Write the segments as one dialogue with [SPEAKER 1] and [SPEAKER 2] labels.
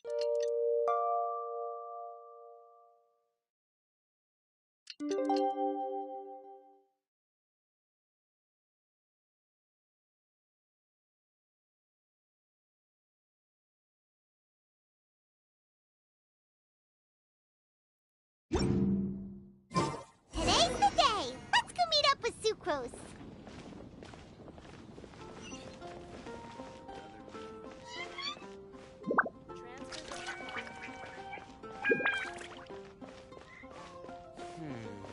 [SPEAKER 1] Today's the day! Let's go meet up with Sucrose!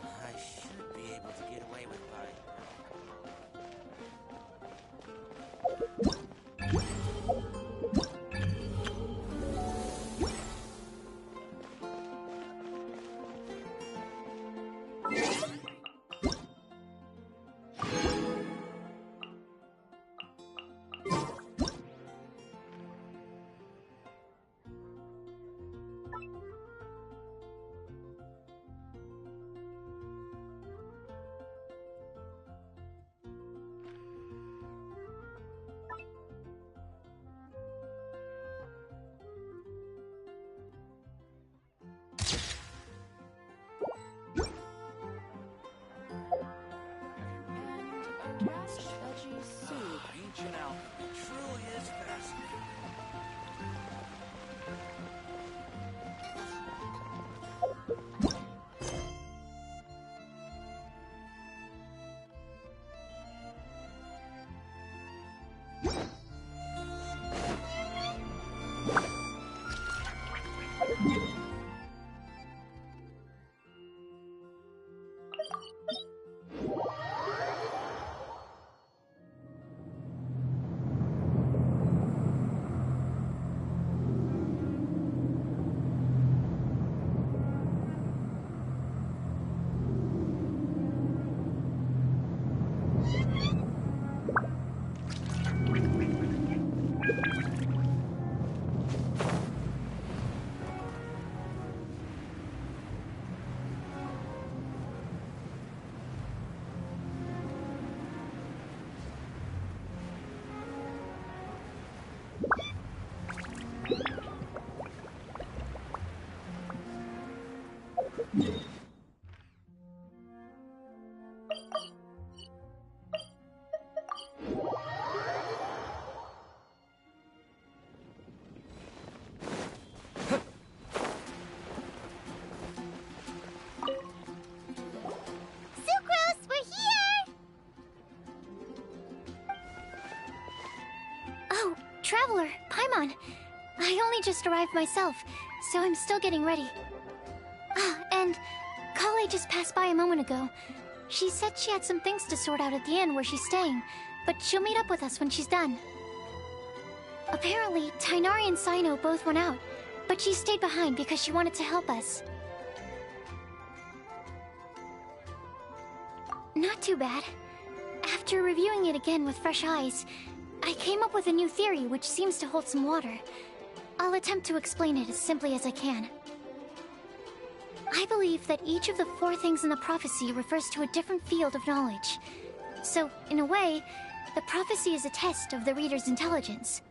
[SPEAKER 2] I should be able to get away with buying. Ancient alchemy truly is fascinating.
[SPEAKER 1] Traveler, Paimon. I only just arrived myself, so I'm still getting ready. Ah, and Kale just passed by a moment ago. She said she had some things to sort out at the inn where she's staying, but she'll meet up with us when she's done. Apparently, Tainari and Saino both went out, but she stayed behind because she wanted to help us. Not too bad. After reviewing it again with fresh eyes, I came up with a new theory which seems to hold some water. I'll attempt to explain it as simply as I can. I believe that each of the 4 things in the prophecy refers to a different field of knowledge. So, in a way, the prophecy is a test of the reader's intelligence.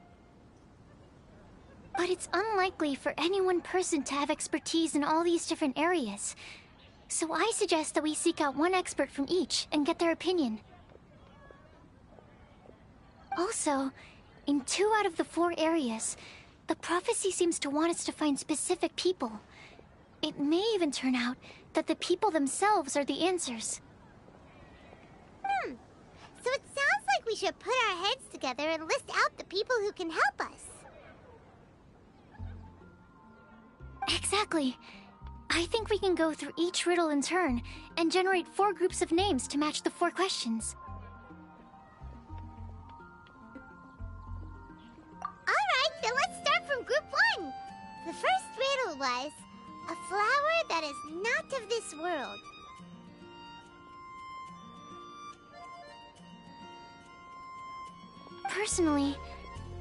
[SPEAKER 1] But it's unlikely for any one person to have expertise in all these different areas. So I suggest that we seek out one expert from each and get their opinion. Also, in 2 out of the 4 areas, the prophecy seems to want us to find specific people. It may even turn out that the people themselves are the answers.
[SPEAKER 3] So it sounds like we should put our heads together and list out the people who can help us.
[SPEAKER 1] Exactly. I think we can go through each riddle in turn and generate 4 groups of names to match the 4 questions.
[SPEAKER 3] Alright, then let's start from group 1. The first riddle was, a flower that is not of this world.
[SPEAKER 1] Personally,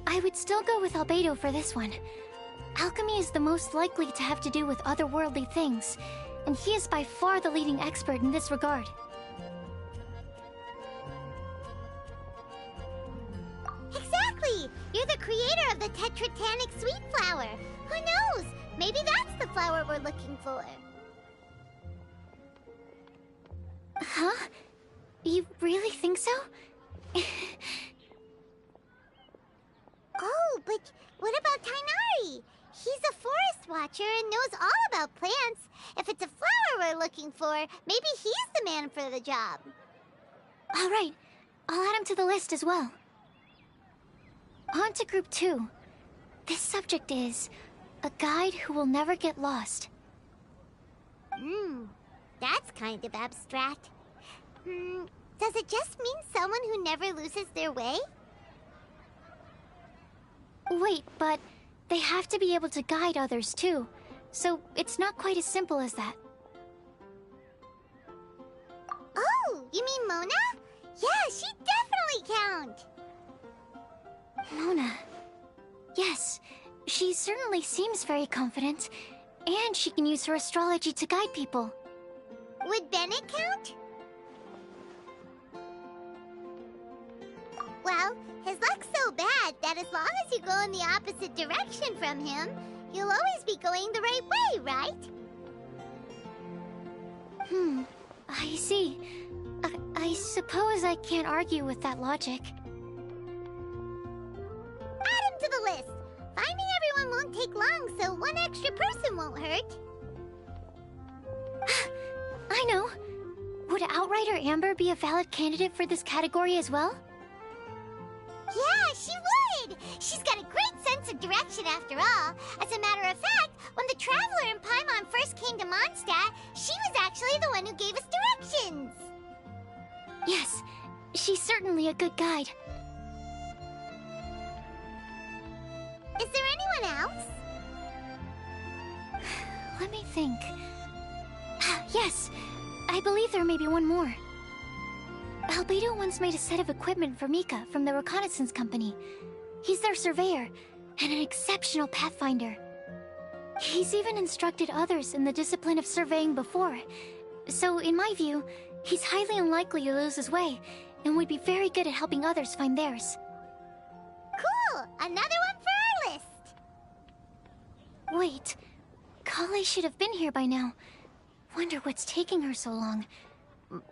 [SPEAKER 1] I would still go with Albedo for this one. Alchemy is the most likely to have to do with otherworldly things, and he is by far the leading expert in this regard.
[SPEAKER 3] Exactly! You're the creator of of the tetratanic sweet flower. Who knows? Maybe that's the flower we're looking for.
[SPEAKER 1] Huh? You really think so?
[SPEAKER 3] Oh, but what about Tainari? He's a forest watcher and knows all about plants. If it's a flower we're looking for, maybe he's the man for the job.
[SPEAKER 1] All right, I'll add him to the list as well. On to Group 2. This subject is a guide who will never get lost.
[SPEAKER 3] That's kind of abstract. Does it just mean someone who never loses their way?
[SPEAKER 1] Wait, but they have to be able to guide others too, so it's not quite as simple as that.
[SPEAKER 3] Oh, you mean Mona? Yeah, she definitely count.
[SPEAKER 1] Mona. Yes, she certainly seems very confident, and she can use her astrology to guide people.
[SPEAKER 3] Would Bennett count? Well, his luck's so bad that as long as you go in the opposite direction from him, you'll always be going the right way, right?
[SPEAKER 1] I see. I suppose I can't argue with that logic.
[SPEAKER 3] Add him to the list. Finding everyone won't take long, so one extra person won't hurt.
[SPEAKER 1] I know. Would Outrider Amber be a valid candidate for this category as well?
[SPEAKER 3] Yeah, she would! She's got a great sense of direction after all. As a matter of fact, when the Traveler and Paimon first came to Mondstadt, she was actually the one who gave us directions.
[SPEAKER 1] Yes, she's certainly a good guide.
[SPEAKER 3] Is there anyone else?
[SPEAKER 1] Let me think. Yes, I believe there may be one more. Albedo once made a set of equipment for Mika from the reconnaissance company. He's their surveyor, and an exceptional pathfinder. He's even instructed others in the discipline of surveying before. So, in my view, he's highly unlikely to lose his way, and would be very good at helping others find theirs.
[SPEAKER 3] Cool! Another one for our list!
[SPEAKER 1] Wait, Kale should have been here by now. Wonder what's taking her so long.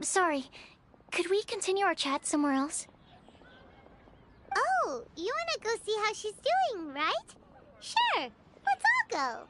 [SPEAKER 1] Sorry, could we continue our chat somewhere else?
[SPEAKER 3] Oh, you wanna go see how she's doing, right? Sure, let's all go.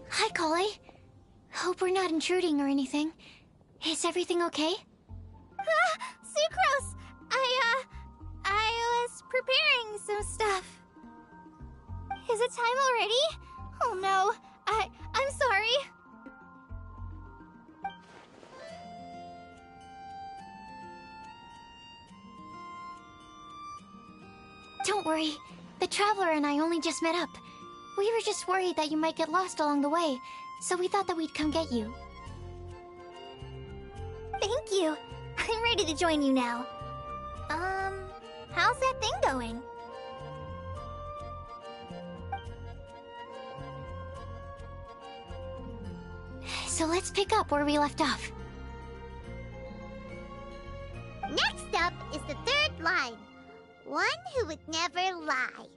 [SPEAKER 1] Hi, Kale. Hope we're not intruding or anything. Is everything okay?
[SPEAKER 3] Sucrose! I was preparing some stuff. Is it time already? Oh no, I'm sorry.
[SPEAKER 1] Don't worry. The Traveler and I only just met up. We were just worried that you might get lost along the way, so we thought that we'd come get you.
[SPEAKER 3] Thank you. I'm ready to join you now. How's that thing going?
[SPEAKER 1] So let's pick up where we left off.
[SPEAKER 3] Next up is the third line. One who would never lie.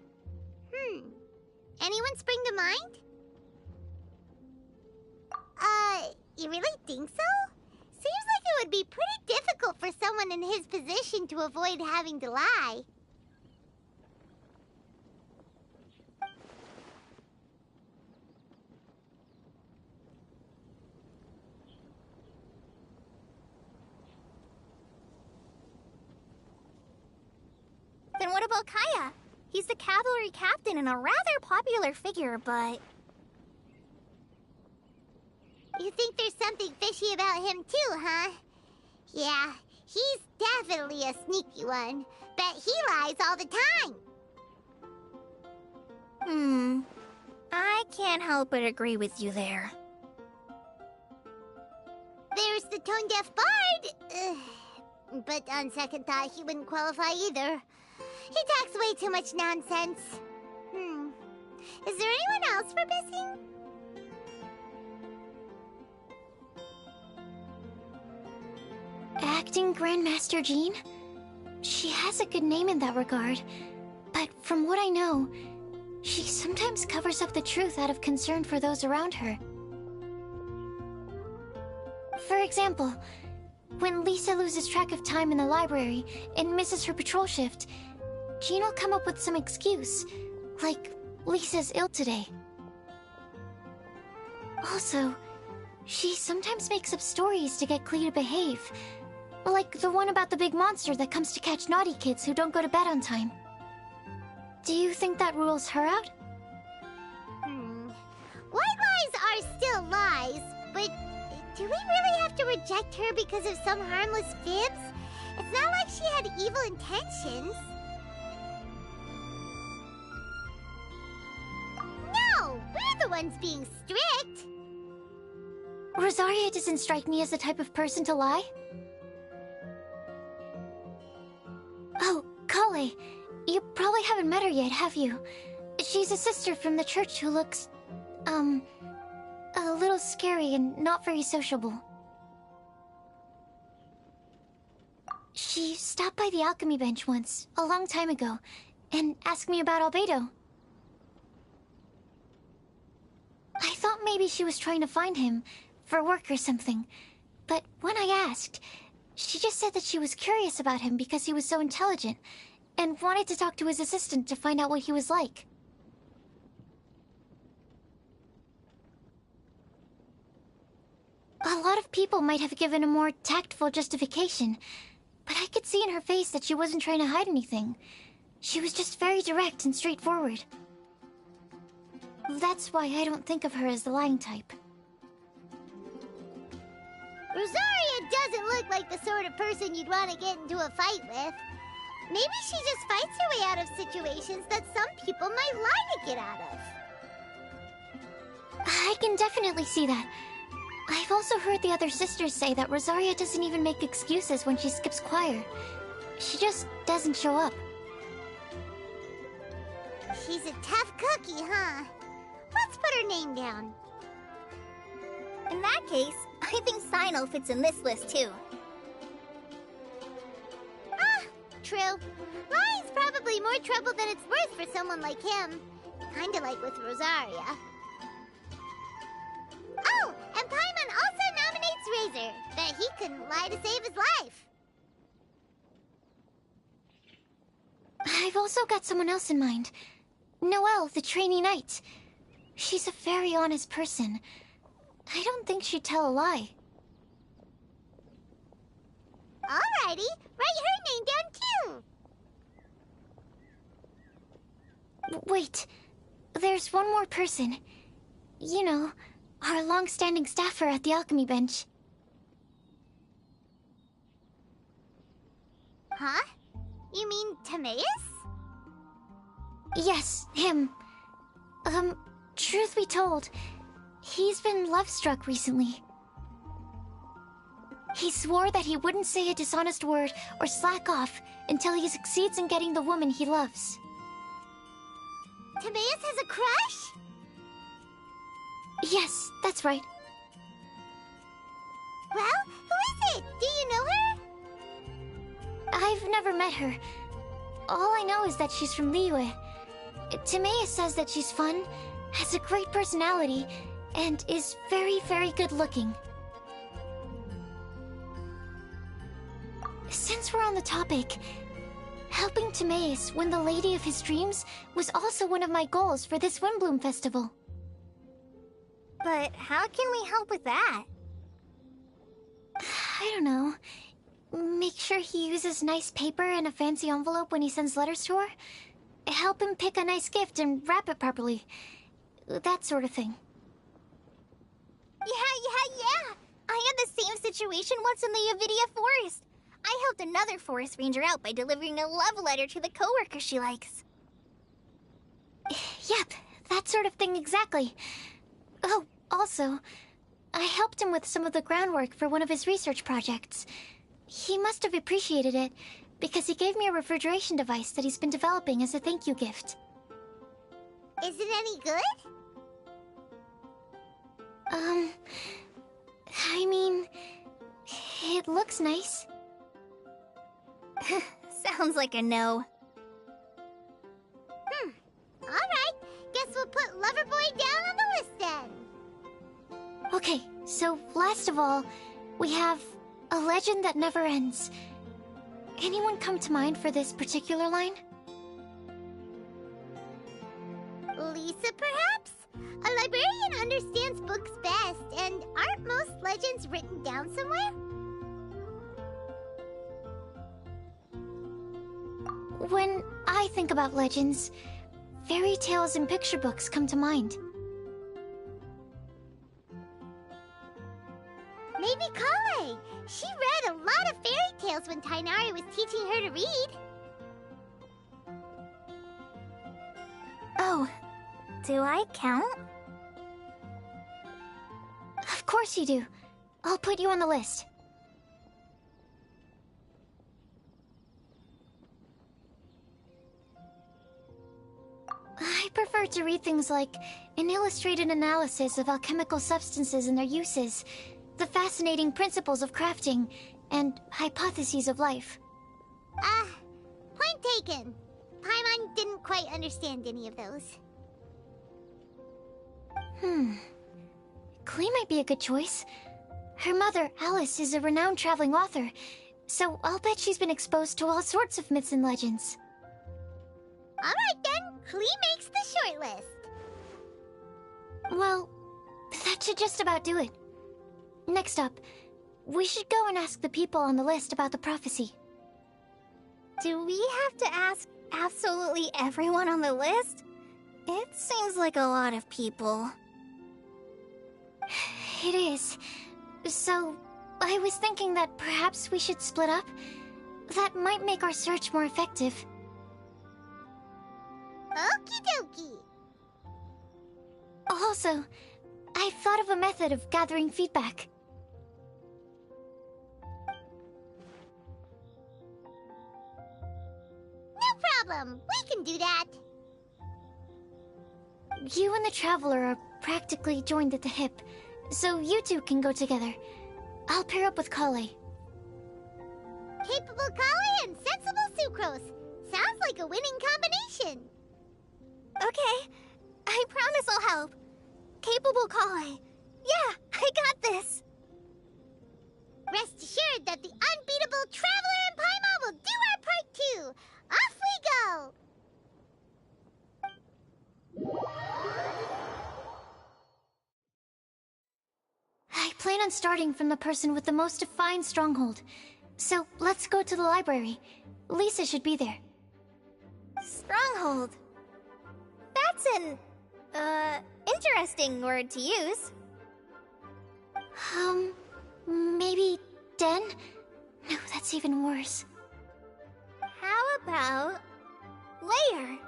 [SPEAKER 3] Anyone spring to mind? You really think so? Seems like it would be pretty difficult for someone in his position to avoid having to lie.
[SPEAKER 4] Then what about Kaya? He's the cavalry captain and a rather popular figure, but...
[SPEAKER 3] You think there's something fishy about him too, huh? Yeah, he's definitely a sneaky one. Bet he lies all the time.
[SPEAKER 4] I can't help but agree with you there.
[SPEAKER 3] There's the tone-deaf bard. But on second thought, he wouldn't qualify either. He talks way too much nonsense. Is there anyone else we're missing?
[SPEAKER 1] Acting Grandmaster Jean? She has a good name in that regard, but from what I know, she sometimes covers up the truth out of concern for those around her. For example, when Lisa loses track of time in the library and misses her patrol shift, Jean will come up with some excuse, like Lisa's ill today. Also, she sometimes makes up stories to get Klee to behave, like the one about the big monster that comes to catch naughty kids who don't go to bed on time. Do you think that rules her out?
[SPEAKER 3] White lies are still lies, but do we really have to reject her because of some harmless fibs? It's not like she had evil intentions. No, we're the ones being strict.
[SPEAKER 1] Rosaria doesn't strike me as the type of person to lie. Oh, Kale, you probably haven't met her yet, have you? She's a sister from the church who looks, a little scary and not very sociable. She stopped by the alchemy bench once, a long time ago, and asked me about Albedo. I thought maybe she was trying to find him, for work or something, but when I asked, she just said that she was curious about him because he was so intelligent, and wanted to talk to his assistant to find out what he was like. A lot of people might have given a more tactful justification, but I could see in her face that she wasn't trying to hide anything. She was just very direct and straightforward. That's why I don't think of her as the lying type.
[SPEAKER 3] Rosaria doesn't look like the sort of person you'd want to get into a fight with. Maybe she just fights her way out of situations that some people might lie to get out of.
[SPEAKER 1] I can definitely see that. I've also heard the other sisters say that Rosaria doesn't even make excuses when she skips choir. She just doesn't show up.
[SPEAKER 3] She's a tough cookie, huh? Let's put her name down.
[SPEAKER 4] In that case, I think Sino fits in this list too.
[SPEAKER 3] True. Lying's probably more trouble than it's worth for someone like him. Kinda like with Rosaria. Oh, and Paimon also nominates Razor. Bet he couldn't lie to save his life.
[SPEAKER 1] I've also got someone else in mind. Noelle, the trainee knight. She's a very honest person. I don't think she'd tell a lie.
[SPEAKER 3] Alrighty, write her name down too.
[SPEAKER 1] Wait, there's one more person. You know, our long-standing staffer at the alchemy bench.
[SPEAKER 3] Huh? You mean Timaeus?
[SPEAKER 1] Yes, him. Truth be told, he's been love-struck recently. He swore that he wouldn't say a dishonest word or slack off until he succeeds in getting the woman he loves.
[SPEAKER 3] Timaeus has a crush?
[SPEAKER 1] Yes, that's right.
[SPEAKER 3] Well, who is it? Do you know her?
[SPEAKER 1] I've never met her. All I know is that she's from Liyue. Timea says that she's fun, has a great personality, and is very, very good looking. Since we're on the topic, helping Timaeus win the lady of his dreams was also one of my goals for this Windblume Festival.
[SPEAKER 4] But how can we help with that?
[SPEAKER 1] I don't know. Make sure he uses nice paper and a fancy envelope when he sends letters to her? Help him pick a nice gift and wrap it properly. That sort of thing.
[SPEAKER 4] Yeah! I had the same situation once in the Avidia Forest. I helped another forest ranger out by delivering a love letter to the coworker she likes.
[SPEAKER 1] Yep, that sort of thing exactly. Oh, also, I helped him with some of the groundwork for one of his research projects. He must have appreciated it, because he gave me a refrigeration device that he's been developing as a thank you gift.
[SPEAKER 3] Is it any good?
[SPEAKER 1] I mean, it looks nice.
[SPEAKER 4] Sounds like a no.
[SPEAKER 3] Alright, guess we'll put Loverboy down on the list then.
[SPEAKER 1] Okay, so last of all, we have a legend that never ends. Anyone come to mind for this particular line?
[SPEAKER 3] Lisa, perhaps? A librarian understands books best, and aren't most legends written down somewhere?
[SPEAKER 1] When I think about legends, fairy tales and picture books come to mind.
[SPEAKER 3] Maybe Kale. She read a lot of fairy tales when Tainari was teaching her to read.
[SPEAKER 4] Oh, do I count?
[SPEAKER 1] Of course you do. I'll put you on the list. I prefer to read things like an illustrated analysis of alchemical substances and their uses, the fascinating principles of crafting, and hypotheses of life.
[SPEAKER 3] Point taken. Paimon didn't quite understand any of those.
[SPEAKER 1] Klee might be a good choice. Her mother, Alice, is a renowned traveling author, so I'll bet she's been exposed to all sorts of myths and legends.
[SPEAKER 3] Alright then, Klee makes the short list.
[SPEAKER 1] Well, that should just about do it. Next up, we should go and ask the people on the list about the prophecy.
[SPEAKER 4] Do we have to ask absolutely everyone on the list? It seems like a lot of people.
[SPEAKER 1] It is. So, I was thinking that perhaps we should split up. That might make our search more effective.
[SPEAKER 3] Okie dokie.
[SPEAKER 1] Also, I've thought of a method of gathering feedback.
[SPEAKER 3] No problem. We can do that.
[SPEAKER 1] You and the Traveler are practically joined at the hip, so you two can go together. I'll pair up with Kale.
[SPEAKER 3] Capable Kale and sensible Sucrose. Sounds like a winning combination.
[SPEAKER 4] Okay, I promise I'll help. Capable Kale. Yeah, I got this.
[SPEAKER 3] Rest assured that the unbeatable Traveler and Paimon will do our part too. Off we go!
[SPEAKER 1] I plan on starting from the person with the most defined stronghold. So, let's go to the library. Lisa should be there.
[SPEAKER 4] Stronghold. That's an, interesting word to use.
[SPEAKER 1] Maybe den? No, that's even worse.
[SPEAKER 4] How about layer?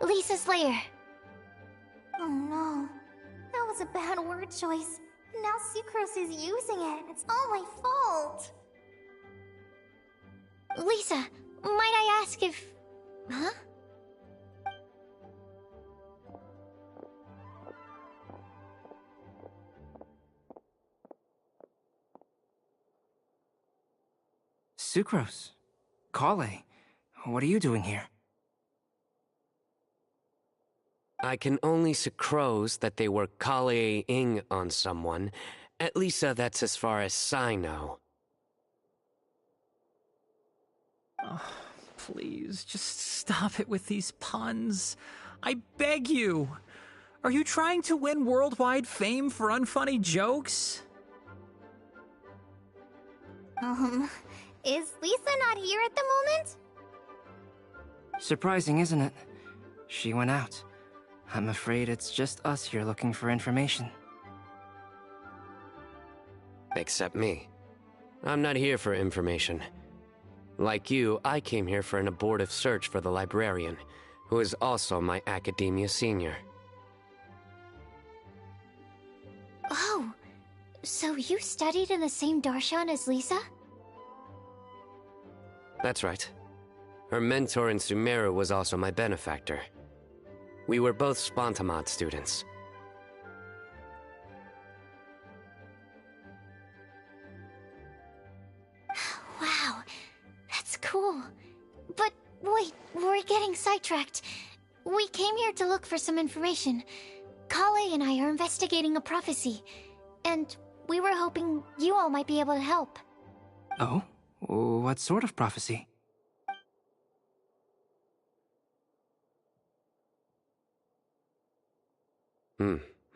[SPEAKER 1] Lisa's lair.
[SPEAKER 4] Oh no. That was a bad word choice. Now Sucrose is using it. It's all my fault.
[SPEAKER 1] Lisa, might I ask if... Huh?
[SPEAKER 5] Sucrose. Kale. What are you doing here?
[SPEAKER 6] I can only sucrose that they were Kale-ing on someone. At least that's as far as I know.
[SPEAKER 7] Oh, please, just stop it with these puns. I beg you. Are you trying to win worldwide fame for unfunny jokes?
[SPEAKER 4] Is Lisa not here at the moment?
[SPEAKER 5] Surprising, isn't it? She went out. I'm afraid it's just us here looking for information.
[SPEAKER 6] Except me. I'm not here for information. Like you, I came here for an abortive search for the librarian, who is also my academia senior.
[SPEAKER 1] Oh, so you studied in the same darshan as Lisa?
[SPEAKER 6] That's right. Her mentor in Sumeru was also my benefactor. We were both Spontamod students.
[SPEAKER 1] Wow, that's cool. But wait, we're getting sidetracked. We came here to look for some information. Kale and I are investigating a prophecy, and we were hoping you all might be able to help.
[SPEAKER 5] Oh? What sort of prophecy?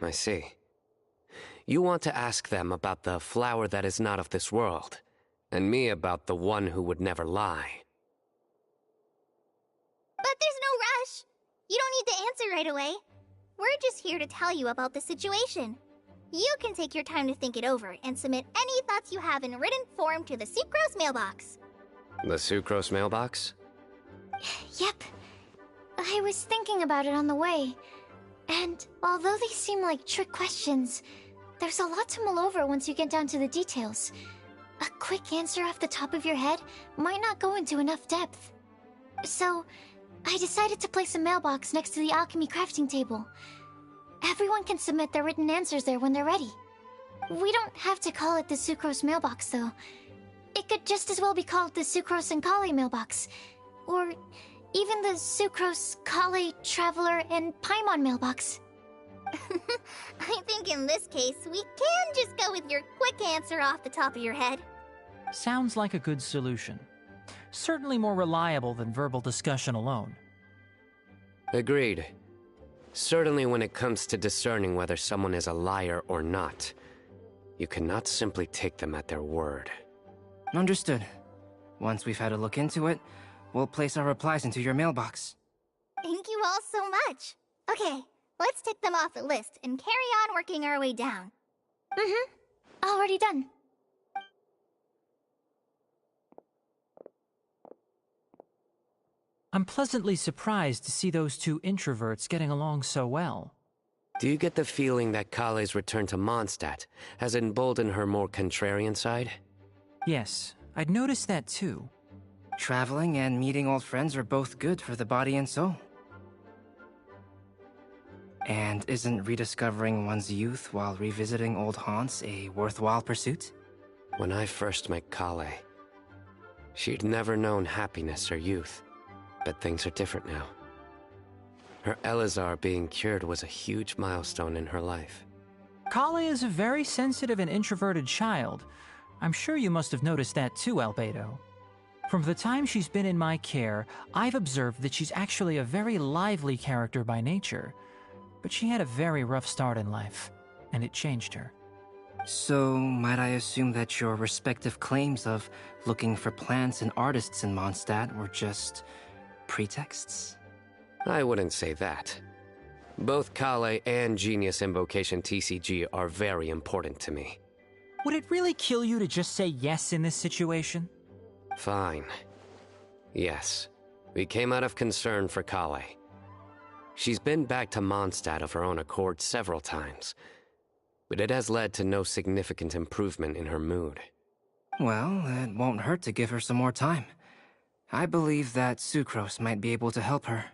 [SPEAKER 6] I see. You want to ask them about the flower that is not of this world, and me about the one who would never lie.
[SPEAKER 4] But there's no rush. You don't need to answer right away. We're just here to tell you about the situation. You can take your time to think it over and submit any thoughts you have in written form to the Sucrose mailbox.
[SPEAKER 6] The Sucrose mailbox?
[SPEAKER 1] Yep. I was thinking about it on the way. And although they seem like trick questions, there's a lot to mull over once you get down to the details. A quick answer off the top of your head might not go into enough depth. So, I decided to place a mailbox next to the alchemy crafting table. Everyone can submit their written answers there when they're ready. We don't have to call it the Sucrose mailbox, though. It could just as well be called the Sucrose and Kale mailbox. Or even the Sucrose, Kale, Traveler, and Paimon mailbox.
[SPEAKER 4] I think in this case, we can just go with your quick answer off the top of your head.
[SPEAKER 7] Sounds like a good solution. Certainly more reliable than verbal discussion alone.
[SPEAKER 6] Agreed. Certainly when it comes to discerning whether someone is a liar or not, you cannot simply take them at their word.
[SPEAKER 5] Understood. Once we've had a look into it, we'll place our replies into your mailbox.
[SPEAKER 4] Thank you all so much. Okay, let's tick them off the list and carry on working our way down.
[SPEAKER 1] Already done.
[SPEAKER 7] I'm pleasantly surprised to see those two introverts getting along so well.
[SPEAKER 6] Do you get the feeling that Kale's return to Mondstadt has emboldened her more contrarian side?
[SPEAKER 7] Yes, I'd noticed that too.
[SPEAKER 5] Traveling and meeting old friends are both good for the body and soul. And isn't rediscovering one's youth while revisiting old haunts a worthwhile pursuit?
[SPEAKER 6] When I first met Kale, she'd never known happiness or youth. But things are different now. Her Elazar being cured was a huge milestone in her life.
[SPEAKER 7] Kale is a very sensitive and introverted child. I'm sure you must have noticed that too, Albedo. From the time she's been in my care, I've observed that she's actually a very lively character by nature. But she had a very rough start in life, and it changed her.
[SPEAKER 5] So, might I assume that your respective claims of looking for plants and artists in Mondstadt were just pretexts?
[SPEAKER 6] I wouldn't say that. Both Kale and Genius Invocation TCG are very important to me.
[SPEAKER 7] Would it really kill you to just say yes in this situation?
[SPEAKER 6] Fine. Yes. We came out of concern for Kale. She's been back to Mondstadt of her own accord several times, but it has led to no significant improvement in her mood.
[SPEAKER 5] Well, it won't hurt to give her some more time. I believe that Sucrose might be able to help her.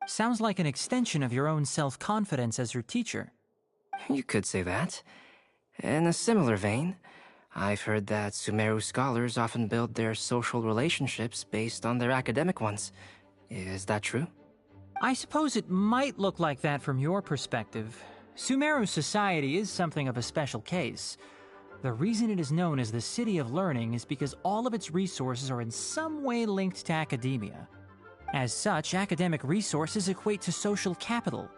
[SPEAKER 7] Sounds like an extension of your own self-confidence as her teacher.
[SPEAKER 5] You could say that. In a similar vein, I've heard that Sumeru scholars often build their social relationships based on their academic ones. Is that true?
[SPEAKER 7] I suppose it might look like that from your perspective. Sumeru society is something of a special case. The reason it is known as the City of Learning is because all of its resources are in some way linked to academia. As such, academic resources equate to social capital.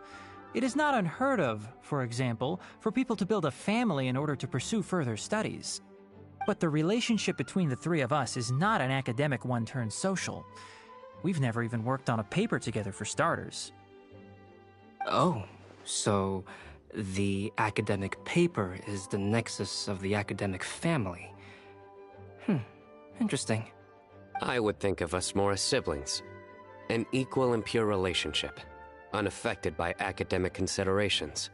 [SPEAKER 7] It is not unheard of, for example, for people to build a family in order to pursue further studies. But the relationship between the three of us is not an academic one turned social. We've never even worked on a paper together for starters.
[SPEAKER 5] Oh, so the academic paper is the nexus of the academic family. Interesting.
[SPEAKER 6] I would think of us more as siblings. An equal and pure relationship, unaffected by academic considerations.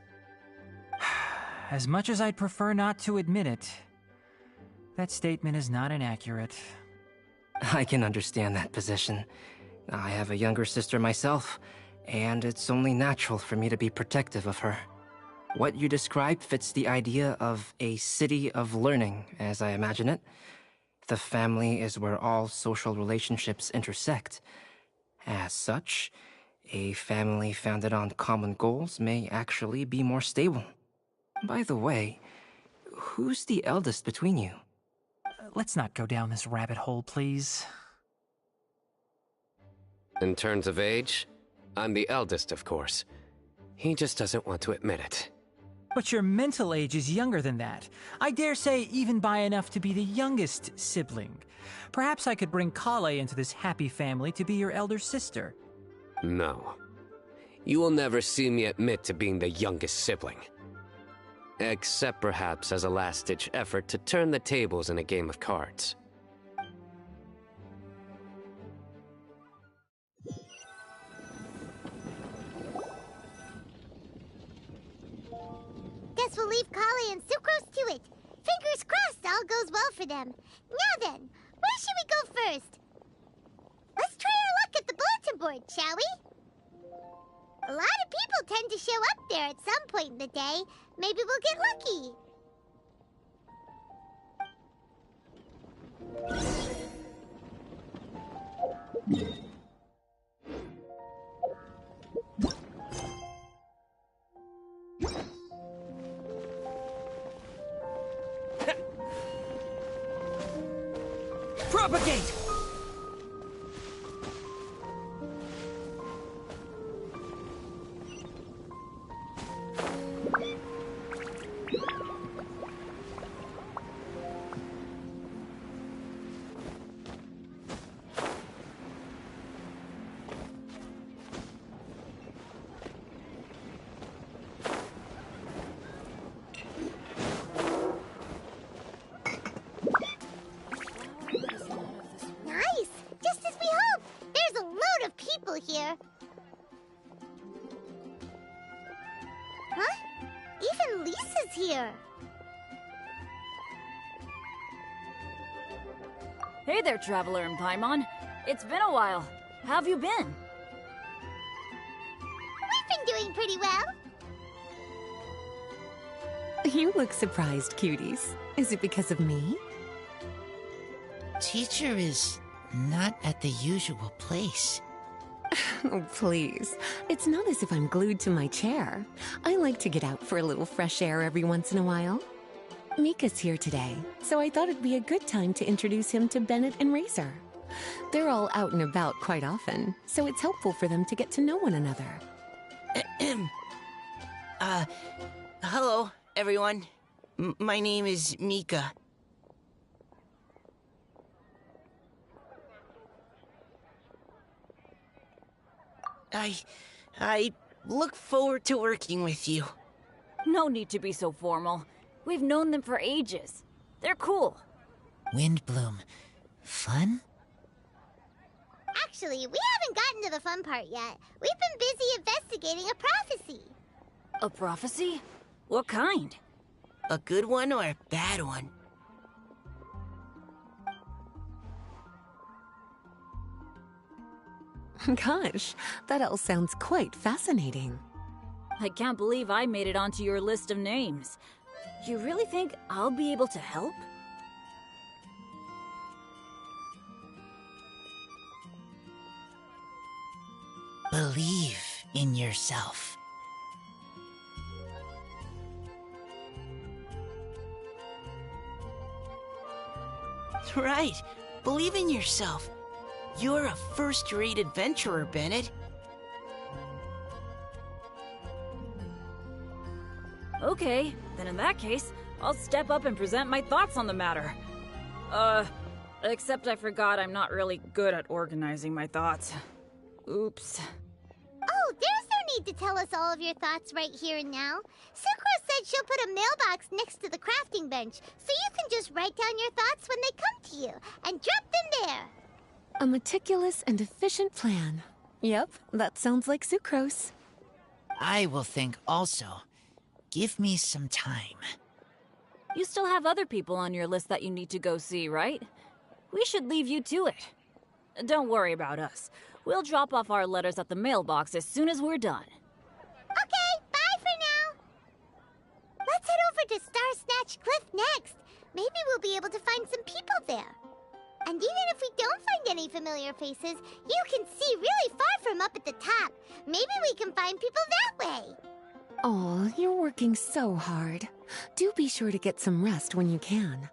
[SPEAKER 7] As much as I'd prefer not to admit it, that statement is not inaccurate.
[SPEAKER 5] I can understand that position. I have a younger sister myself, and it's only natural for me to be protective of her. What you describe fits the idea of a city of learning, as I imagine it. The family is where all social relationships intersect. As such, a family founded on common goals may actually be more stable. By the way, who's the eldest between you?
[SPEAKER 7] Let's not go down this rabbit hole, please.
[SPEAKER 6] In terms of age, I'm the eldest, of course. He just doesn't want to admit it.
[SPEAKER 7] But your mental age is younger than that. I dare say even by enough to be the youngest sibling. Perhaps I could bring Kale into this happy family to be your elder sister.
[SPEAKER 6] No. You will never see me admit to being the youngest sibling. Except perhaps as a last-ditch effort to turn the tables in a game of cards.
[SPEAKER 3] Guess we'll leave Kale and Sucrose to it. Fingers crossed all goes well for them. Now then, where should we go first? Let's try our luck at the bulletin board, shall we? A lot of people tend to show up there at some point in the day. Maybe we'll get lucky.
[SPEAKER 7] Propagate!
[SPEAKER 3] Nice! Just as we hoped! There's a load of people here. Huh? Even Lisa's here.
[SPEAKER 8] Hey there, Traveler in Paimon. It's been a while. How have you been?
[SPEAKER 3] We've been doing pretty well.
[SPEAKER 9] You look surprised, cuties. Is it because of me?
[SPEAKER 10] Teacher is not at the usual place.
[SPEAKER 9] Oh, please. It's not as if I'm glued to my chair. I like to get out for a little fresh air every once in a while. Mika's here today, so I thought it'd be a good time to introduce him to Bennett and Razor. They're all out and about quite often, so it's helpful for them to get to know one another.
[SPEAKER 10] Hello, everyone. My name is Mika. I look forward to working with you.
[SPEAKER 8] No need to be so formal. We've known them for ages. They're cool.
[SPEAKER 10] Windblume. Fun?
[SPEAKER 3] Actually, we haven't gotten to the fun part yet. We've been busy investigating a prophecy.
[SPEAKER 8] A prophecy? What kind?
[SPEAKER 10] A good one or a bad one?
[SPEAKER 9] Gosh, that all sounds quite fascinating.
[SPEAKER 8] I can't believe I made it onto your list of names. You really think I'll be able to help?
[SPEAKER 10] Believe in yourself. Right. Believe in yourself. You're a first-rate adventurer, Bennett.
[SPEAKER 8] Okay, then in that case, I'll step up and present my thoughts on the matter. Except I forgot I'm not really good at organizing my thoughts. Oops.
[SPEAKER 3] Oh, there's no need to tell us all of your thoughts right here and now. Sucrose said she'll put a mailbox next to the crafting bench, so you can just write down your thoughts when they come to you, and drop them there.
[SPEAKER 9] A meticulous and efficient plan. Yep, that sounds like Sucrose.
[SPEAKER 10] I will think also. Give me some time.
[SPEAKER 8] You still have other people on your list that you need to go see, right? We should leave you to it. Don't worry about us. We'll drop off our letters at the mailbox as soon as we're done.
[SPEAKER 3] Okay, bye for now. Let's head over to Star Snatch Cliff next. Maybe we'll be able to find some people there. And even if we don't find any familiar faces, you can see really far from up at the top. Maybe we can find people that way.
[SPEAKER 9] Aw, you're working so hard. Do be sure to get some rest when you can.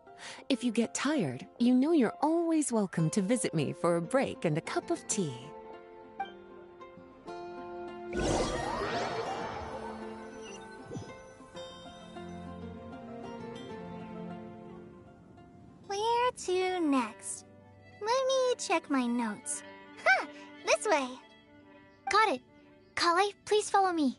[SPEAKER 9] If you get tired, you know you're always welcome to visit me for a break and a cup of tea.
[SPEAKER 4] Where to next? Let me check my notes. Huh, this way.
[SPEAKER 1] Got it. Kale, please follow me.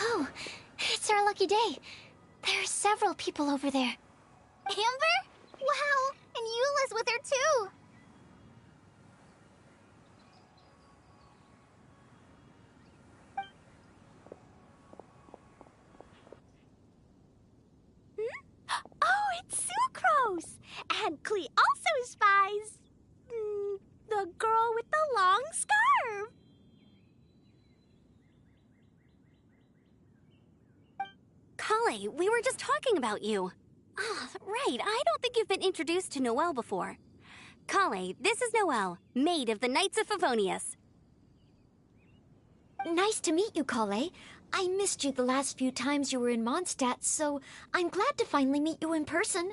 [SPEAKER 1] Oh, it's our lucky day. There are several people over there.
[SPEAKER 4] Amber? Wow, and Eula's with her too.
[SPEAKER 11] Oh, it's Sucrose! And Klee also spies... the girl with the long scarf.
[SPEAKER 12] Kale, we were just talking about you. Ah, right. I don't think you've been introduced to Noelle before. Kale, this is Noelle, maid of the Knights of Favonius.
[SPEAKER 1] Nice to meet you, Kale. I missed you the last few times you were in Mondstadt, so I'm glad to finally meet you in person.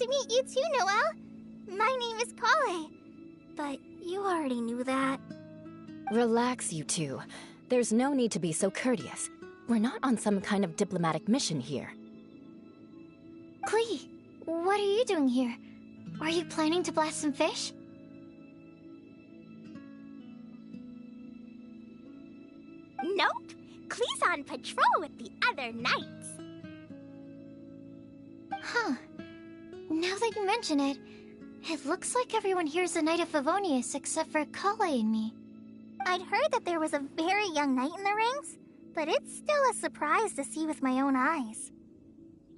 [SPEAKER 4] to meet you too, Noelle. My name is Kale. But you already knew that.
[SPEAKER 13] Relax, you two. There's no need to be so courteous. We're not on some kind of diplomatic mission here.
[SPEAKER 1] Klee, what are you doing here? Are you planning to blast some fish?
[SPEAKER 11] Nope. Klee's on patrol with the other knights.
[SPEAKER 1] Huh. Now that you mention it, it looks like everyone here's a Knight of Favonius except for Kale and me.
[SPEAKER 4] I'd heard that there was a very young knight in the rings, but it's still a surprise to see with my own eyes.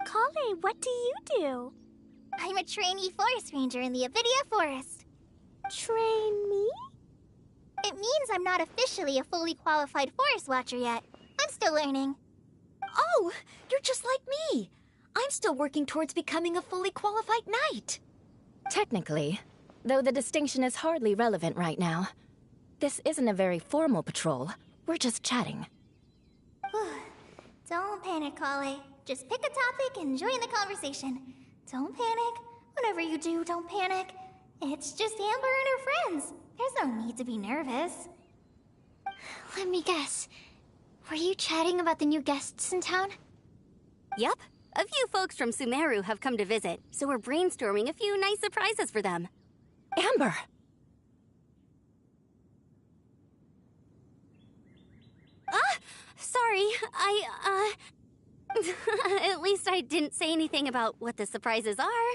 [SPEAKER 11] Kale, what do you do?
[SPEAKER 4] I'm a trainee forest ranger in the Avidia Forest.
[SPEAKER 11] Trainee?
[SPEAKER 4] It means I'm not officially a fully qualified forest watcher yet. I'm still learning.
[SPEAKER 14] Oh, you're just like me. I'm still working towards becoming a fully qualified knight.
[SPEAKER 13] Technically, though the distinction is hardly relevant right now. This isn't a very formal patrol. We're just chatting.
[SPEAKER 4] Don't panic, Kale. Just pick a topic and join the conversation. Don't panic. Whatever you do, don't panic. It's just Amber and her friends. There's no need to be nervous.
[SPEAKER 1] Let me guess. Were you chatting about the new guests in town?
[SPEAKER 12] Yep. A few folks from Sumeru have come to visit, so we're brainstorming a few nice surprises for them.
[SPEAKER 13] Amber!
[SPEAKER 12] Sorry, At least I didn't say anything about what the surprises are.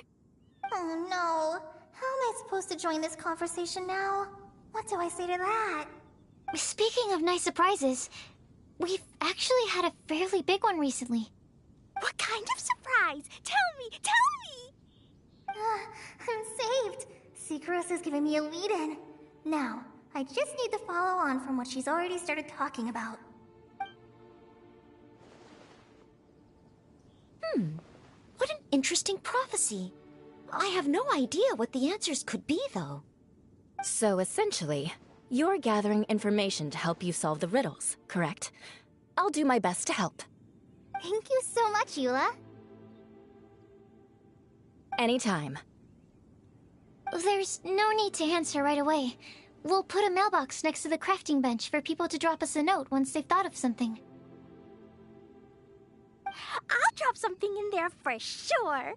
[SPEAKER 4] Oh no. How am I supposed to join this conversation now? What do I say to that?
[SPEAKER 1] Speaking of nice surprises, we've actually had a fairly big one recently.
[SPEAKER 11] What kind of surprise? Tell me!
[SPEAKER 4] I'm saved. Secros has given me a lead-in. Now, I just need to follow on from what she's already started talking about.
[SPEAKER 14] What an interesting prophecy. I have no idea what the answers could be, though.
[SPEAKER 13] So essentially, you're gathering information to help you solve the riddles, correct? I'll do my best to help.
[SPEAKER 4] Thank you so much, Eula.
[SPEAKER 13] Anytime.
[SPEAKER 1] There's no need to answer right away. We'll put a mailbox next to the crafting bench for people to drop us a note once they've thought of something.
[SPEAKER 11] I'll drop something in there for sure.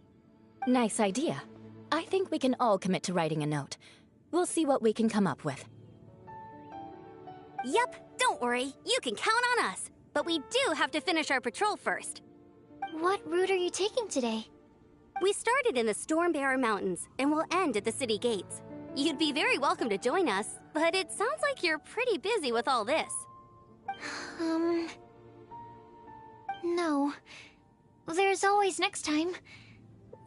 [SPEAKER 13] Nice idea. I think we can all commit to writing a note. We'll see what we can come up with.
[SPEAKER 12] Yep, don't worry. You can count on us. But we do have to finish our patrol first.
[SPEAKER 1] What route are you taking today?
[SPEAKER 12] We started in the Stormbearer Mountains, and we'll end at the city gates. You'd be very welcome to join us, but it sounds like you're pretty busy with all this.
[SPEAKER 1] No. There's always next time.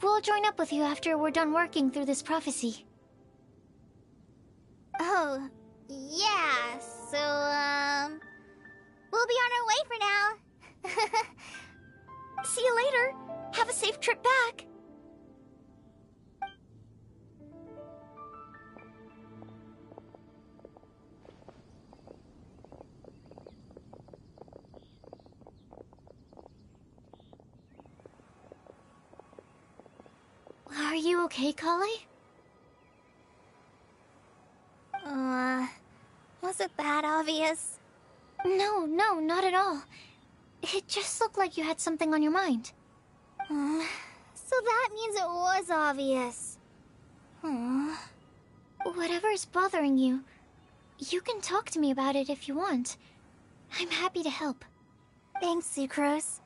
[SPEAKER 1] We'll join up with you after we're done working through this prophecy.
[SPEAKER 4] Oh, yeah, so, we'll be on our way for now.
[SPEAKER 14] See you later. Have a safe trip back.
[SPEAKER 1] Are you okay, Kale?
[SPEAKER 4] Was it that obvious?
[SPEAKER 1] No, not at all. It just looked like you had something on your mind.
[SPEAKER 4] So that means it was obvious.
[SPEAKER 1] Whatever's bothering you, you can talk to me about it if you want. I'm happy to help.
[SPEAKER 4] Thanks, Sucrose.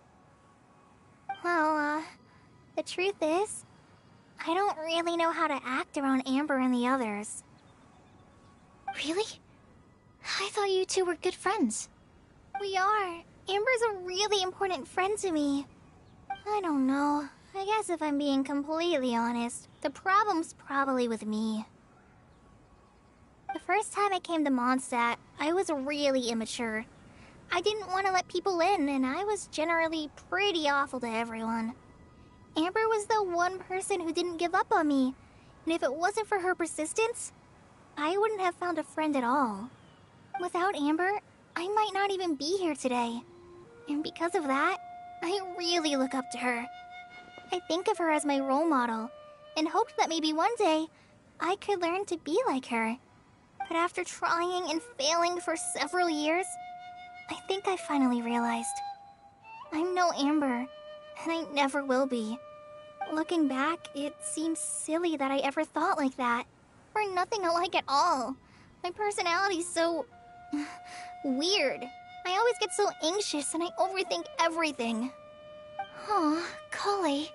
[SPEAKER 4] Well, the truth is, I don't really know how to act around Amber and the others.
[SPEAKER 1] Really? I thought you two were good friends.
[SPEAKER 4] We are. Amber's a really important friend to me. I don't know. I guess if I'm being completely honest, the problem's probably with me. The first time I came to Mondstadt, I was really immature. I didn't want to let people in, and I was generally pretty awful to everyone. Amber was the one person who didn't give up on me, and if it wasn't for her persistence, I wouldn't have found a friend at all. Without Amber, I might not even be here today. And because of that, I really look up to her. I think of her as my role model, and hoped that maybe one day I could learn to be like her. But after trying and failing for several years, I think I finally realized I'm no Amber, and I never will be. Looking back, it seems silly that I ever thought like that. We're nothing alike at all. My personality's so weird. I always get so anxious and I overthink everything.
[SPEAKER 1] Aw, Kale,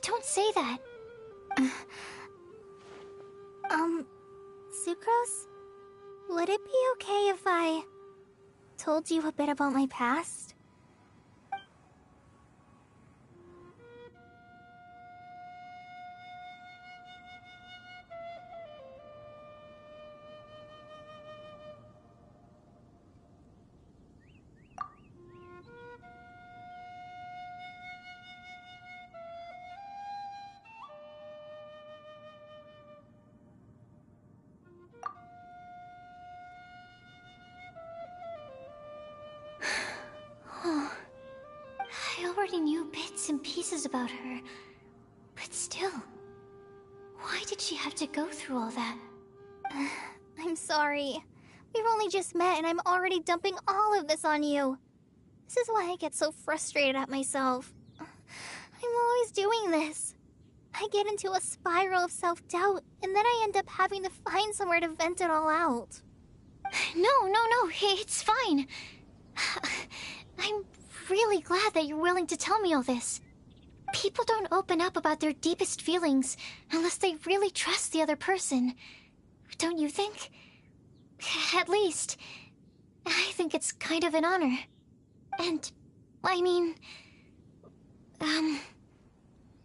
[SPEAKER 1] don't say that.
[SPEAKER 4] Sucrose? Would it be okay if I told you a bit about my past?
[SPEAKER 1] I already knew bits and pieces about her, but still, why did she have to go through all that?
[SPEAKER 4] I'm sorry. We've only just met and I'm already dumping all of this on you. This is why I get so frustrated at myself. I'm always doing this. I get into a spiral of self-doubt, and then I end up having to find somewhere to vent it all out.
[SPEAKER 1] No, it's fine. I'm really glad that you're willing to tell me all this. People don't open up about their deepest feelings unless they really trust the other person. Don't you think? At least, I think it's kind of an honor. And, I mean...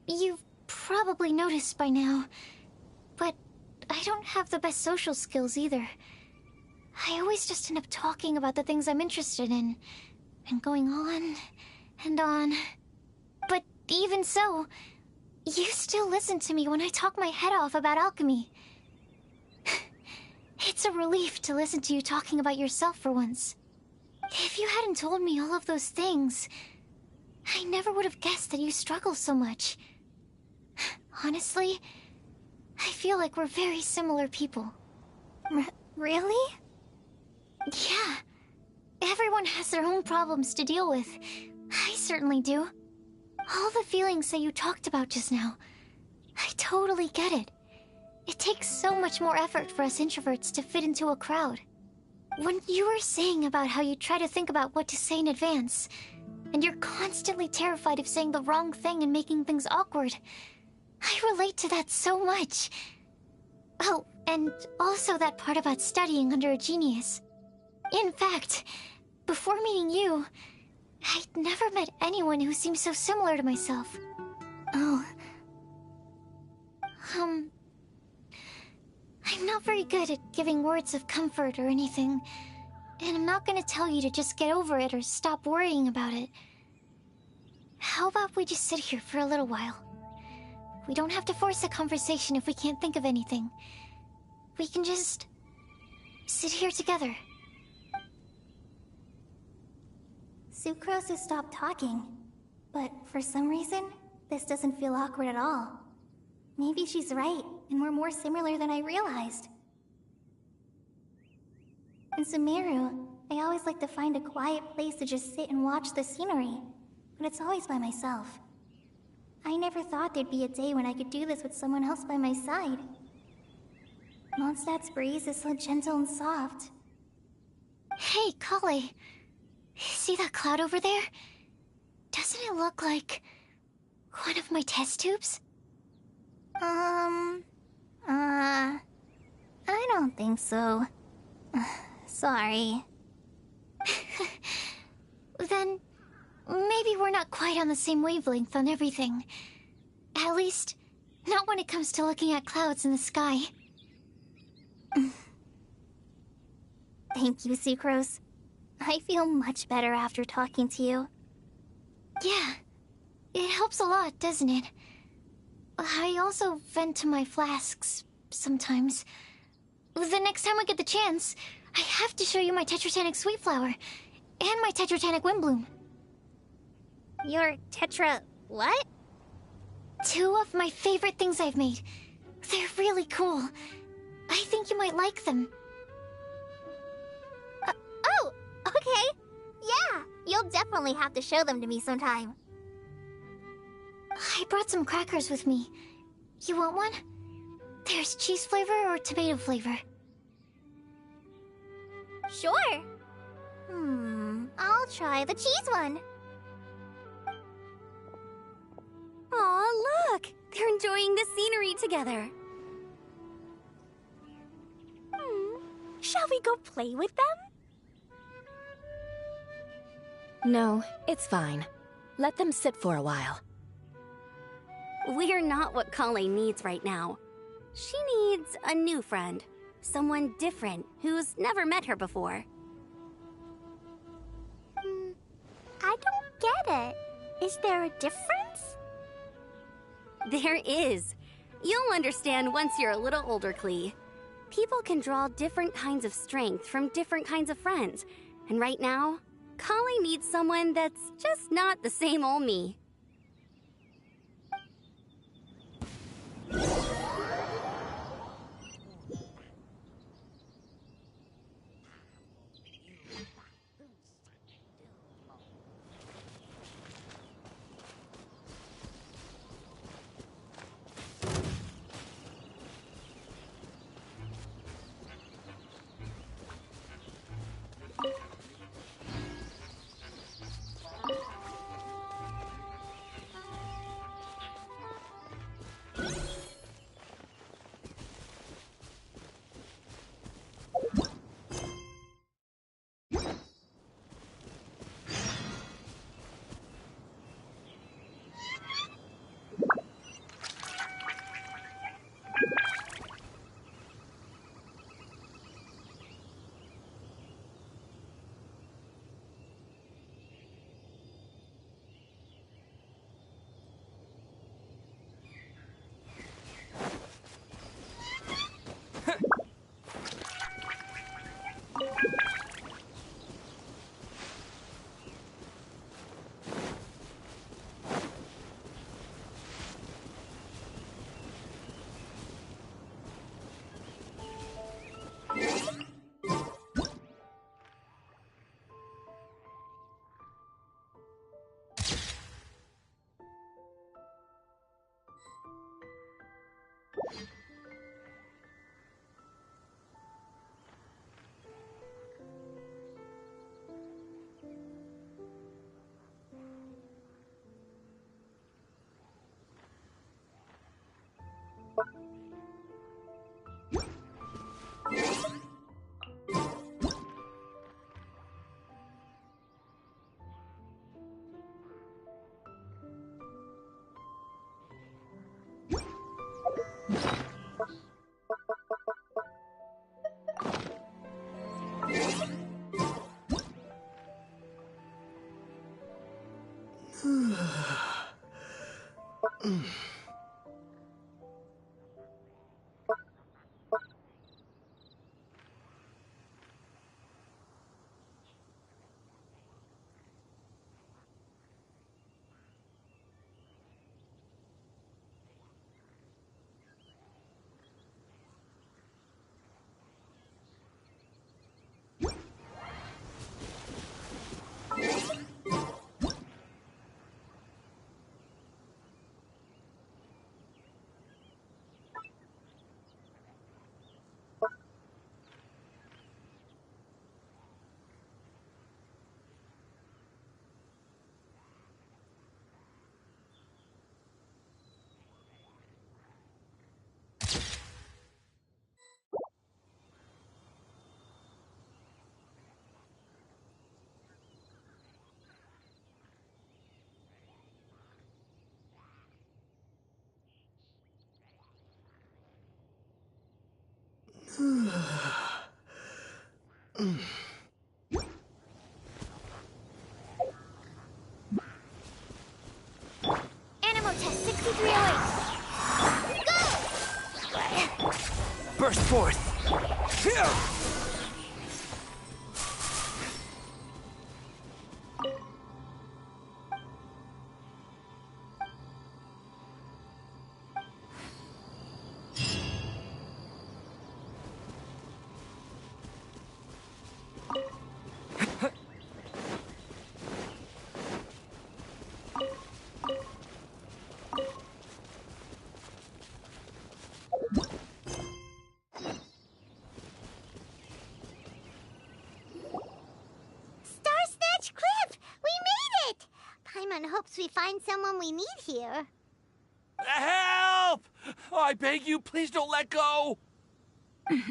[SPEAKER 1] You've probably noticed by now, but I don't have the best social skills either. I always just end up talking about the things I'm interested in, and going on and on. But even so, you still listen to me when I talk my head off about alchemy. It's a relief to listen to you talking about yourself for once. If you hadn't told me all of those things, I never would have guessed that you struggle so much. Honestly, I feel like we're very similar people.
[SPEAKER 4] Really?
[SPEAKER 1] Yeah. Everyone has their own problems to deal with. I certainly do. All the feelings that you talked about just now, I totally get it. It takes so much more effort for us introverts to fit into a crowd. When you were saying about how you try to think about what to say in advance, and you're constantly terrified of saying the wrong thing and making things awkward, I relate to that so much. Oh, and also that part about studying under a genius. In fact, before meeting you, I'd never met anyone who seemed so similar to myself.
[SPEAKER 4] Oh.
[SPEAKER 1] I'm not very good at giving words of comfort or anything, and I'm not gonna tell you to just get over it or stop worrying about it. How about we just sit here for a little while? We don't have to force a conversation if we can't think of anything. We can just sit here together.
[SPEAKER 4] Sucrose has stopped talking, but for some reason, this doesn't feel awkward at all. Maybe she's right, and we're more similar than I realized. In Sumeru, I always like to find a quiet place to just sit and watch the scenery, but it's always by myself. I never thought there'd be a day when I could do this with someone else by my side. Mondstadt's breeze is so gentle and soft.
[SPEAKER 1] Hey, Kale. See that cloud over there? Doesn't it look like one of my test tubes?
[SPEAKER 4] I don't think so. Sorry.
[SPEAKER 1] Then, maybe we're not quite on the same wavelength on everything. At least, not when it comes to looking at clouds in the sky.
[SPEAKER 4] Thank you, Sucrose. I feel much better after talking to you.
[SPEAKER 1] Yeah, it helps a lot, doesn't it? I also vent to my flasks sometimes. The next time I get the chance, I have to show you my Tetratanic Sweet Flower and my Tetratanic Windblume.
[SPEAKER 4] Your Tetra... what?
[SPEAKER 1] Two of my favorite things I've made. They're really cool. I think you might like them.
[SPEAKER 4] Oh, okay. Yeah, you'll definitely have to show them to me sometime.
[SPEAKER 1] I brought some crackers with me. You want one? There's cheese flavor or tomato flavor.
[SPEAKER 4] Sure. I'll try the cheese one.
[SPEAKER 12] Aw, look! They're enjoying the scenery together.
[SPEAKER 11] Shall we go play with them?
[SPEAKER 13] No, it's fine. Let them sit for a while.
[SPEAKER 12] We're not what Kale needs right now. She needs a new friend. Someone different, who's never met her before.
[SPEAKER 11] I don't get it. Is there a difference?
[SPEAKER 12] There is. You'll understand once you're a little older, Klee. People can draw different kinds of strength from different kinds of friends. And right now, Kale needs someone that's just not the same old me.
[SPEAKER 1] Animo test 6308. Go!
[SPEAKER 2] Burst forth!
[SPEAKER 3] hopes we find someone we need here.
[SPEAKER 2] Help! Oh, I beg you, please don't let go!
[SPEAKER 3] Who's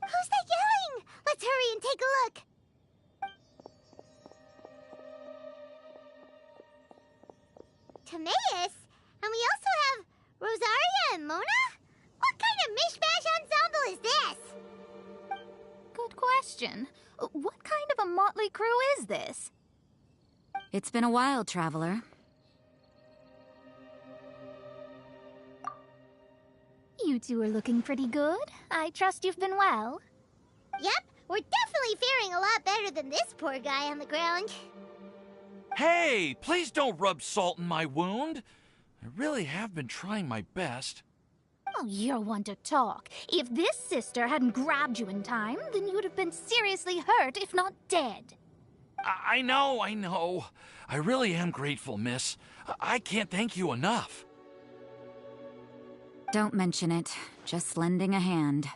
[SPEAKER 3] that yelling? Let's hurry and take a look. Timaeus? And we also have Rosaria and Mona? What kind of mishmash ensemble is this?
[SPEAKER 11] Good question. What kind of a motley crew is this?
[SPEAKER 8] It's been a while, Traveler.
[SPEAKER 11] You two are looking pretty good. I trust you've been well.
[SPEAKER 3] Yep, we're definitely faring a lot better than this poor guy on the ground.
[SPEAKER 2] Hey, please don't rub salt in my wound. I really have been trying my best.
[SPEAKER 11] Oh, you're one to talk. If this sister hadn't grabbed you in time, then you would have been seriously hurt, if not dead.
[SPEAKER 2] I know. I really am grateful, miss. I can't thank you enough.
[SPEAKER 8] Don't mention it. Just lending a hand.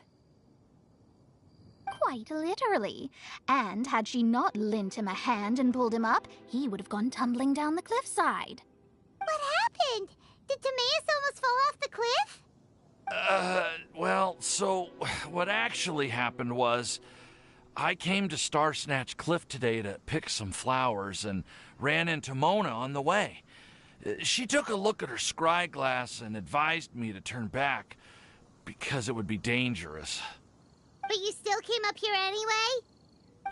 [SPEAKER 11] Quite literally. And had she not lent him a hand and pulled him up, he would have gone tumbling down the cliffside.
[SPEAKER 3] What happened? Did Timaeus almost fall off the cliff?
[SPEAKER 2] Well, so what actually happened was I came to Star Snatch Cliff today to pick some flowers and ran into Mona on the way. She took a look at her scry glass and advised me to turn back because it would be dangerous.
[SPEAKER 3] But you still came up here anyway?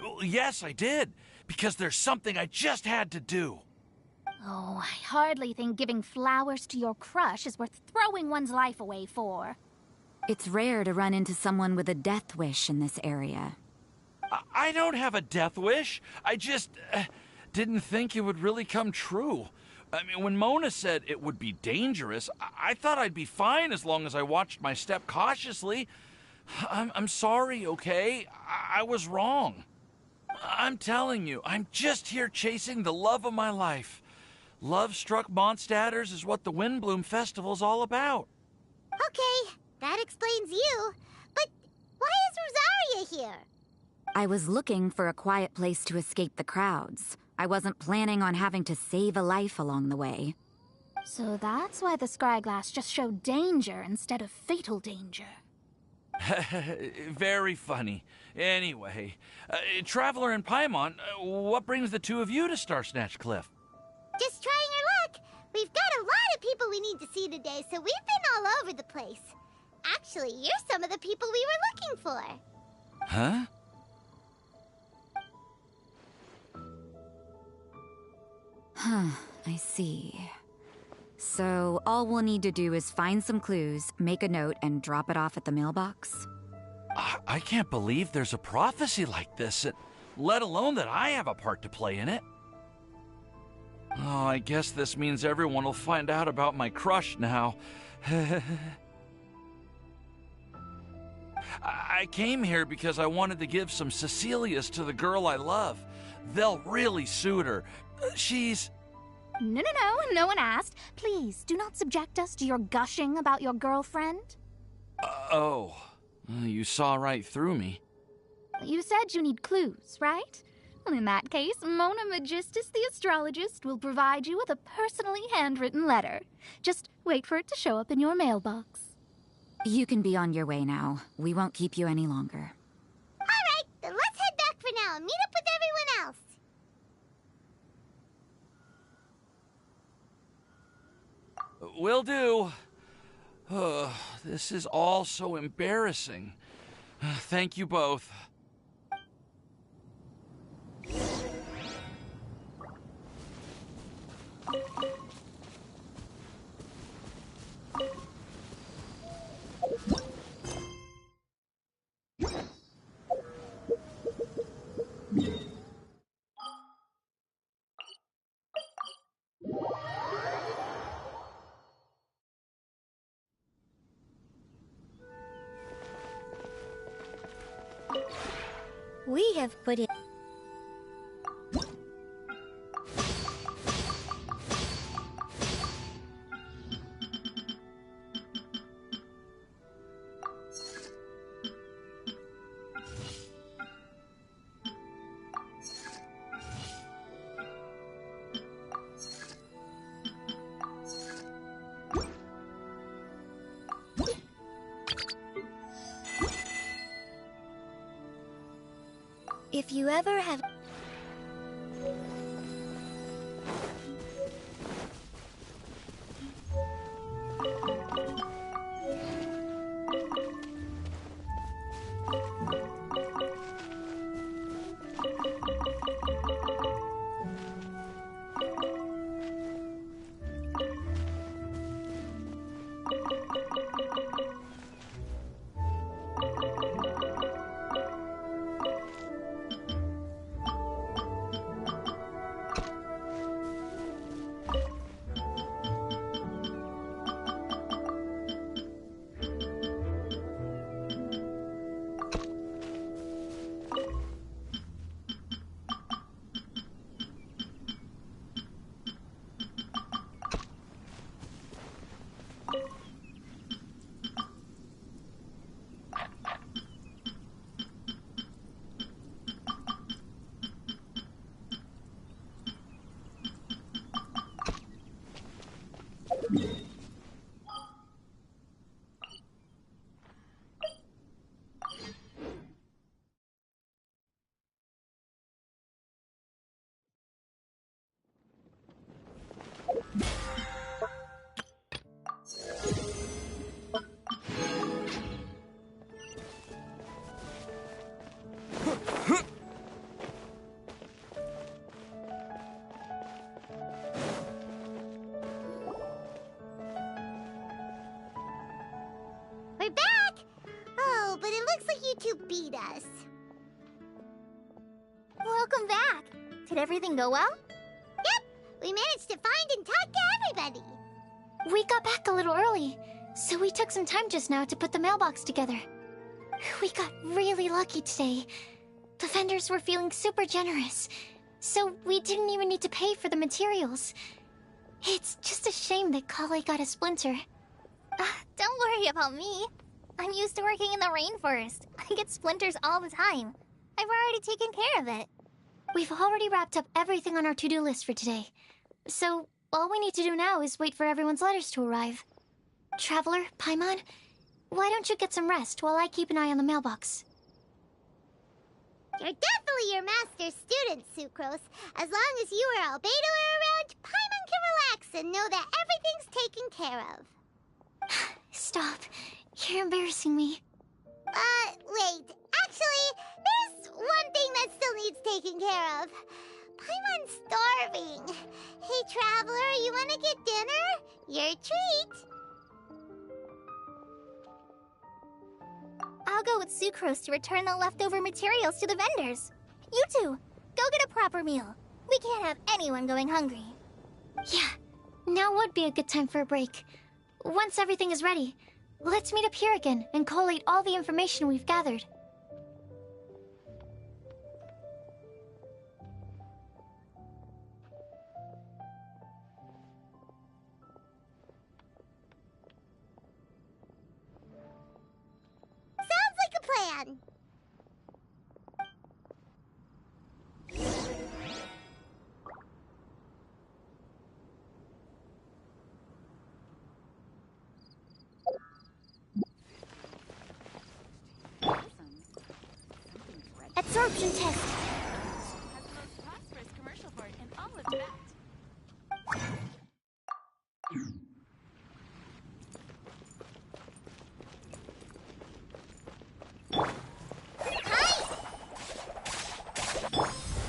[SPEAKER 2] Well, yes, I did, because there's something I just had to do.
[SPEAKER 11] Oh, I hardly think giving flowers to your crush is worth throwing one's life away for.
[SPEAKER 8] It's rare to run into someone with a death wish in this area.
[SPEAKER 2] I don't have a death wish. I just didn't think it would really come true. I mean, when Mona said it would be dangerous, I thought I'd be fine as long as I watched my step cautiously. I'm sorry, okay? I was wrong. I'm telling you, I'm just here chasing the love of my life. Love-struck Mondstadters is what the Windblume Festival's all about.
[SPEAKER 3] Okay, that explains you. But why is Rosaria here?
[SPEAKER 8] I was looking for a quiet place to escape the crowds. I wasn't planning on having to save a life along the way.
[SPEAKER 11] So that's why the scryglass just showed danger instead of fatal danger.
[SPEAKER 2] Very funny. Anyway, Traveler and Paimon, what brings the two of you to Star Snatch Cliff?
[SPEAKER 3] Just trying our luck. We've got a lot of people we need to see today, so we've been all over the place. Actually, you're some of the people we were looking for.
[SPEAKER 2] Huh?
[SPEAKER 8] I see. So, all we'll need to do is find some clues, make a note, and drop it off at the mailbox?
[SPEAKER 2] I can't believe there's a prophecy like this, let alone that I have a part to play in it. Oh, I guess this means everyone will find out about my crush now. I came here because I wanted to give some Cecilias to the girl I love. They'll really suit her. She's...
[SPEAKER 11] No one asked. Please, do not subject us to your gushing about your girlfriend.
[SPEAKER 2] Oh, you saw right through me.
[SPEAKER 11] You said you need clues, right? Well, in that case, Mona Magistus the astrologist will provide you with a personally handwritten letter. Just wait for it to show up in your mailbox.
[SPEAKER 8] You can be on your way now. We won't keep you any longer.
[SPEAKER 3] All right, then let's head back for now and meet up with everyone else.
[SPEAKER 2] Will do. This is all so embarrassing. Thank you both.
[SPEAKER 3] We have put in...
[SPEAKER 14] If you ever have...
[SPEAKER 3] We're back! Oh, but it looks like you two beat us.
[SPEAKER 4] Welcome back. Did everything go well?
[SPEAKER 3] Yep, we managed to find and talk to everybody.
[SPEAKER 1] We got back a little early, so we took some time just now to put the mailbox together. We got really lucky today. The vendors were feeling super generous, so we didn't even need to pay for the materials. It's just a shame that Kale got a splinter.
[SPEAKER 4] Don't worry about me. I'm used to working in the rainforest. I get splinters all the time. I've already taken care of it.
[SPEAKER 1] We've already wrapped up everything on our to-do list for today. So, all we need to do now is wait for everyone's letters to arrive. Traveler, Paimon, why don't you get some rest while I keep an eye on the mailbox?
[SPEAKER 3] You're definitely your master's student, Sucrose. As long as you or Albedo are around, Paimon can relax and know that everything's taken care of.
[SPEAKER 1] Stop. You're embarrassing me.
[SPEAKER 3] Wait. Actually, there's one thing that still needs taking care of. Paimon's starving. Hey, Traveler, you wanna get dinner? Your treat.
[SPEAKER 4] I'll go with Sucrose to return the leftover materials to the vendors. You two, go get a proper meal. We can't have anyone going hungry.
[SPEAKER 1] Yeah, now would be a good time for a break. Once everything is ready, let's meet up here again and collate all the information we've gathered.
[SPEAKER 3] Sounds like a plan.
[SPEAKER 1] Absorption test.
[SPEAKER 15] Has the most prosperous commercial port in all of Tibet.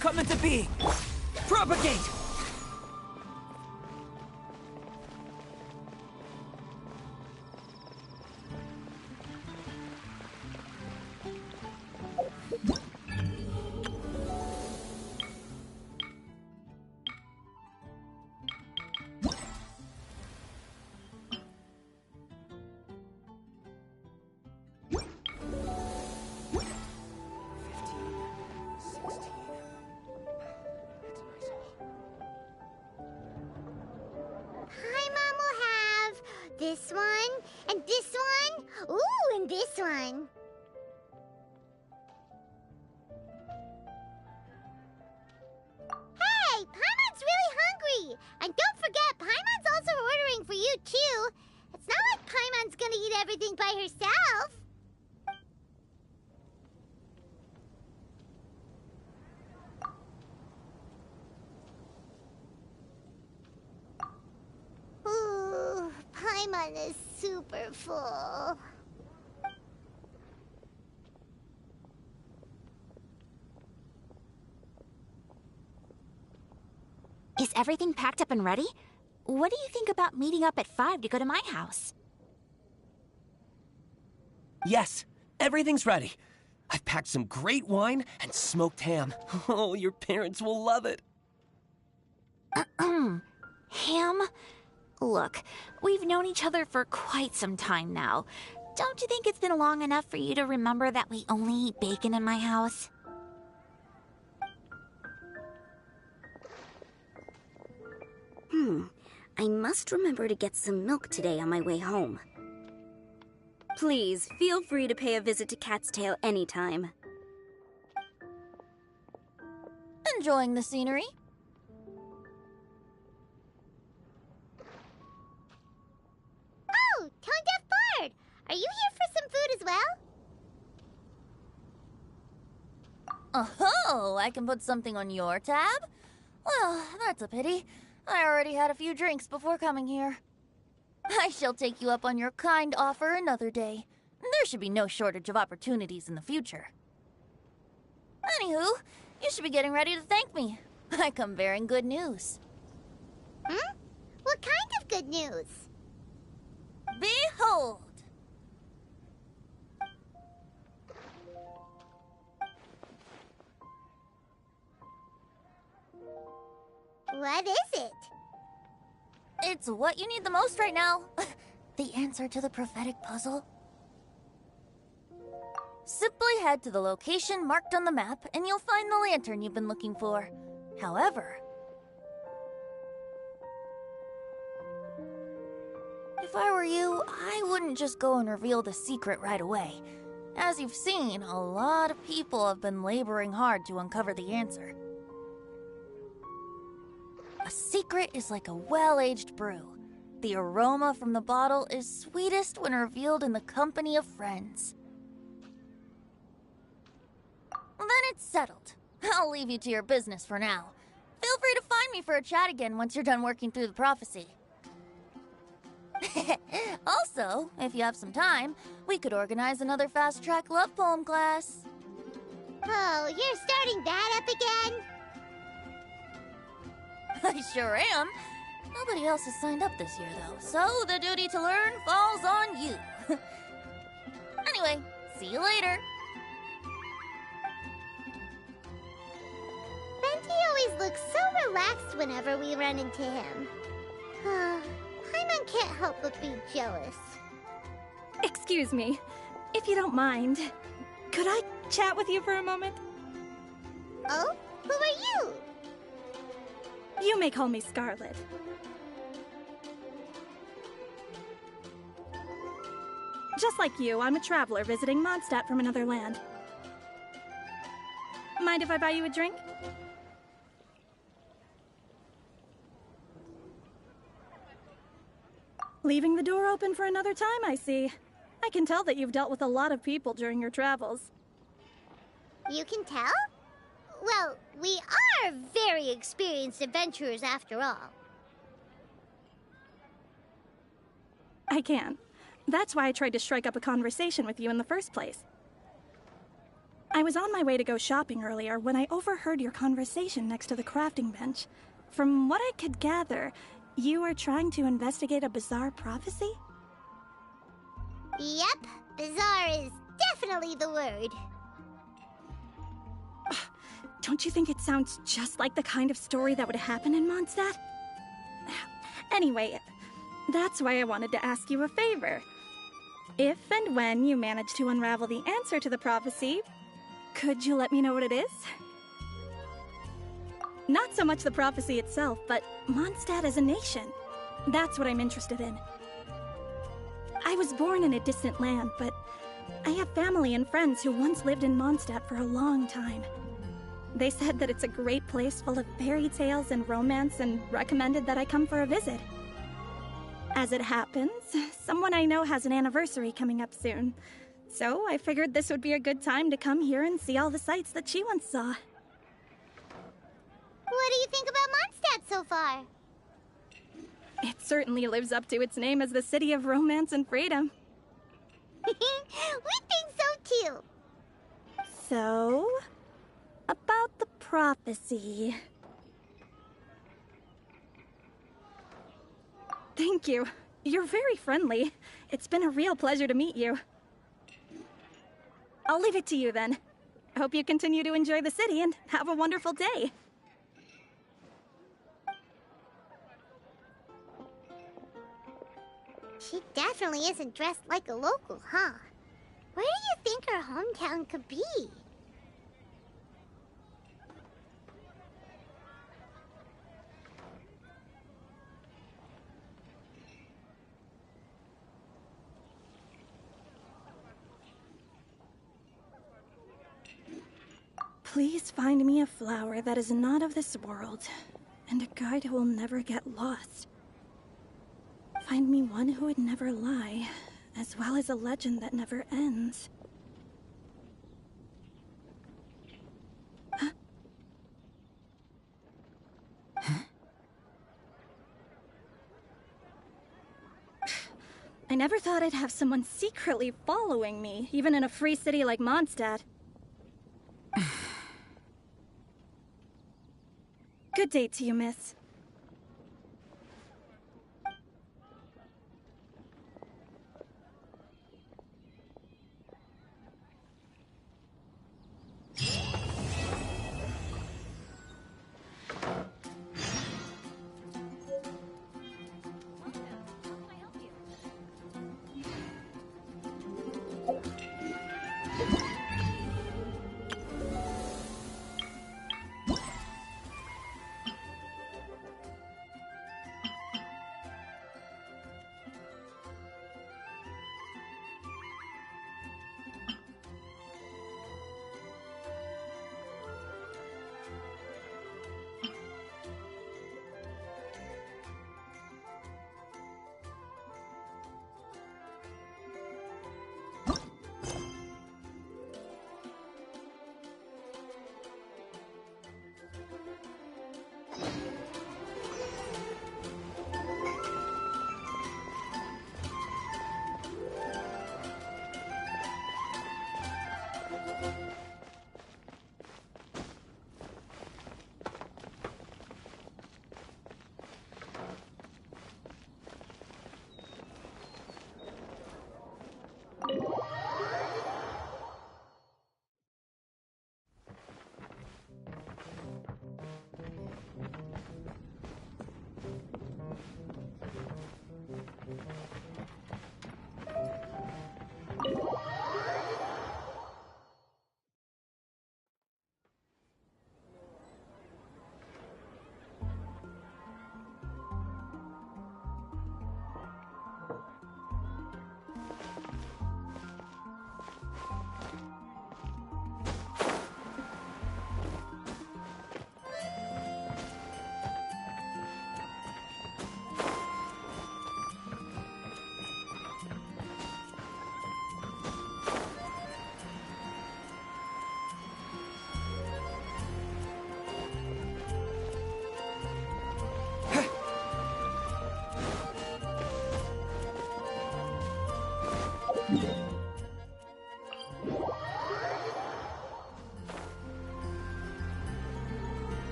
[SPEAKER 5] Come into being! Propagate!
[SPEAKER 3] This one, and this one. Ooh, and this one. Hey, Paimon's really hungry. And don't forget, Paimon's also ordering for you, too. It's not like Paimon's gonna eat everything by herself. is super full.
[SPEAKER 16] Is everything packed up and ready? What do you think about meeting up at 5 to go to my house?
[SPEAKER 17] Yes, everything's ready. I've packed some great wine and smoked ham. Oh, your parents will love it.
[SPEAKER 16] Ham? Look, we've known each other for quite some time now. Don't you think it's been long enough for you to remember that we only eat bacon in my house?
[SPEAKER 12] I must remember to get some milk today on my way home. Please, feel free to pay a visit to Cat's Tail anytime.
[SPEAKER 8] Enjoying the scenery?
[SPEAKER 3] Oh, Tone Deaf Bard! Are you here for some food as well?
[SPEAKER 8] Oh, I can put something on your tab? Well, that's a pity. I already had a few drinks before coming here. I shall take you up on your kind offer another day. There should be no shortage of opportunities in the future. Anywho, you should be getting ready to thank me. I come bearing good news.
[SPEAKER 3] What kind of good news?
[SPEAKER 8] Behold!
[SPEAKER 3] What is it?
[SPEAKER 8] It's what you need the most right now. The answer to the prophetic puzzle. Simply head to the location marked on the map and you'll find the lantern you've been looking for. However, if I were you, I wouldn't just go and reveal the secret right away. As you've seen, a lot of people have been laboring hard to uncover the answer. A secret is like a well-aged brew. The aroma from the bottle is sweetest when revealed in the company of friends. Then it's settled. I'll leave you to your business for now. Feel free to find me for a chat again once you're done working through the prophecy. Also, if you have some time, we could organize another fast-track love poem class.
[SPEAKER 3] Oh, you're starting that up again?
[SPEAKER 8] I sure am. Nobody else has signed up this year, though, so the duty to learn falls on you. Anyway, see you later.
[SPEAKER 3] Benty always looks so relaxed whenever we run into him. Paimon can't help but be jealous.
[SPEAKER 18] Excuse me, if you don't mind, could I chat with you for a moment?
[SPEAKER 3] Oh? Who are you?
[SPEAKER 18] You may call me Scarlet. Just like you, I'm a traveler visiting Mondstadt from another land. Mind if I buy you a drink? Leaving the door open for another time, I see. I can tell that you've dealt with a lot of people during your travels.
[SPEAKER 3] You can tell? Well, we are very experienced adventurers after all.
[SPEAKER 18] I can. That's why I tried to strike up a conversation with you in the first place. I was on my way to go shopping earlier when I overheard your conversation next to the crafting bench. From what I could gather, you are trying to investigate a bizarre prophecy?
[SPEAKER 3] Yep, bizarre is definitely the word.
[SPEAKER 18] Don't you think it sounds just like the kind of story that would happen in Mondstadt? Anyway, that's why I wanted to ask you a favor. If and when you manage to unravel the answer to the prophecy, could you let me know what it is? Not so much the prophecy itself, but Mondstadt as a nation. That's what I'm interested in. I was born in a distant land, but I have family and friends who once lived in Mondstadt for a long time. They said that it's a great place full of fairy tales and romance and recommended that I come for a visit. As it happens, someone I know has an anniversary coming up soon. So I figured this would be a good time to come here and see all the sights that she once saw.
[SPEAKER 3] What do you think about Mondstadt so far?
[SPEAKER 18] It certainly lives up to its name as the city of romance and freedom.
[SPEAKER 3] We think so too.
[SPEAKER 18] So, about the prophecy. Thank you. You're very friendly. It's been a real pleasure to meet you. I'll leave it to you then. I hope you continue to enjoy the city and have a wonderful day.
[SPEAKER 3] She definitely isn't dressed like a local, huh? Where do you think her hometown could be?
[SPEAKER 18] Please find me a flower that is not of this world, and a guide who will never get lost. Find me one who would never lie, as well as a legend that never ends. Huh? I never thought I'd have someone secretly following me, even in a free city like Mondstadt. Good day to you, miss.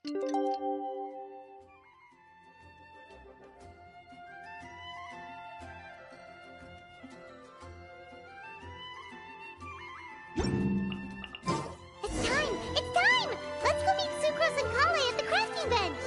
[SPEAKER 3] It's time! It's time! Let's go meet Sucrose and Kale at the crafting bench!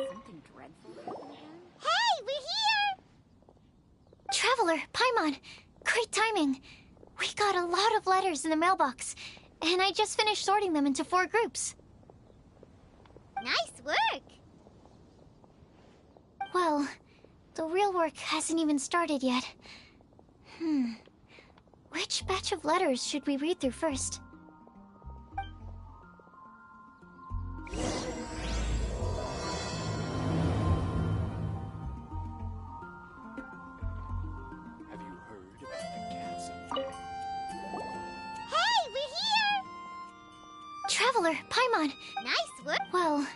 [SPEAKER 15] Something dreadful happened again?
[SPEAKER 3] Hey, we're here!
[SPEAKER 1] Traveler, Paimon, great timing. We got a lot of letters in the mailbox, and I just finished sorting them into 4 groups.
[SPEAKER 3] Nice work!
[SPEAKER 1] Well, the real work hasn't even started yet. Which batch of letters should we read through first?
[SPEAKER 19] Have you heard about the cancer?
[SPEAKER 3] Hey, we're here!
[SPEAKER 1] Traveler, Paimon.
[SPEAKER 3] Nice work!
[SPEAKER 1] Well,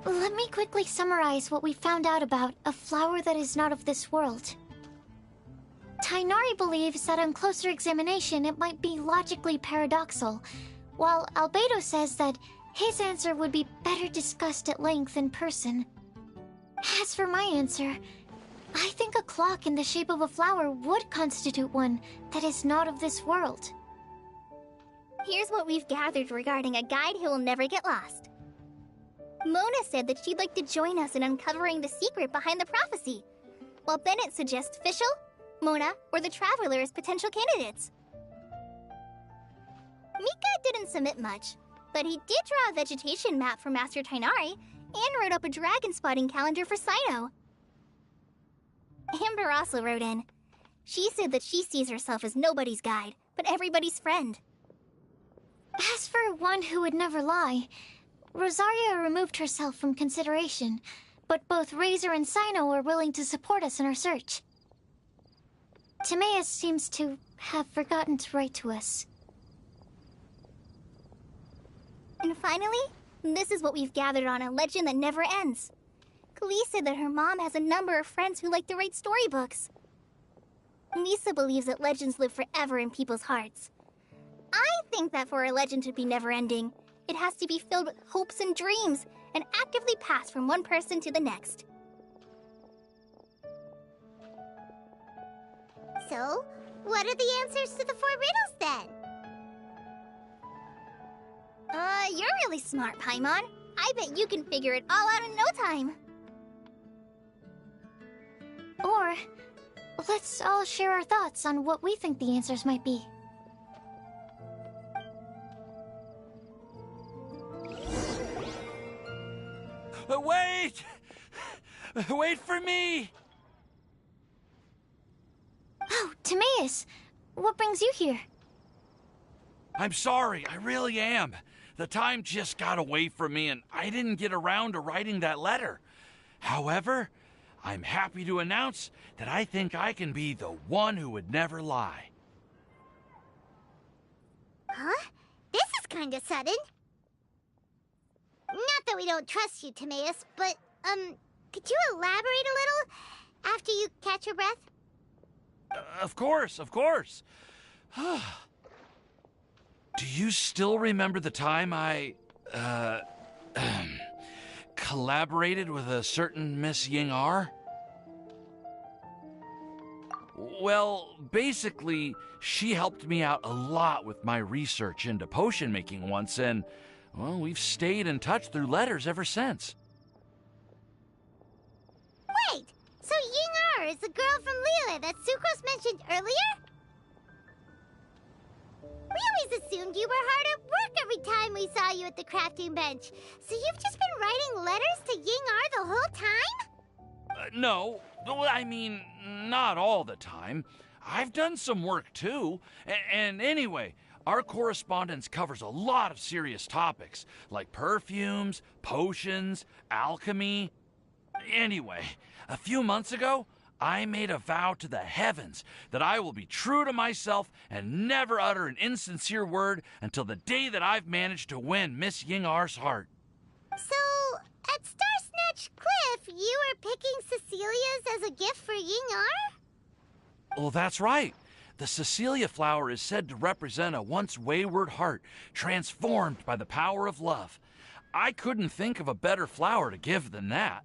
[SPEAKER 1] Let me quickly summarize what we found out about a flower that is not of this world. Tainari believes that on closer examination it might be logically paradoxal, while Albedo says that his answer would be better discussed at length in person. As for my answer, I think a clock in the shape of a flower would constitute one that is not of this world.
[SPEAKER 4] Here's what we've gathered regarding a guide who will never get lost. Mona said that she'd like to join us in uncovering the secret behind the prophecy, while Bennett suggests Fischl, Mona, or the Traveler as potential candidates. Mika didn't submit much, but he did draw a vegetation map for Master Tainari and wrote up a dragon spotting calendar for Cyno. Amber also wrote in. She said that she sees herself as nobody's guide, but everybody's friend.
[SPEAKER 1] As for one who would never lie, Rosaria removed herself from consideration, but both Razor and Cyno are willing to support us in our search. Timaeus seems to have forgotten to write to us.
[SPEAKER 4] And finally, this is what we've gathered on a legend that never ends. Klee said that her mom has a number of friends who like to write storybooks. Lisa believes that legends live forever in people's hearts. I think that for a legend to be never-ending, it has to be filled with hopes and dreams, and actively passed from one person to the next.
[SPEAKER 3] So, what are the answers to the 4 riddles then?
[SPEAKER 4] You're really smart, Paimon. I bet you can figure it all out in no time.
[SPEAKER 1] Or, let's all share our thoughts on what we think the answers might be.
[SPEAKER 2] Wait! Wait for me!
[SPEAKER 1] Oh, Timaeus! What brings you here?
[SPEAKER 2] I'm sorry, I really am. The time just got away from me and I didn't get around to writing that letter. However, I'm happy to announce that I think I can be the one who would never lie.
[SPEAKER 3] Huh? This is kinda sudden. Not that we don't trust you, Timaeus, but, could you elaborate a little after you catch your breath?
[SPEAKER 2] Of course, of course. Do you still remember the time I, collaborated with a certain Miss Ying-R? Well, basically, she helped me out a lot with my research into potion making once, and, well, we've stayed in touch through letters ever since.
[SPEAKER 3] Wait! So Ying-R is the girl from Liyue that Sucrose mentioned earlier? We always assumed you were hard at work every time we saw you at the crafting bench. So you've just been writing letters to Ying-R the whole time?
[SPEAKER 2] No, I mean, not all the time. I've done some work too. And anyway, our correspondence covers a lot of serious topics, like perfumes, potions, alchemy. Anyway, a few months ago, I made a vow to the heavens that I will be true to myself and never utter an insincere word until the day that I've managed to win Miss Ying-R's heart.
[SPEAKER 3] So, at Star Snatch Cliff, you were picking Cecilia's as a gift for Ying-R?
[SPEAKER 2] Well, that's right. The Cecilia flower is said to represent a once wayward heart transformed by the power of love. I couldn't think of a better flower to give than that.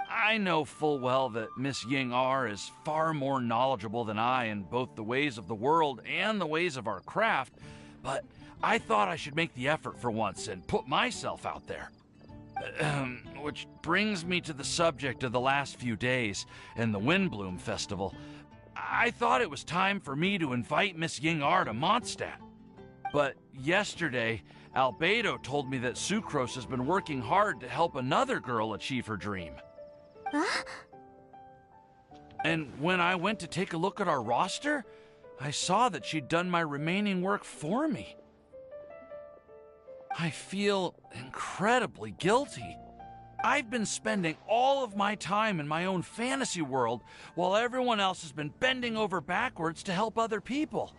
[SPEAKER 2] I know full well that Miss Ying-R is far more knowledgeable than I in both the ways of the world and the ways of our craft, but I thought I should make the effort for once and put myself out there. Which brings me to the subject of the last few days and the Windblume Festival. I thought it was time for me to invite Miss Ying-R to Mondstadt. But yesterday, Albedo told me that Sucrose has been working hard to help another girl achieve her dream.
[SPEAKER 3] Huh?
[SPEAKER 2] And when I went to take a look at our roster, I saw that she'd done my remaining work for me. I feel incredibly guilty. I've been spending all of my time in my own fantasy world while everyone else has been bending over backwards to help other people.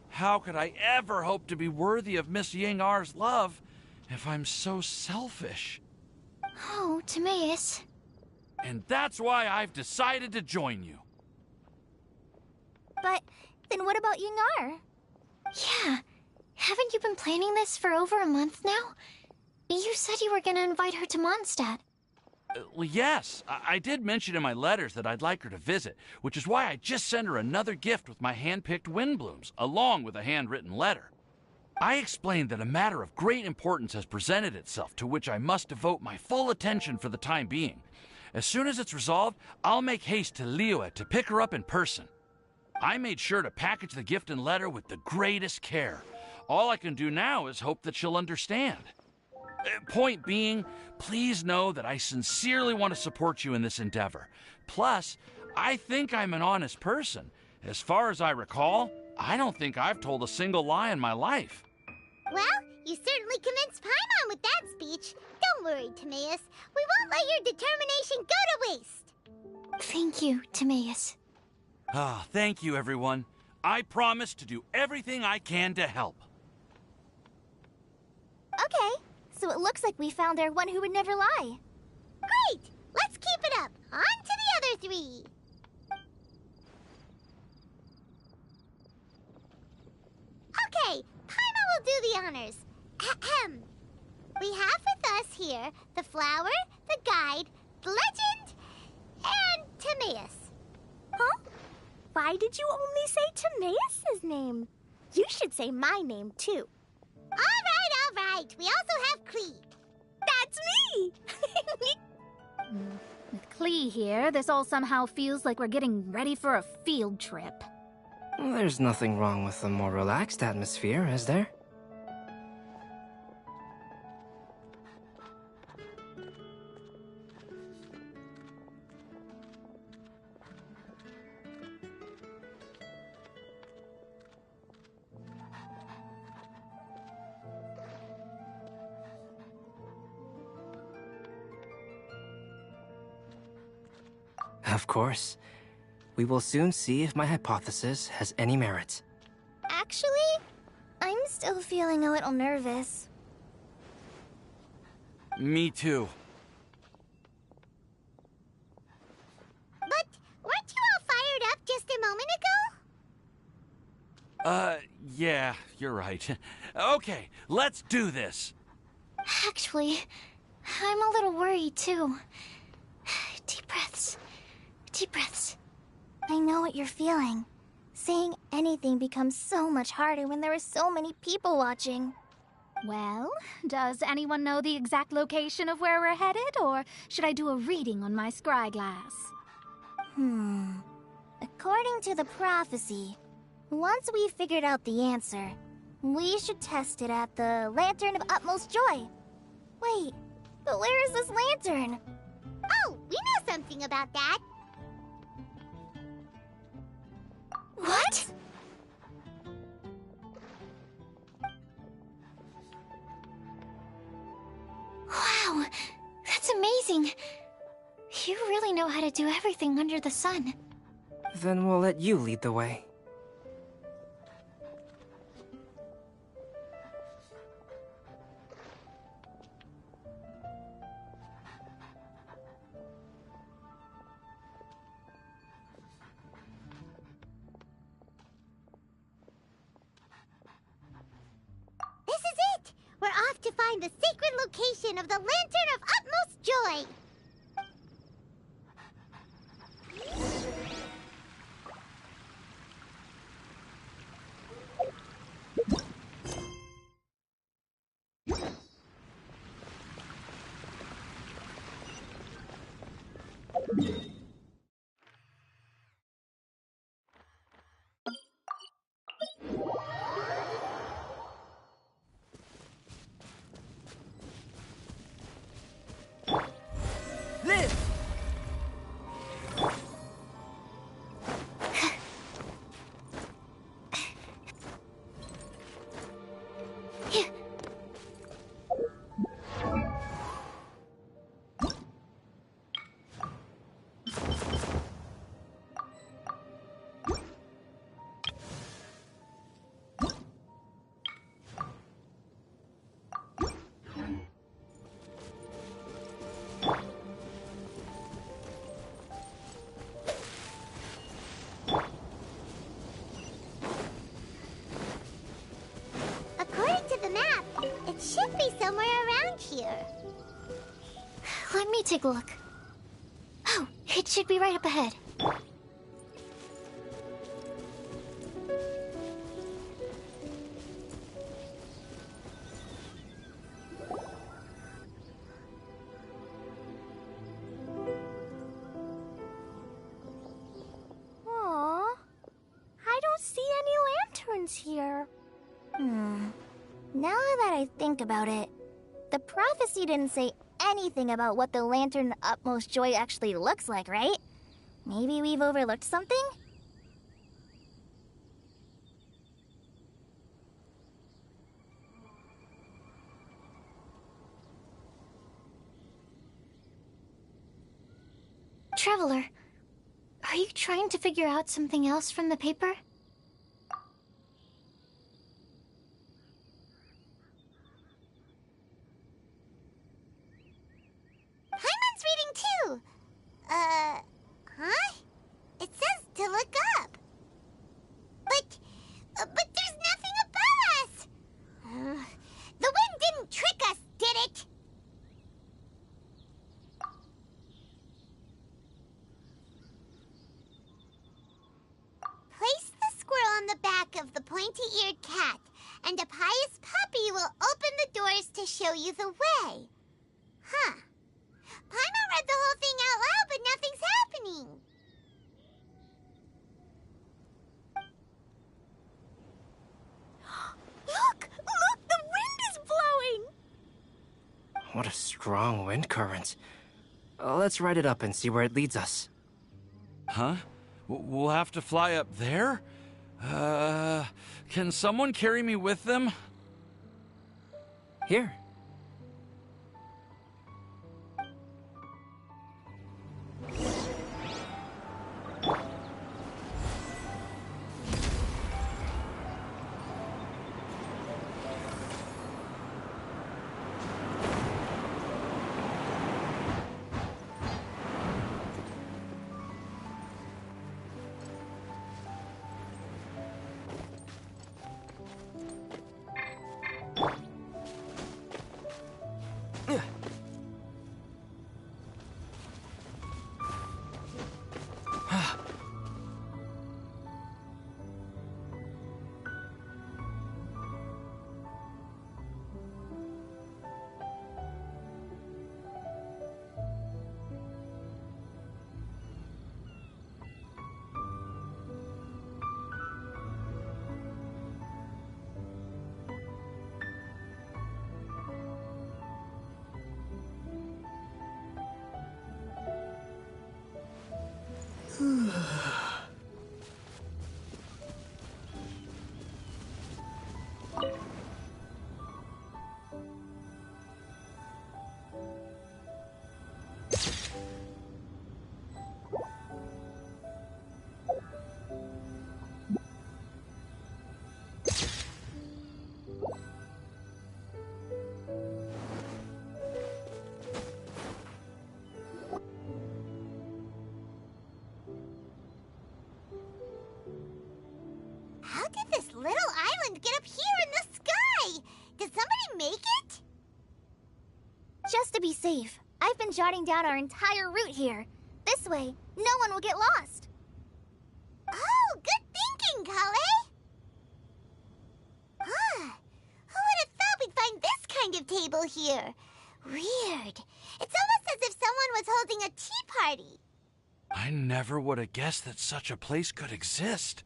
[SPEAKER 2] How could I ever hope to be worthy of Miss Ying-R's love if I'm so selfish?
[SPEAKER 1] Oh, Timaeus.
[SPEAKER 2] And that's why I've decided to join you.
[SPEAKER 4] But then what about Yingar?
[SPEAKER 1] Yeah. Haven't you been planning this for over a month now? You said you were gonna invite her to Mondstadt.
[SPEAKER 2] Well, yes, I did mention in my letters that I'd like her to visit, which is why I just sent her another gift with my hand-picked Windblooms, along with a handwritten letter. I explained that a matter of great importance has presented itself to which I must devote my full attention for the time being. As soon as it's resolved, I'll make haste to Liyue to pick her up in person. I made sure to package the gift and letter with the greatest care. All I can do now is hope that she'll understand. Point being, please know that I sincerely want to support you in this endeavor. Plus, I think I'm an honest person. As far as I recall, I don't think I've told a single lie in my life.
[SPEAKER 3] Well, you certainly convinced Paimon with that speech. Don't worry, Timaeus. We won't let your determination go to waste.
[SPEAKER 1] Thank you, Timaeus.
[SPEAKER 2] Ah, thank you, everyone. I promise to do everything I can to help.
[SPEAKER 4] Okay, so it looks like we found our one who would never lie.
[SPEAKER 3] Great! Let's keep it up. On to the other three. Okay, Paimon will do the honors. Ahem. We have with us here the flower, the guide, the legend, and Timaeus.
[SPEAKER 4] Huh? Why did you only say Timaeus' name? You should say my name, too.
[SPEAKER 3] All right. We also have Klee.
[SPEAKER 4] That's me!
[SPEAKER 11] With Klee here, this all somehow feels like we're getting ready for a field trip.
[SPEAKER 5] There's nothing wrong with a more relaxed atmosphere, is there? Of course. We will soon see if my hypothesis has any merit.
[SPEAKER 4] Actually, I'm still feeling a little nervous.
[SPEAKER 2] Me too.
[SPEAKER 3] But weren't you all fired up just a moment ago?
[SPEAKER 2] Yeah, you're right. Okay, let's do this.
[SPEAKER 1] Actually, I'm a little worried too. Deep breaths. Deep breaths.
[SPEAKER 4] I know what you're feeling. Saying anything becomes so much harder when there are so many people watching.
[SPEAKER 11] Well, does anyone know the exact location of where we're headed, or should I do a reading on my scry glass?
[SPEAKER 4] According to the prophecy, once we figured out the answer, we should test it at the Lantern of Utmost Joy. Wait, but where is this lantern?
[SPEAKER 3] Oh, we know something about that.
[SPEAKER 1] What? Wow, that's amazing. You really know how to do everything under the sun.
[SPEAKER 5] Then we'll let you lead the way.
[SPEAKER 3] This is it! We're off to find the sacred location of the Lantern of Utmost Joy! around here.
[SPEAKER 1] Let me take a look. Oh, it should be right up ahead.
[SPEAKER 4] Aww. I don't see any lanterns here. Now that I think about it, the prophecy didn't say anything about what the Lantern Utmost Joy actually looks like, right? Maybe we've overlooked something?
[SPEAKER 1] Traveler, are you trying to figure out something else from the paper?
[SPEAKER 3] Paimon's reading too. Huh? It says to look up. But there's nothing above us. The wind didn't trick us, did it? Place the squirrel on the back of the pointy-eared cat, and a pious puppy will open the doors to show you the way. Huh. Paimon read the whole thing out loud, but nothing's happening.
[SPEAKER 4] Look! Look! The wind is blowing!
[SPEAKER 5] What a strong wind current. Let's ride it up and see where it leads us.
[SPEAKER 2] Huh? We'll have to fly up there? Can someone carry me with them?
[SPEAKER 5] Here.
[SPEAKER 3] How did this little island get up here in the sky? Did somebody make it?
[SPEAKER 4] Just to be safe, I've been jotting down our entire route here. This way, no one will get lost.
[SPEAKER 3] Oh, good thinking, Kale. Huh. Who would have thought we'd find this kind of table here? Weird. It's almost as if someone was holding a tea party.
[SPEAKER 2] I never would have guessed that such a place could exist.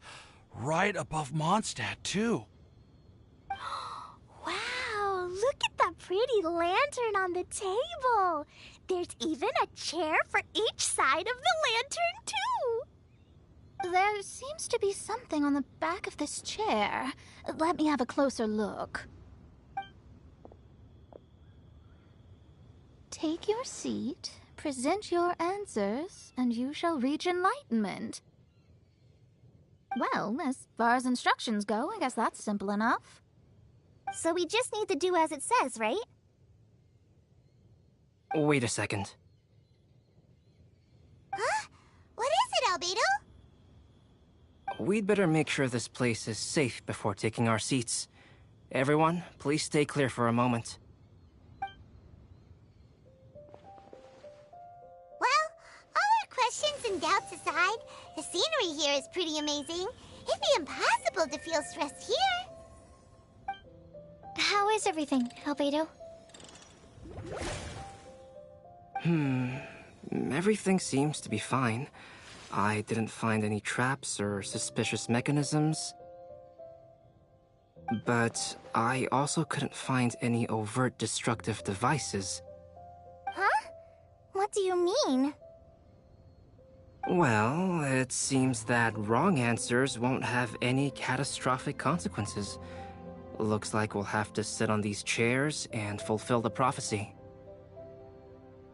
[SPEAKER 2] Right above Mondstadt, too.
[SPEAKER 4] Wow, look at that pretty lantern on the table. There's even a chair for each side of the lantern, too.
[SPEAKER 11] There seems to be something on the back of this chair. Let me have a closer look. Take your seat, present your answers, and you shall reach enlightenment. Well, as far as instructions go, I guess that's simple enough.
[SPEAKER 4] So we just need to do as it says, right?
[SPEAKER 5] Wait a second.
[SPEAKER 3] Huh? What is it, Albedo?
[SPEAKER 5] We'd better make sure this place is safe before taking our seats. Everyone, please stay clear for a moment.
[SPEAKER 3] and doubts aside, the scenery here is pretty amazing. It'd be impossible to feel stressed here.
[SPEAKER 1] How is everything, Albedo?
[SPEAKER 5] Everything seems to be fine. I didn't find any traps or suspicious mechanisms. But I also couldn't find any overt destructive devices.
[SPEAKER 4] Huh? What do you mean?
[SPEAKER 5] Well, it seems that wrong answers won't have any catastrophic consequences. Looks like we'll have to sit on these chairs and fulfill the prophecy.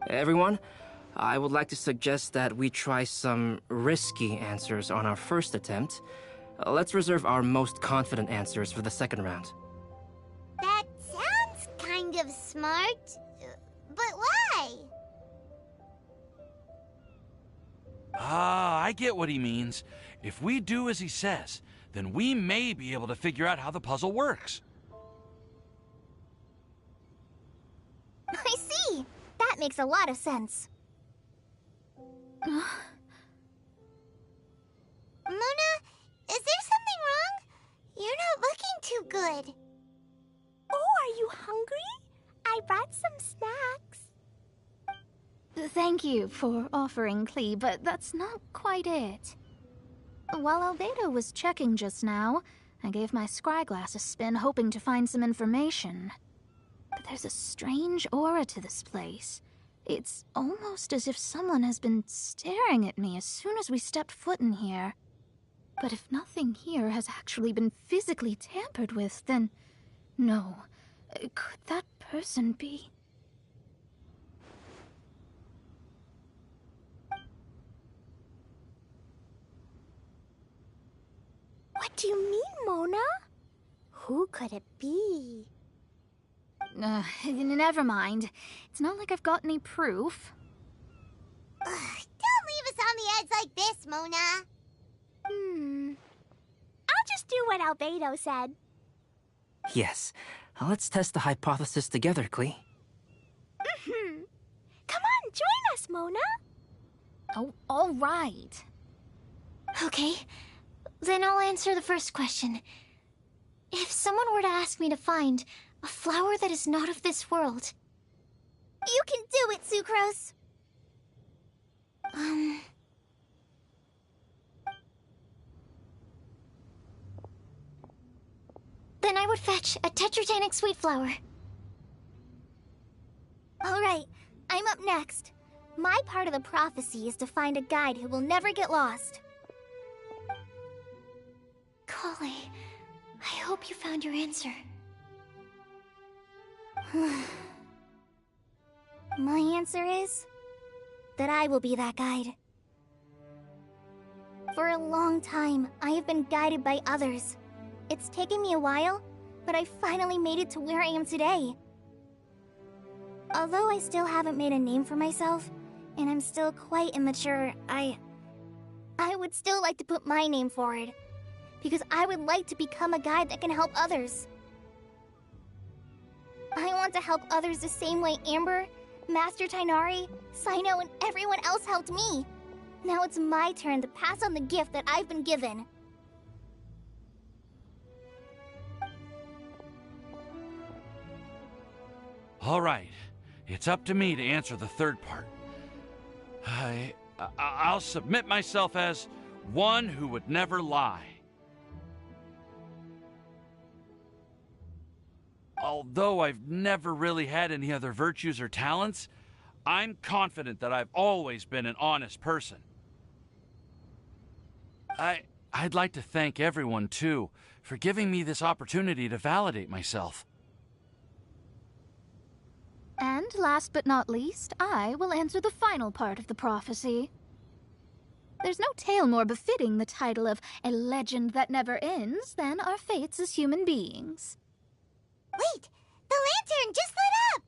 [SPEAKER 5] Everyone, I would like to suggest that we try some risky answers on our first attempt. Let's reserve our most confident answers for the second round.
[SPEAKER 3] That sounds kind of smart. But why?
[SPEAKER 2] Ah, I get what he means. If we do as he says, then we may be able to figure out how the puzzle works.
[SPEAKER 4] I see! That makes a lot of sense.
[SPEAKER 3] Mona, is there something wrong? You're not looking too good.
[SPEAKER 18] Oh, are you hungry? I brought some snacks.
[SPEAKER 11] Thank you for offering, Klee, but that's not quite it. While Albedo was checking just now, I gave my scryglass a spin hoping to find some information. But there's a strange aura to this place. It's almost as if someone has been staring at me as soon as we stepped foot in here. But if nothing here has actually been physically tampered with, then no. Could that person be?
[SPEAKER 18] What do you mean, Mona? Who could it be?
[SPEAKER 11] Never mind. It's not like I've got any proof.
[SPEAKER 3] Don't leave us on the edge like this, Mona.
[SPEAKER 18] I'll just do what Albedo said.
[SPEAKER 5] Yes, let's test the hypothesis together, Klee.
[SPEAKER 18] Come on, join us, Mona.
[SPEAKER 11] Oh, all right.
[SPEAKER 1] Okay, then I'll answer the first question. If someone were to ask me to find a flower that is not of this world...
[SPEAKER 4] You can do it, Sucrose!
[SPEAKER 1] Then I would fetch a tetratanic sweet flower.
[SPEAKER 4] Alright, I'm up next. My part of the prophecy is to find a guide who will never get lost.
[SPEAKER 1] Kale, I hope you found your answer.
[SPEAKER 4] My answer is that I will be that guide. For a long time, I have been guided by others. It's taken me a while, but I finally made it to where I am today. Although I still haven't made a name for myself, and I'm still quite immature, I would still like to put my name forward. Because I would like to become a guide that can help others. I want to help others the same way Amber, Master Tainari, Sino, and everyone else helped me. Now it's my turn to pass on the gift that I've been given.
[SPEAKER 2] All right, it's up to me to answer the third part. I'll submit myself as one who would never lie. Although I've never really had any other virtues or talents, I'm confident that I've always been an honest person. I'd like to thank everyone, too, for giving me this opportunity to validate myself.
[SPEAKER 11] And last but not least, I will answer the final part of the prophecy. There's no tale more befitting the title of a legend that never ends than our fates as human beings.
[SPEAKER 3] Wait! The lantern just lit up!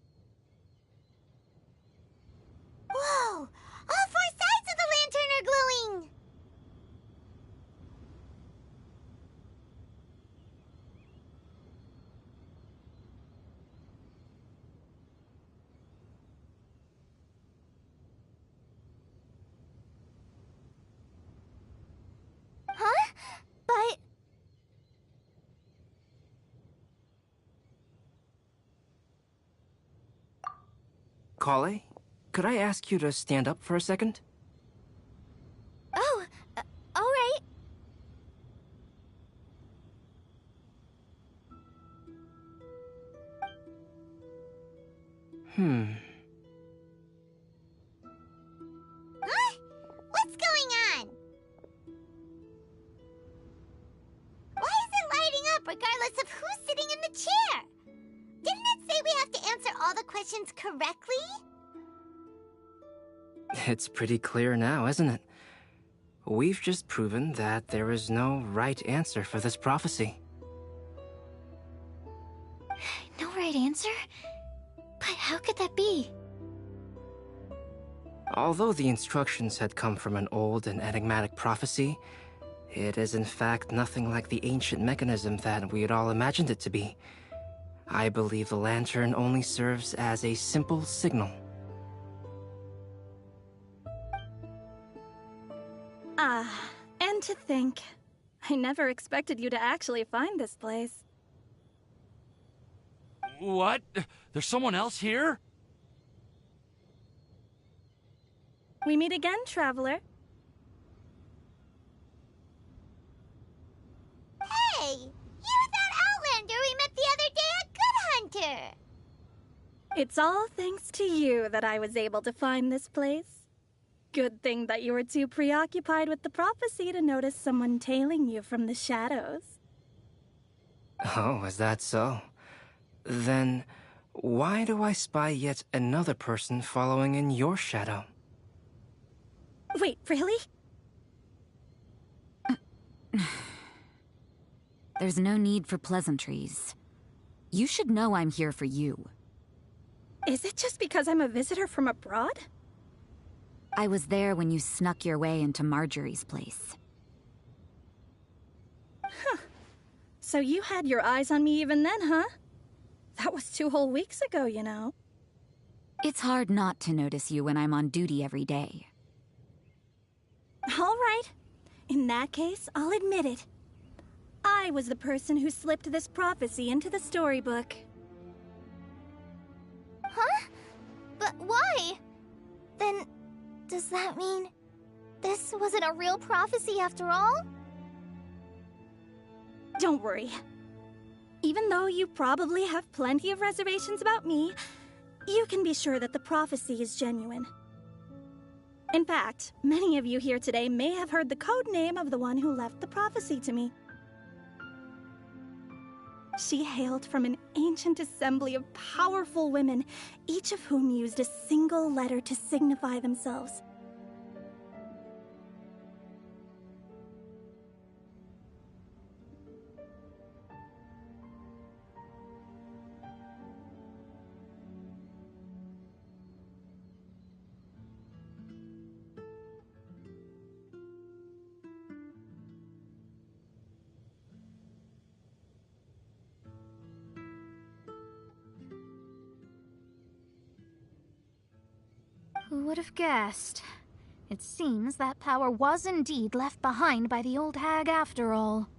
[SPEAKER 3] Whoa! All 4 sides of the lantern are glowing!
[SPEAKER 5] Kale, could I ask you to stand up for a second?
[SPEAKER 4] Oh, all right.
[SPEAKER 3] Huh? What's going on? Why is it lighting up regardless of who's sitting in the chair? Didn't it say we have to answer all the questions correctly?
[SPEAKER 5] It's pretty clear now, isn't it? We've just proven that there is no right answer for this prophecy.
[SPEAKER 1] No right answer? But how could that be?
[SPEAKER 5] Although the instructions had come from an old and enigmatic prophecy, it is in fact nothing like the ancient mechanism that we had all imagined it to be. I believe the lantern only serves as a simple signal.
[SPEAKER 18] Ah, and to think, I never expected you to actually find this place.
[SPEAKER 2] What? There's someone else here?
[SPEAKER 18] We meet again, traveler.
[SPEAKER 3] Hey! You're that Outlander we met the other day at Good Hunter!
[SPEAKER 18] It's all thanks to you that I was able to find this place. Good thing that you were too preoccupied with the prophecy to notice someone tailing you from the shadows.
[SPEAKER 5] Oh, is that so? Then, why do I spy yet another person following in your shadow?
[SPEAKER 18] Wait, really?
[SPEAKER 20] There's no need for pleasantries. You should know I'm here for you.
[SPEAKER 18] Is it just because I'm a visitor from abroad?
[SPEAKER 20] I was there when you snuck your way into Marjorie's place.
[SPEAKER 18] Huh. So you had your eyes on me even then, huh? That was 2 whole weeks ago, you know.
[SPEAKER 20] It's hard not to notice you when I'm on duty every day.
[SPEAKER 18] All right. In that case, I'll admit it. I was the person who slipped this prophecy into the storybook.
[SPEAKER 4] Huh? But why? Then, does that mean this wasn't a real prophecy after all?
[SPEAKER 18] Don't worry. Even though you probably have plenty of reservations about me, you can be sure that the prophecy is genuine. In fact, many of you here today may have heard the code name of the one who left the prophecy to me. She hailed from an ancient assembly of powerful women, each of whom used a single letter to signify themselves.
[SPEAKER 11] Who would have guessed? It seems that power was indeed left behind by the old hag after all.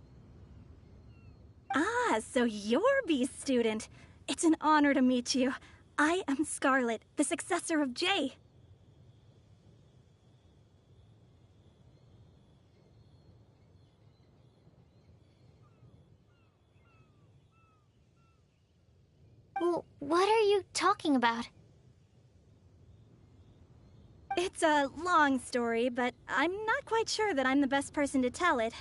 [SPEAKER 18] Ah, so you're B's student. It's an honor to meet you. I am Scarlet, the successor of Jay.
[SPEAKER 1] Well, what are you talking about?
[SPEAKER 18] It's a long story, but I'm not quite sure that I'm the best person to tell it.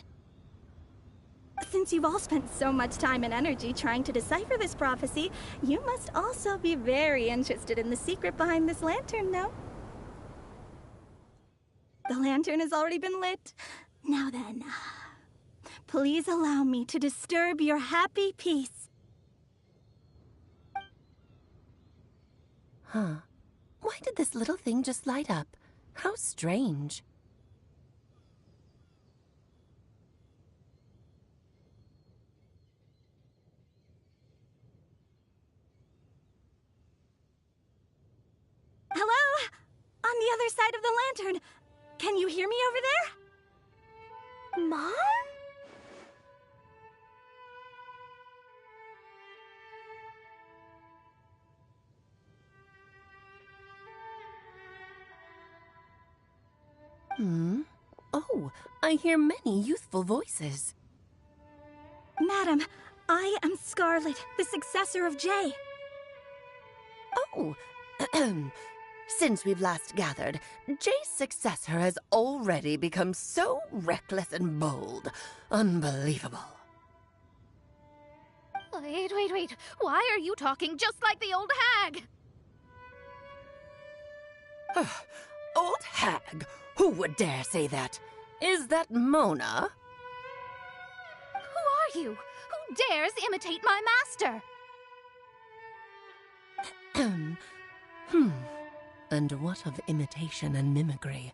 [SPEAKER 18] Since you've all spent so much time and energy trying to decipher this prophecy, you must also be very interested in the secret behind this lantern, no? The lantern has already been lit. Now then, please allow me to disturb your happy peace.
[SPEAKER 9] Huh. Why did this little thing just light up? How strange.
[SPEAKER 18] Hello? On the other side of the lantern. Can you hear me over there?
[SPEAKER 4] Mom?
[SPEAKER 9] Oh, I hear many youthful voices.
[SPEAKER 18] Madam, I am Scarlet, the successor of Jay.
[SPEAKER 21] Oh, since we've last gathered, Jay's successor has already become so reckless and bold. Unbelievable.
[SPEAKER 11] Wait. Why are you talking just like the old hag?
[SPEAKER 21] Old hag? Who would dare say that? Is that Mona?
[SPEAKER 11] Who are you? Who dares imitate my master?
[SPEAKER 21] And what of imitation and mimicry?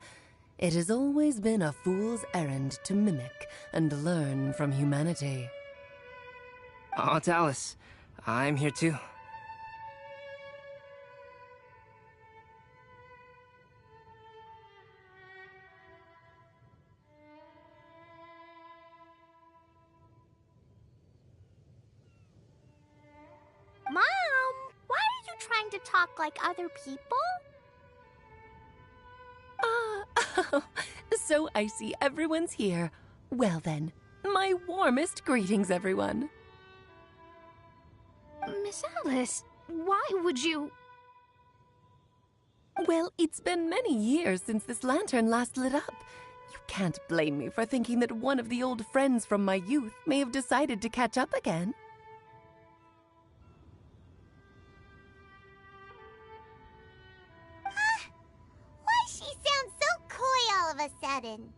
[SPEAKER 21] It has always been a fool's errand to mimic and learn from humanity.
[SPEAKER 5] Oh, it's Alice. I'm here too.
[SPEAKER 4] Mom, why are you trying to talk like other people?
[SPEAKER 9] So I see everyone's here. Well then, my warmest greetings, everyone.
[SPEAKER 11] Miss Alice, why would you...
[SPEAKER 9] Well, it's been many years since this lantern last lit up. You can't blame me for thinking that one of the old friends from my youth may have decided to catch up again.
[SPEAKER 3] Why she sounds so coy all of a sudden?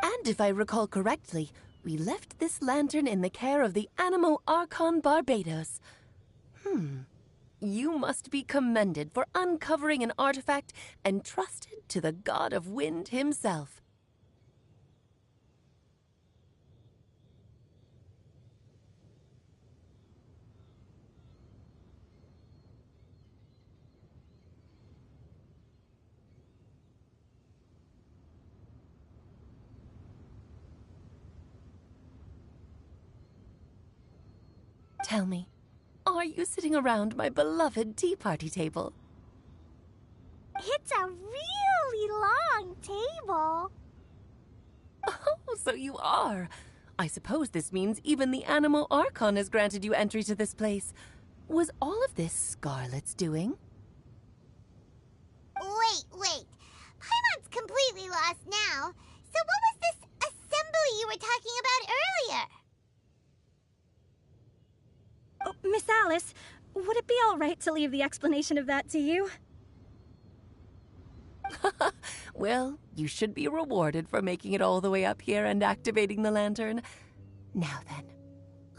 [SPEAKER 9] And if I recall correctly, we left this lantern in the care of the Animo Archon Barbados. You must be commended for uncovering an artifact entrusted to the god of wind himself. Tell me, are you sitting around my beloved tea party table?
[SPEAKER 3] It's a really long table.
[SPEAKER 9] Oh, so you are. I suppose this means even the Animo Archon has granted you entry to this place. Was all of this Scarlet's doing?
[SPEAKER 3] Wait. Paimon's completely lost now. So what was this assembly you were talking about earlier?
[SPEAKER 18] Oh, Miss Alice, would it be all right to leave the explanation of that to you?
[SPEAKER 9] Well, you should be rewarded for making it all the way up here and activating the lantern. Now then,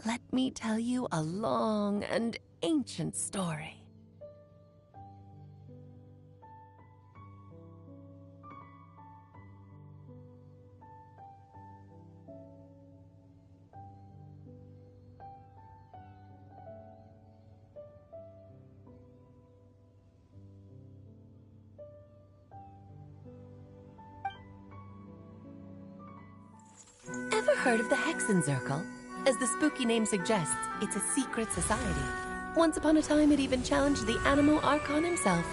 [SPEAKER 9] let me tell you a long and ancient story. Ever heard of the Hexenzirkel? As the spooky name suggests, it's a secret society. Once upon a time, it even challenged the Animo Archon himself.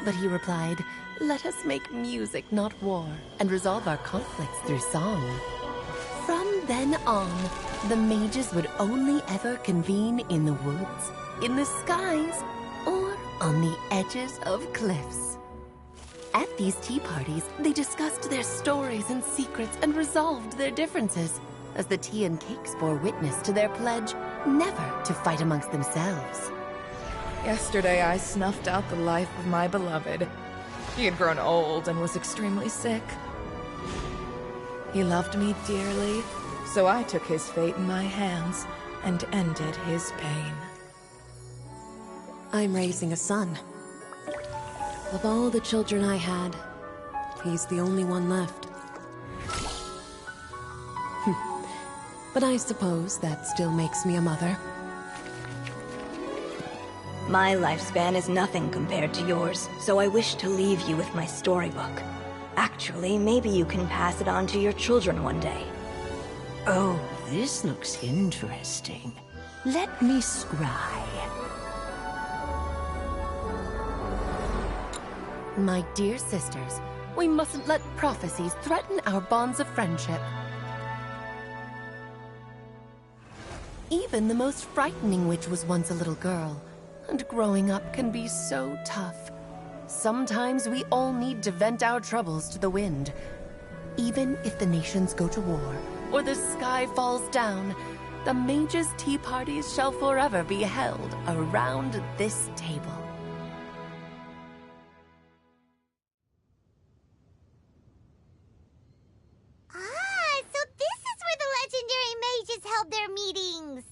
[SPEAKER 9] But he replied, "Let us make music, not war, and resolve our conflicts through song." From then on, the mages would only ever convene in the woods, in the skies, or on the edges of cliffs. At these tea parties, they discussed their stories and secrets and resolved their differences, as the tea and cakes bore witness to their pledge never to fight amongst themselves.
[SPEAKER 22] Yesterday I snuffed out the life of my beloved. He had grown old and was extremely sick. He loved me dearly, so I took his fate in my hands and ended his pain.
[SPEAKER 9] I'm raising a son. Of all the children I had, he's the only one left. But I suppose that still makes me a mother.
[SPEAKER 23] My lifespan is nothing compared to yours, so I wish to leave you with my storybook. Actually, maybe you can pass it on to your children one day.
[SPEAKER 24] Oh, this looks interesting. Let me scry.
[SPEAKER 9] My dear sisters,
[SPEAKER 21] We mustn't let prophecies threaten our bonds of friendship. Even the most frightening witch was once a little girl, and growing up can be so tough. Sometimes we all need to vent our troubles to the wind. Even if the nations go to war, or the sky falls down, the mages' tea parties shall forever be held around this table.
[SPEAKER 3] Ah, so this is where the legendary mages held their meetings.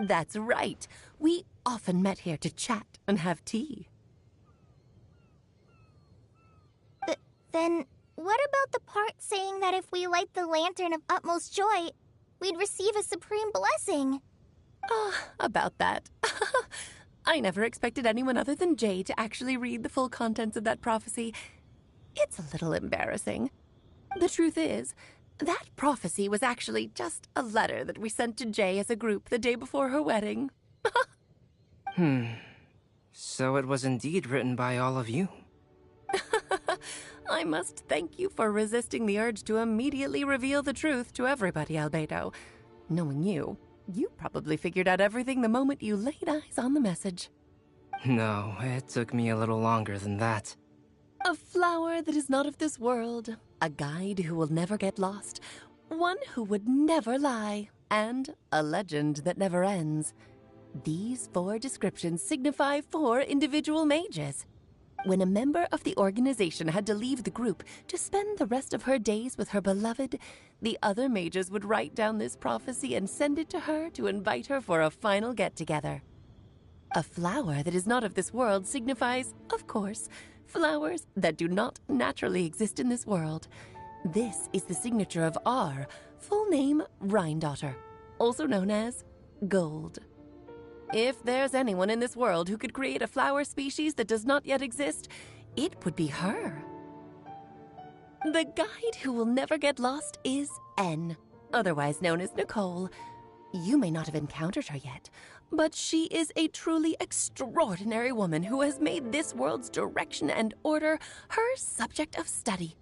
[SPEAKER 21] That's right. We often met here to chat and have tea.
[SPEAKER 4] Then, what about the part saying that if we light the lantern of utmost joy, we'd receive a supreme blessing?
[SPEAKER 21] About that. I never expected anyone other than Jay to actually read the full contents of that prophecy. It's a little embarrassing. The truth is, that prophecy was actually just a letter that we sent to Jay as a group the day before her wedding.
[SPEAKER 5] So it was indeed written by all of you.
[SPEAKER 21] I must thank you for resisting the urge to immediately reveal the truth to everybody, Albedo. Knowing you, you probably figured out everything the moment you laid eyes on the message.
[SPEAKER 5] No, it took me a little longer than that.
[SPEAKER 21] A flower that is not of this world, a guide who will never get lost, one who would never lie, and a legend that never ends. These 4 descriptions signify 4 individual mages. When a member of the organization had to leave the group to spend the rest of her days with her beloved, the other mages would write down this prophecy and send it to her to invite her for a final get-together. A flower that is not of this world signifies, of course, flowers that do not naturally exist in this world. This is the signature of our full name, Rhine-daughter, also known as Gold. If there's anyone in this world who could create a flower species that does not yet exist, it would be her. The guide who will never get lost is N, otherwise known as Nicole. You may not have encountered her yet, but she is a truly extraordinary woman who has made this world's direction and order her subject of study.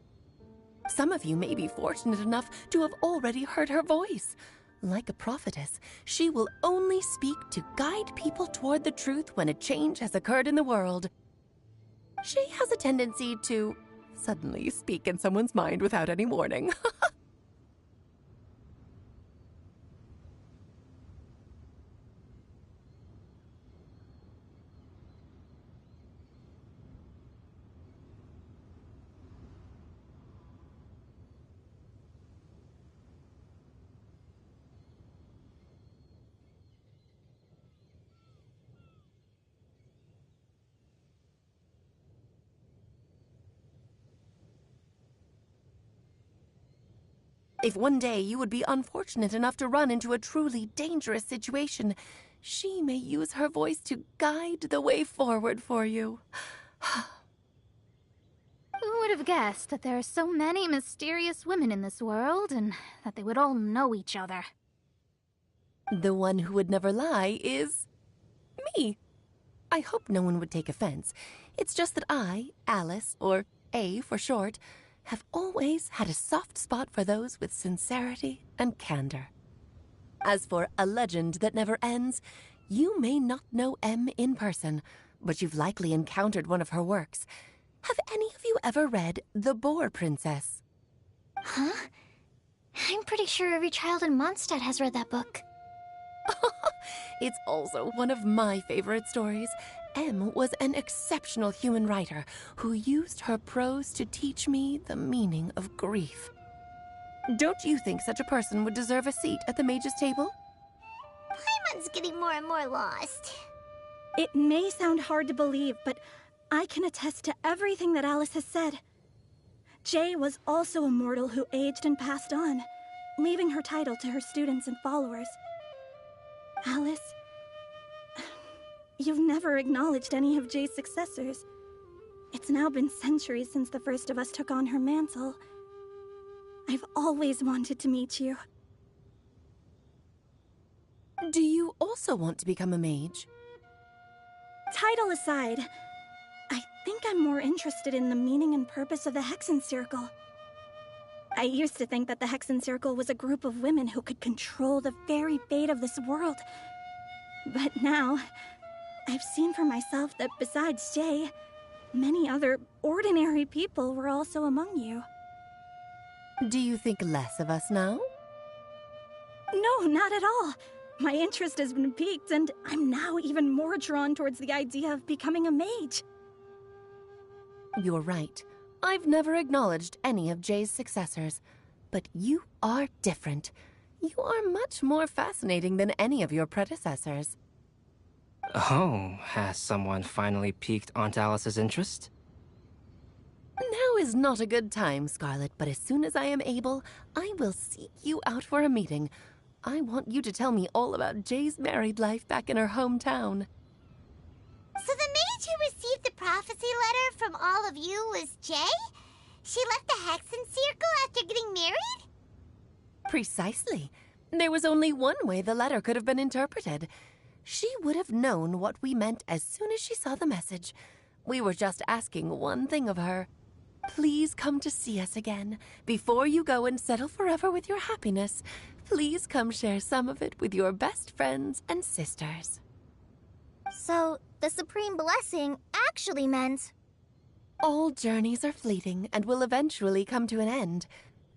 [SPEAKER 21] Some of you may be fortunate enough to have already heard her voice. Like a prophetess, she will only speak to guide people toward the truth when a change has occurred in the world. She has a tendency to suddenly speak in someone's mind without any warning. If one day you would be unfortunate enough to run into a truly dangerous situation, she may use her voice to guide the way forward for you.
[SPEAKER 11] Who would have guessed that there are so many mysterious women in this world, and that they would all know each other?
[SPEAKER 21] The one who would never lie is me. I hope no one would take offense. It's just that I, Alice, or A for short, have always had a soft spot for those with sincerity and candor. As for a legend that never ends, you may not know M in person, but you've likely encountered one of her works. Have any of you ever read The Boar Princess?
[SPEAKER 1] Huh? I'm pretty sure every child in Mondstadt has read that book.
[SPEAKER 21] It's also one of my favorite stories. M was an exceptional human writer who used her prose to teach me the meaning of grief. Don't you think such a person would deserve a seat at the mage's table?
[SPEAKER 3] Paimon's getting more and more lost.
[SPEAKER 18] It may sound hard to believe, but I can attest to everything that Alice has said. Jay was also a mortal who aged and passed on, leaving her title to her students and followers. Alice, you've never acknowledged any of Jay's successors. It's now been centuries since the first of us took on her mantle. I've always wanted to meet you.
[SPEAKER 21] Do you also want to become a mage?
[SPEAKER 18] Title aside, I think I'm more interested in the meaning and purpose of the Hexen Circle. I used to think that the Hexen Circle was a group of women who could control the very fate of this world. But now, I've seen for myself that besides Jay, many other ordinary people were also among you.
[SPEAKER 9] Do you think less of us now?
[SPEAKER 18] No, not at all. My interest has been piqued, and I'm now even more drawn towards the idea of becoming a mage.
[SPEAKER 9] You're right. I've never acknowledged any of Jay's successors, but you are different. You are much more fascinating than any of your predecessors.
[SPEAKER 5] Oh, has someone finally piqued Aunt Alice's interest?
[SPEAKER 9] Now is not a good time, Scarlet, but as soon as I am able, I will seek you out for a meeting. I want you to tell me all about Jay's married life back in her hometown.
[SPEAKER 3] So the mage who received the prophecy letter from all of you was Jay? She left the Hexen Circle after getting married?
[SPEAKER 9] Precisely. There was only one way the letter could have been interpreted. She would have known what we meant as soon as she saw the message. We were just asking one thing of her. Please come to see us again. Before you go and settle forever with your happiness, please come share some of it with your best friends and sisters.
[SPEAKER 4] So, the Supreme Blessing actually meant...
[SPEAKER 9] All journeys are fleeting and will eventually come to an end.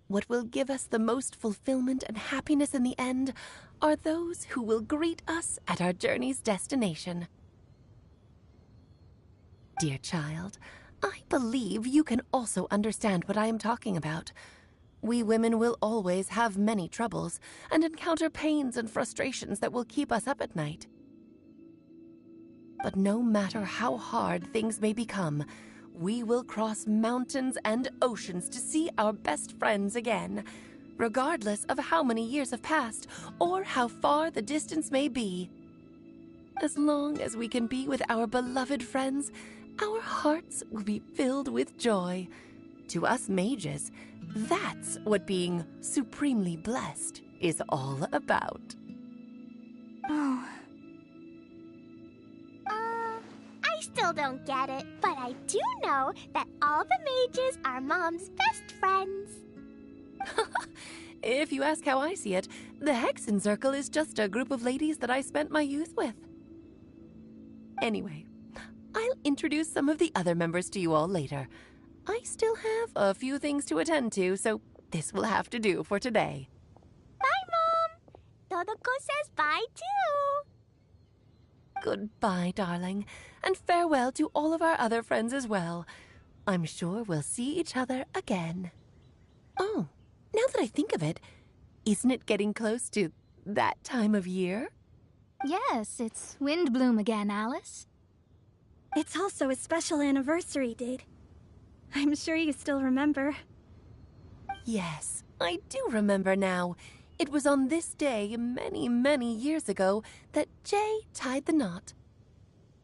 [SPEAKER 9] What will give us the most fulfillment and happiness in the end are those who will greet us at our journey's destination. Dear child, I believe you can also understand what I am talking about. We women will always have many troubles and encounter pains and frustrations that will keep us up at night. But no matter how hard things may become, we will cross mountains and oceans to see our best friends again, regardless of how many years have passed or how far the distance may be. As long as we can be with our beloved friends, our hearts will be filled with joy. To us mages, that's what being supremely blessed is all about.
[SPEAKER 4] Oh.
[SPEAKER 3] I still don't get it, but I do know that all the mages are Mom's best friends.
[SPEAKER 9] If you ask how I see it, the Hexen Circle is just a group of ladies that I spent my youth with. Anyway, I'll introduce some of the other members to you all later. I still have a few things to attend to, so this will have to do for today.
[SPEAKER 3] Bye, Mom. Todoko says bye, too.
[SPEAKER 9] Goodbye, darling, and farewell to all of our other friends as well. I'm sure we'll see each other again. Oh, now that I think of it, isn't it getting close to that time of year?
[SPEAKER 11] Yes, it's Windblume again, Alice.
[SPEAKER 18] It's also a special anniversary date. I'm sure you still remember.
[SPEAKER 9] Yes, I do remember now. It was on this day, many, many years ago, that Jay tied the knot.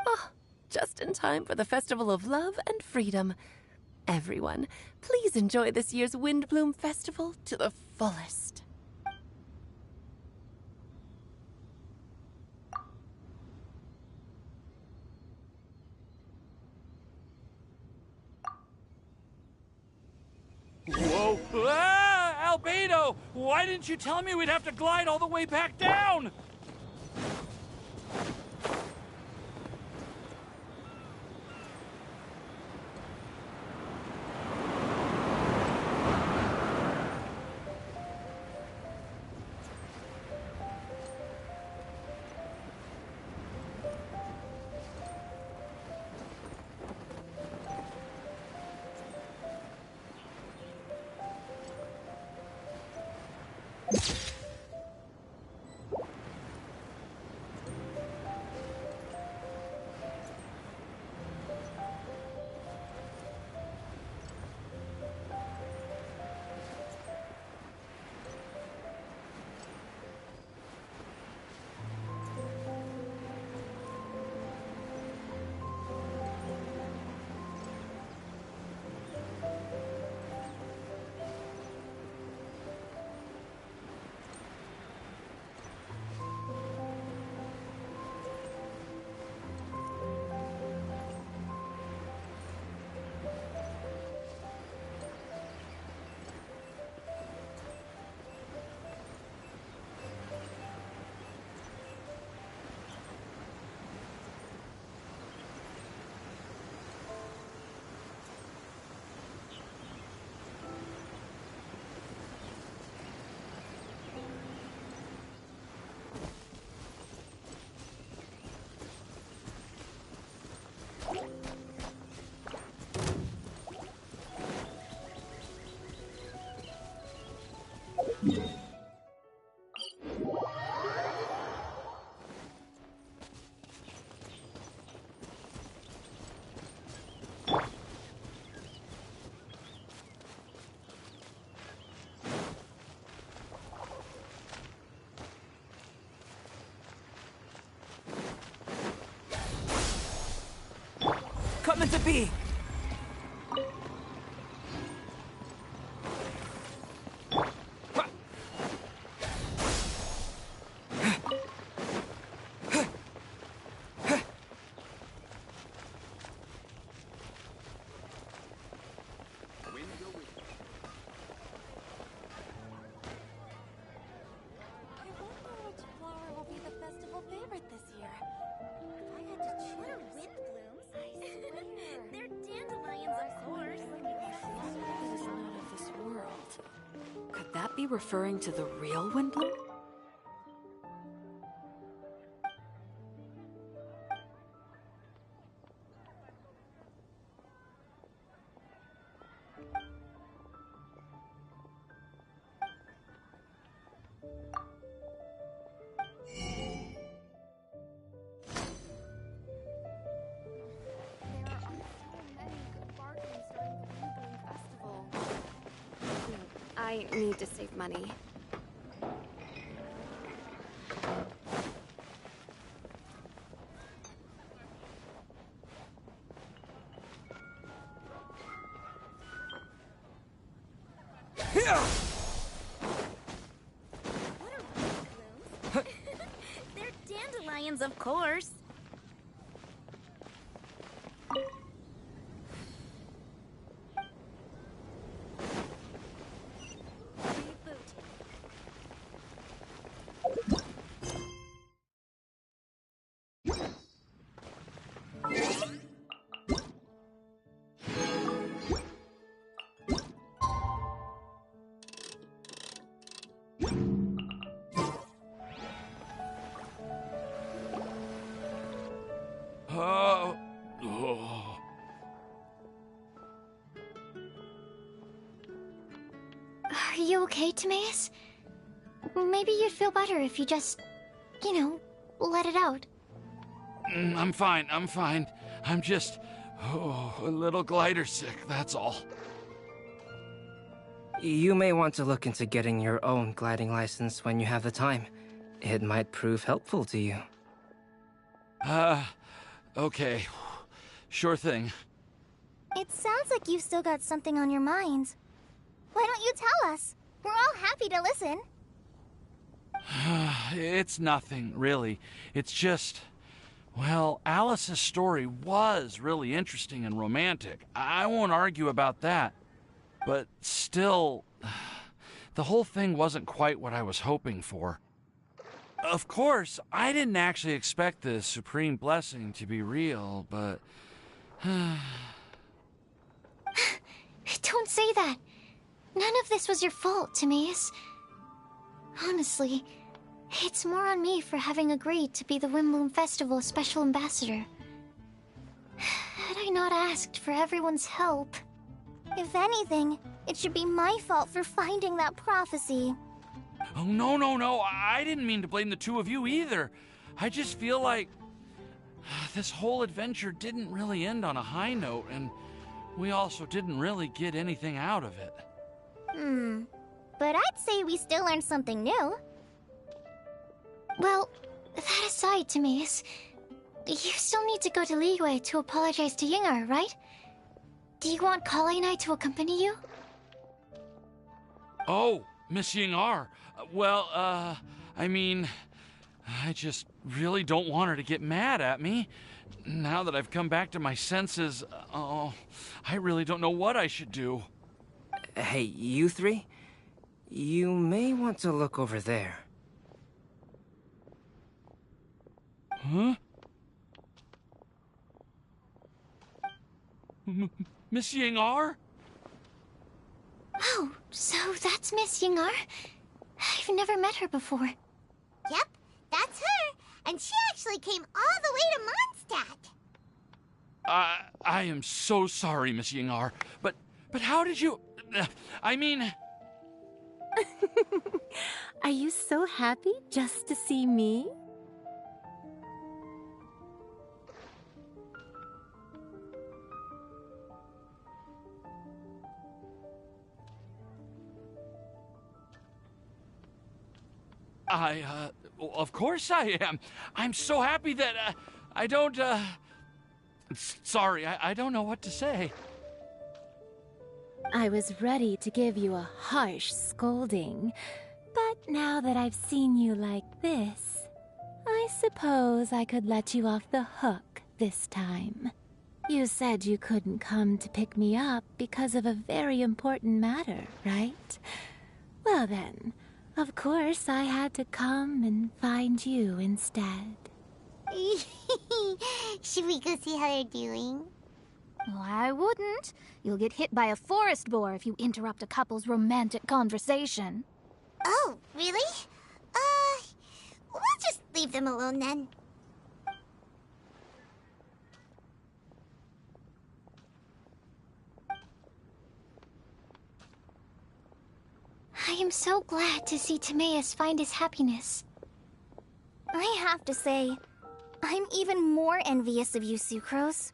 [SPEAKER 9] Ah, just in time for the Festival of Love and Freedom. Everyone, please enjoy this year's Windblume Festival to the fullest.
[SPEAKER 2] Whoa! Ah! Albedo! Why didn't you tell me we'd have to glide all the way back down?
[SPEAKER 17] not meant to be!
[SPEAKER 6] Could that be referring to the real Windblume?
[SPEAKER 12] I need to save money.
[SPEAKER 16] They're dandelions, of course.
[SPEAKER 1] Are you okay, Timaeus? Maybe you'd feel better if you just, let it out.
[SPEAKER 2] I'm fine, I'm fine. I'm just, a little glider sick, that's all.
[SPEAKER 5] You may want to look into getting your own gliding license when you have the time. It might prove helpful to you.
[SPEAKER 2] Okay. Sure thing.
[SPEAKER 4] It sounds like you've still got something on your minds. Why don't you tell us? We're all happy to listen.
[SPEAKER 2] It's nothing, really. It's just... Well, Alice's story was really interesting and romantic. I won't argue about that. But still, the whole thing wasn't quite what I was hoping for. Of course, I didn't actually expect the Supreme Blessing to be real, but...
[SPEAKER 1] Don't say that. None of this was your fault, Timaeus. Honestly, it's more on me for having agreed to be the Windblume Festival Special Ambassador. Had I not asked for everyone's help...
[SPEAKER 4] If anything, it should be my fault for finding that prophecy.
[SPEAKER 2] Oh, no. I didn't mean to blame the two of you either. I just feel like this whole adventure didn't really end on a high note, and we also didn't really get anything out of it.
[SPEAKER 4] But I'd say we still learned something new.
[SPEAKER 1] Well, that aside, Timaeus, you still need to go to Liyue to apologize to Yingar, right? Do you want Kali and I to accompany you?
[SPEAKER 2] Oh, Miss Yingar. Well, I mean, I just really don't want her to get mad at me. Now that I've come back to my senses, I really don't know what I should do.
[SPEAKER 5] Hey, you three? You may want to look over there.
[SPEAKER 2] Huh? Miss Yingar?
[SPEAKER 1] Oh, so that's Miss Yingar? I've never met her before.
[SPEAKER 3] Yep, that's her. And she actually came all the way to Mondstadt.
[SPEAKER 2] I am so sorry, Miss Yingar. But how did you... I mean...
[SPEAKER 9] Are you so happy just to see me?
[SPEAKER 2] Of course I am. I'm so happy that, I don't, Sorry, I don't know what to say.
[SPEAKER 11] I was ready to give you a harsh scolding, but now that I've seen you like this, I suppose I could let you off the hook this time. You said you couldn't come to pick me up because of a very important matter, right? Well then, of course I had to come and find you instead.
[SPEAKER 3] Should we go see how they're doing?
[SPEAKER 11] Oh, I wouldn't. You'll get hit by a forest boar if you interrupt a couple's romantic conversation.
[SPEAKER 3] Oh, really? We'll just leave them alone then.
[SPEAKER 1] I am so glad to see Timaeus find his happiness.
[SPEAKER 4] I have to say, I'm even more envious of you, Sucrose.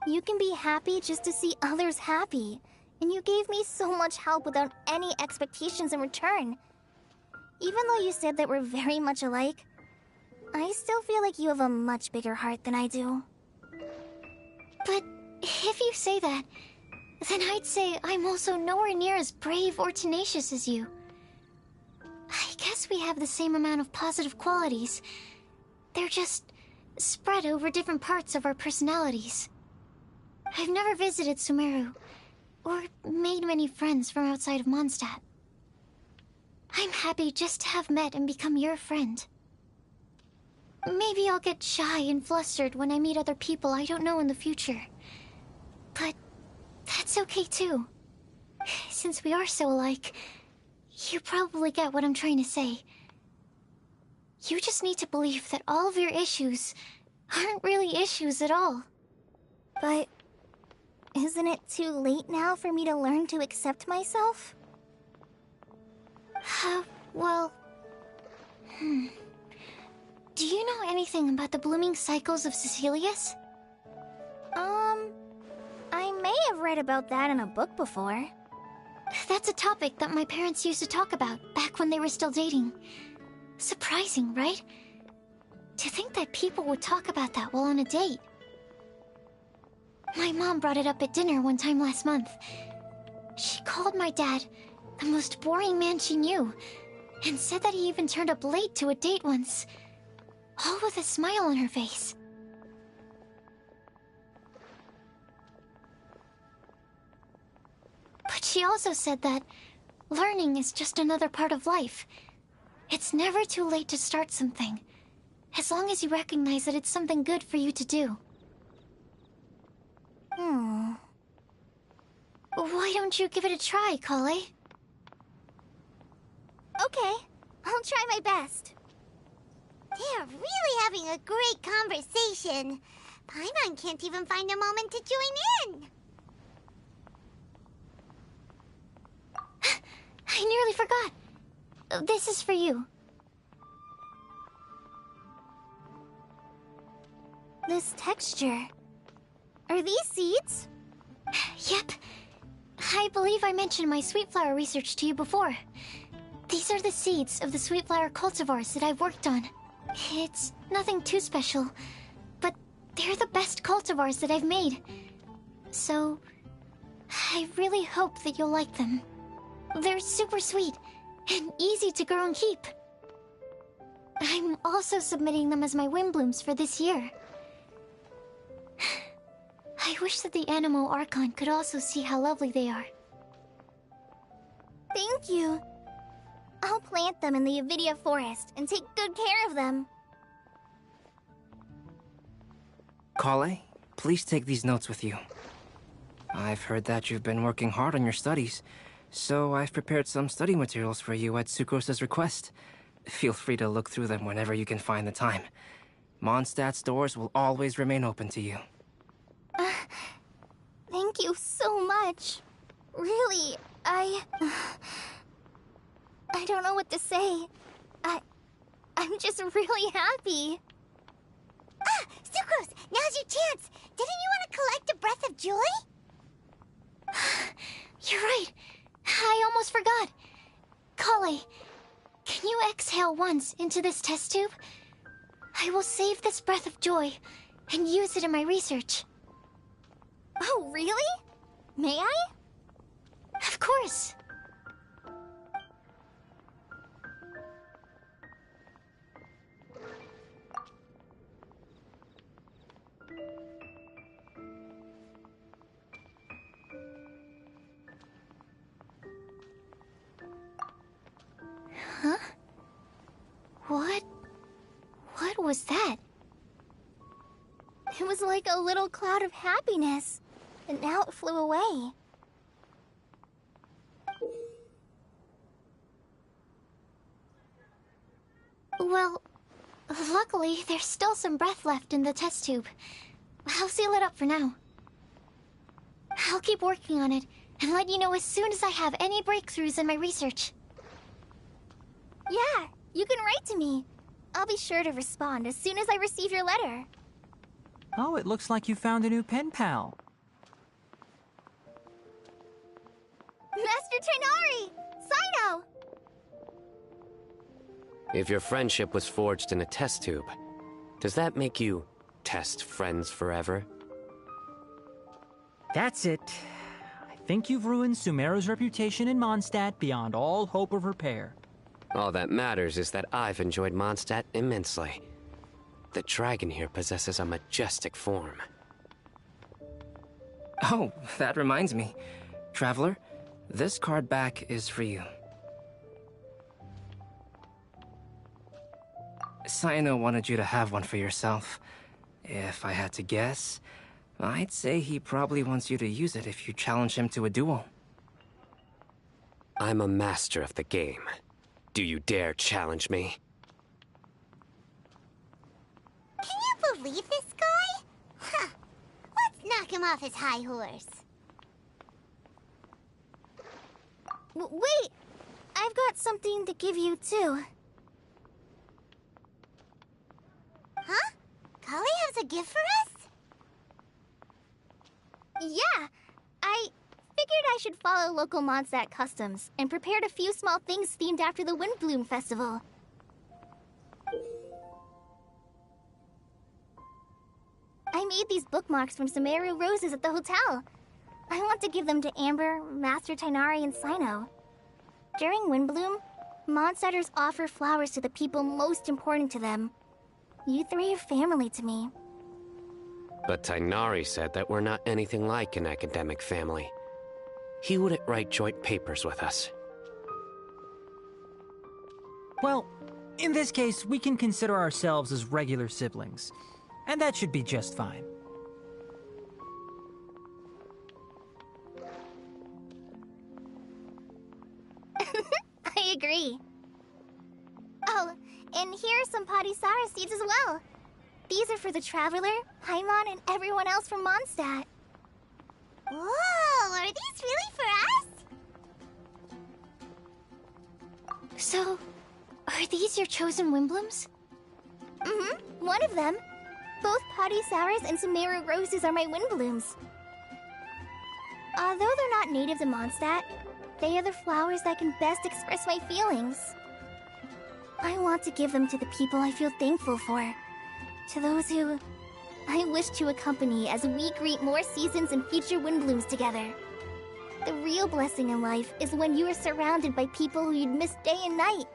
[SPEAKER 4] You can be happy just to see others happy, and you gave me so much help without any expectations in return. Even though you said that we're very much alike, I still feel like you have a much bigger heart than I do.
[SPEAKER 1] But if you say that, then I'd say I'm also nowhere near as brave or tenacious as you. I guess we have the same amount of positive qualities. They're just spread over different parts of our personalities. I've never visited Sumeru, or made many friends from outside of Mondstadt. I'm happy just to have met and become your friend. Maybe I'll get shy and flustered when I meet other people I don't know in the future. But that's okay too. Since we are so alike, you probably get what I'm trying to say. You just need to believe that all of your issues aren't really issues at all.
[SPEAKER 4] But isn't it too late now for me to learn to accept myself?
[SPEAKER 1] Well... Do you know anything about the blooming cycles of Cecilius?
[SPEAKER 4] I may have read about that in a book before.
[SPEAKER 1] That's a topic that my parents used to talk about back when they were still dating. Surprising, right? To think that people would talk about that while on a date. My mom brought it up at dinner one time last month. She called my dad the most boring man she knew, and said that he even turned up late to a date once, all with a smile on her face. But she also said that learning is just another part of life. It's never too late to start something, as long as you recognize that it's something good for you to do. Why don't you give it a try, Kale?
[SPEAKER 4] Okay, I'll try my best.
[SPEAKER 3] They're really having a great conversation. Paimon can't even find a moment to join in.
[SPEAKER 1] I nearly forgot. This is for you.
[SPEAKER 4] This texture. Are these seeds?
[SPEAKER 1] Yep. I believe I mentioned my sweet flower research to you before. These are the seeds of the sweet flower cultivars that I've worked on. It's nothing too special, but they're the best cultivars that I've made. So, I really hope that you'll like them. They're super sweet and easy to grow and keep. I'm also submitting them as my Windblooms for this year. I wish that the Animo Archon could also see how lovely they are.
[SPEAKER 4] Thank you. I'll plant them in the Avidia forest and take good care of them.
[SPEAKER 5] Kale, please take these notes with you. I've heard that you've been working hard on your studies, so I've prepared some study materials for you at Sucrose's request. Feel free to look through them whenever you can find the time. Mondstadt's doors will always remain open to you.
[SPEAKER 4] Thank you so much. Really, I don't know what to say. I'm just really happy.
[SPEAKER 3] Sucrose, now's your chance. Didn't you want to collect a breath of joy?
[SPEAKER 1] You're right. I almost forgot. Kale, can you exhale once into this test tube? I will save this breath of joy and use it in my research.
[SPEAKER 4] Oh, really? May I?
[SPEAKER 1] Of course. Huh? What was that?
[SPEAKER 4] It was like a little cloud of happiness, and now it flew away.
[SPEAKER 1] Well, luckily, there's still some breath left in the test tube. I'll seal it up for now. I'll keep working on it, and let you know as soon as I have any breakthroughs in my research.
[SPEAKER 4] Yeah, you can write to me. I'll be sure to respond as soon as I receive your letter.
[SPEAKER 7] Oh, it looks like you found a new pen pal.
[SPEAKER 4] Master Tainari! Sino!
[SPEAKER 10] If your friendship was forged in a test tube, does that make you test friends forever?
[SPEAKER 7] That's it. I think you've ruined Sumeru's reputation in Mondstadt beyond all hope of repair.
[SPEAKER 10] All that matters is that I've enjoyed Mondstadt immensely. The dragon here possesses a majestic form.
[SPEAKER 5] Oh, that reminds me. Traveler, this card back is for you. Sino wanted you to have one for yourself. If I had to guess, I'd say he probably wants you to use it if you challenge him to a duel.
[SPEAKER 10] I'm a master of the game. Do you dare challenge me?
[SPEAKER 3] Can you believe this guy? Huh. Let's knock him off his high horse.
[SPEAKER 4] Wait! I've got something to give you, too.
[SPEAKER 3] Huh? Kali has a gift for us?
[SPEAKER 4] Yeah! I figured I should follow local Mondstadt customs and prepared a few small things themed after the Windblume Festival. I made these bookmarks from Sumeru roses at the hotel. I want to give them to Amber, Master Tainari, and Sino. During Windblume, Mondstadters offer flowers to the people most important to them. You three are family to me.
[SPEAKER 10] But Tainari said that we're not anything like an academic family. He wouldn't write joint papers with us.
[SPEAKER 7] Well, in this case, we can consider ourselves as regular siblings. And that should be just fine.
[SPEAKER 4] I agree. Oh, and here are some Padisara seeds as well. These are for the Traveler, Paimon, and everyone else from Mondstadt.
[SPEAKER 3] Whoa, are these really for us?
[SPEAKER 1] So, are these your chosen Windblooms?
[SPEAKER 4] Mm-hmm, one of them. Both Padisauras and Sumeru roses are my Windblooms. Although they're not native to Mondstadt, they are the flowers that can best express my feelings. I want to give them to the people I feel thankful for. To those who I wish to accompany as we greet more seasons and future Windblooms together. The real blessing in life is when you are surrounded by people who you'd miss day and night,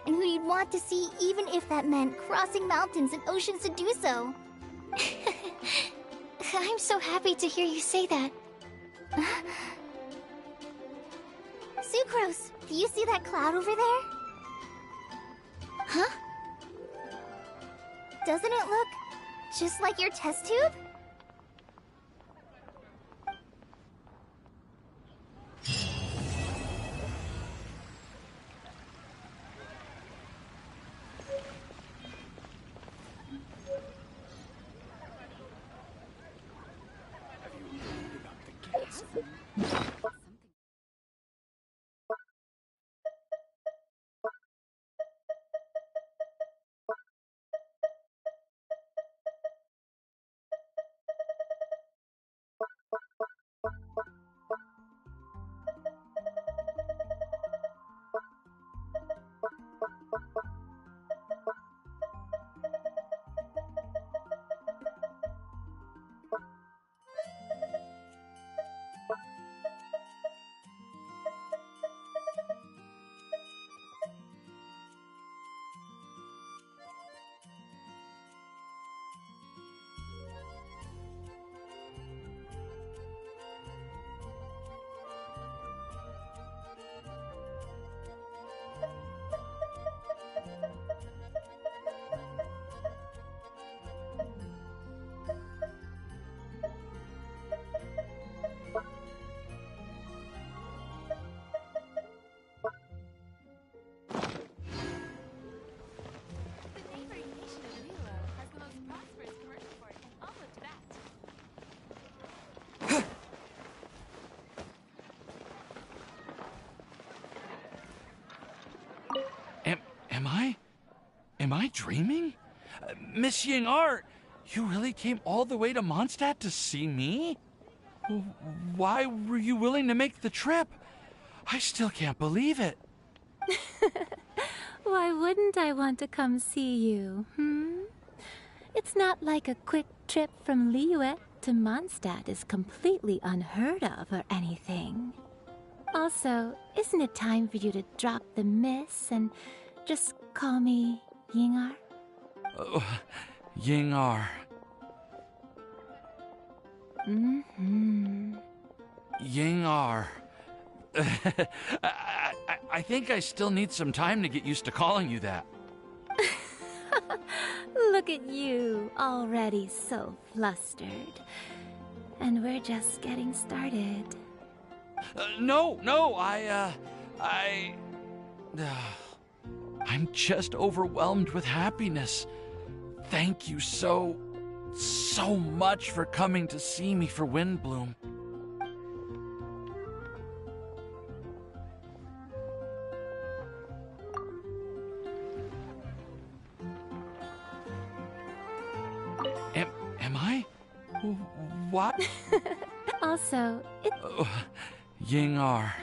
[SPEAKER 4] and who you'd want to see even if that meant crossing mountains and oceans to do so.
[SPEAKER 1] I'm so happy to hear you say that.
[SPEAKER 4] Sucrose, do you see that cloud over there?
[SPEAKER 1] Huh?
[SPEAKER 4] Doesn't it look just like your test tube?
[SPEAKER 2] Am I dreaming? Miss Ying-ar, you really came all the way to Mondstadt to see me? Why were you willing to make the trip? I still can't believe it.
[SPEAKER 8] Why wouldn't I want to come see you, It's not like a quick trip from Liyue to Mondstadt is completely unheard of or anything. Also, isn't it time for you to drop the miss and just call me Ying-ar?
[SPEAKER 2] Ying-ar. Ying-ar. I think I still need some time to get used to calling you that.
[SPEAKER 8] Look at you, already so flustered. And we're just getting started.
[SPEAKER 2] No, I'm just overwhelmed with happiness. Thank you so much for coming to see me for Windblume. Am I? What?
[SPEAKER 8] Also, it...
[SPEAKER 2] Ying-ar.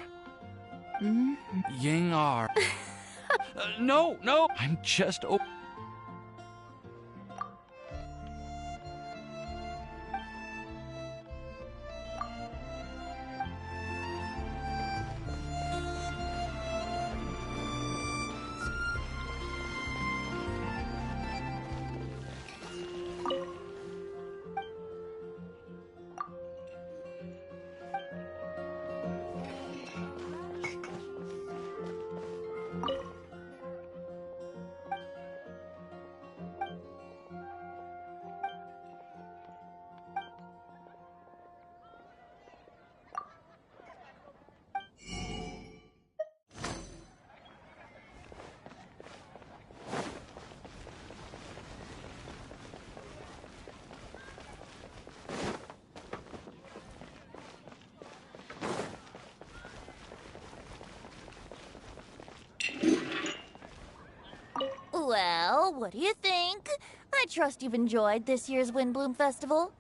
[SPEAKER 2] Ying-ar. No, I'm just...
[SPEAKER 16] Well, what do you think? I trust you've enjoyed this year's Windblume Festival.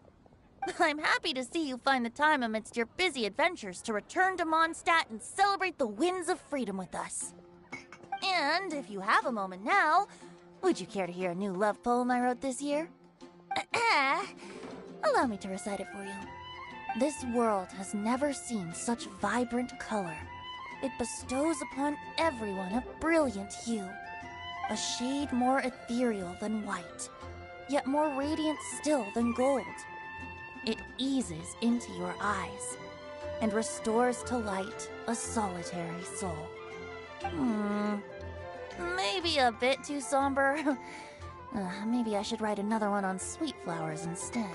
[SPEAKER 16] I'm happy to see you find the time amidst your busy adventures to return to Mondstadt and celebrate the winds of freedom with us. And if you have a moment now, would you care to hear a new love poem I wrote this year? Allow me to recite it for you. This world has never seen such vibrant color. It bestows upon everyone a brilliant hue. A shade more ethereal than white, yet more radiant still than gold. It eases into your eyes and restores to light a solitary soul. Maybe a bit too somber. Maybe I should write another one on sweet flowers instead.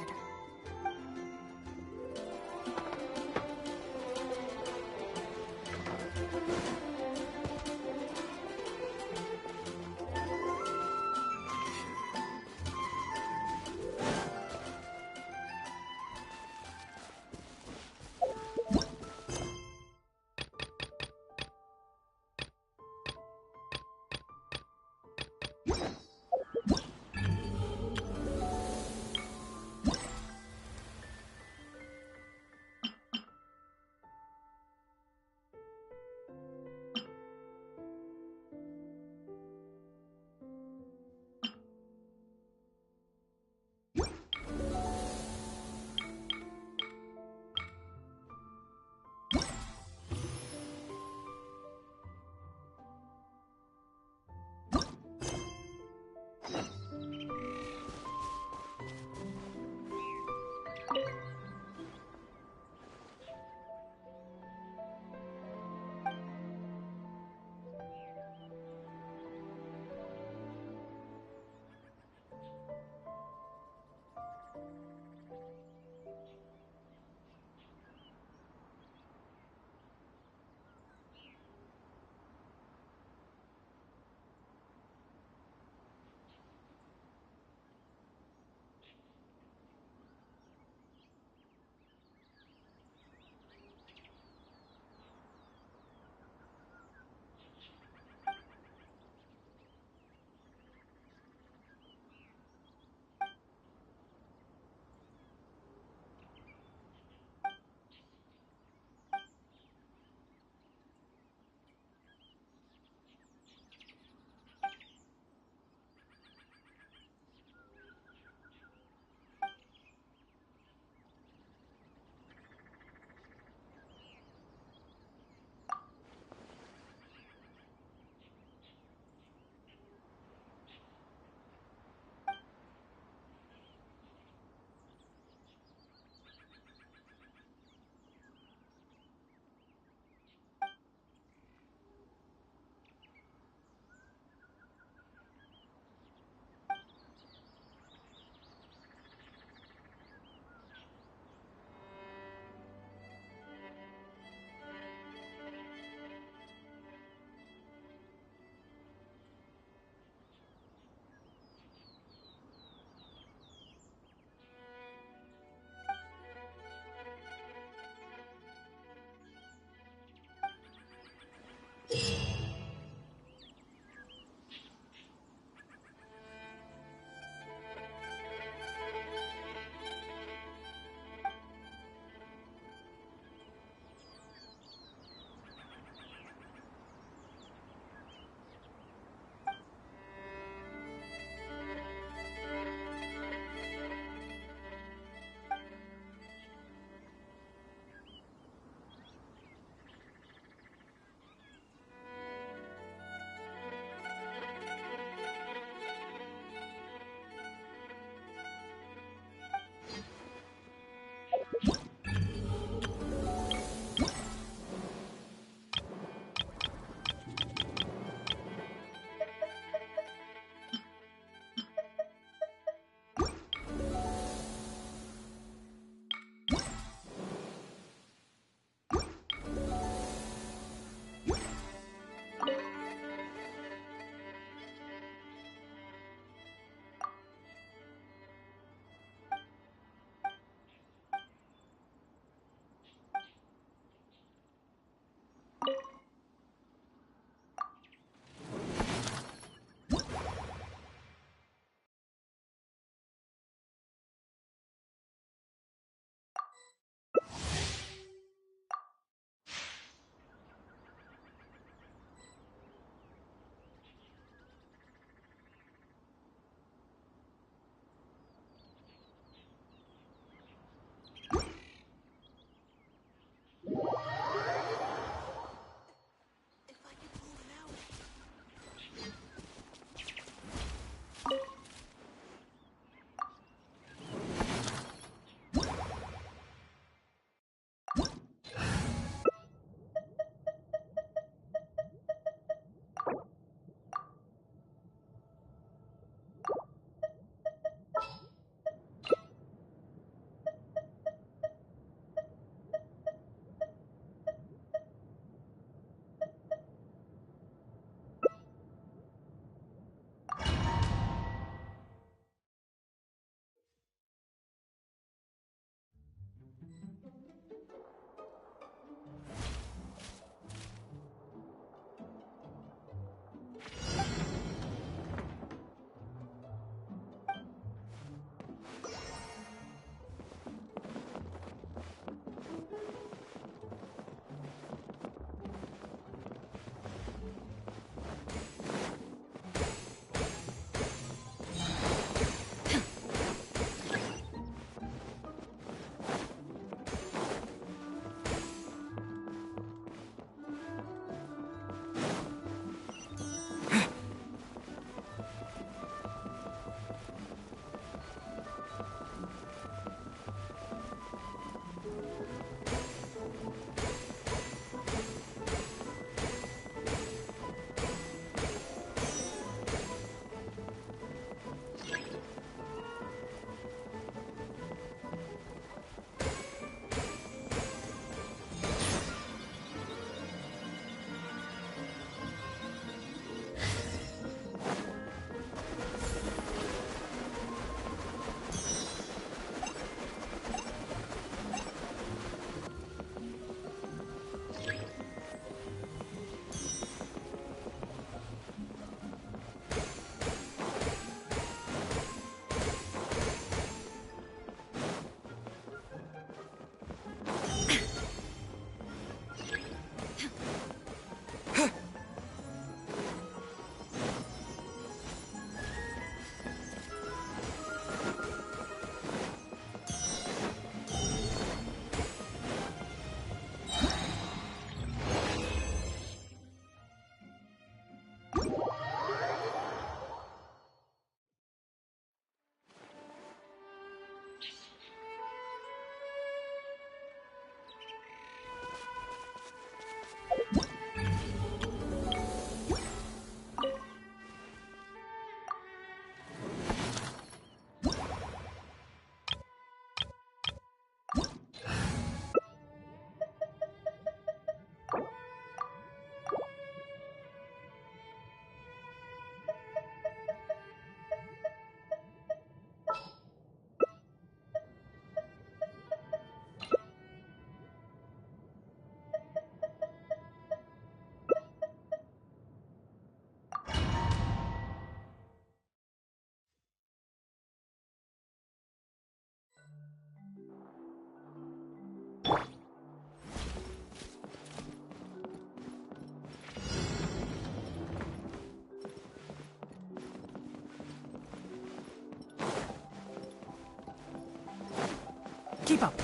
[SPEAKER 7] Keep up.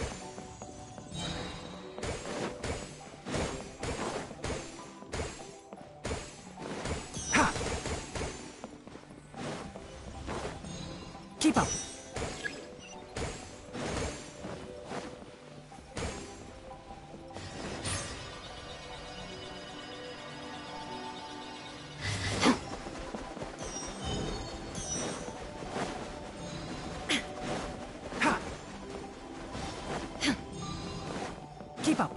[SPEAKER 7] Ha! Keep up. Keep up.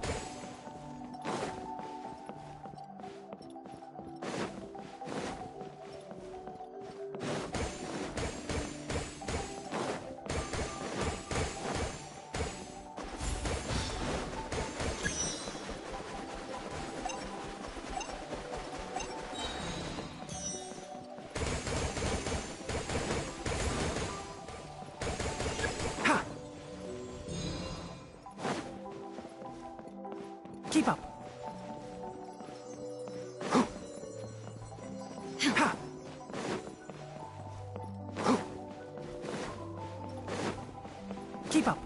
[SPEAKER 7] Ha! Keep up. Ha! Keep up.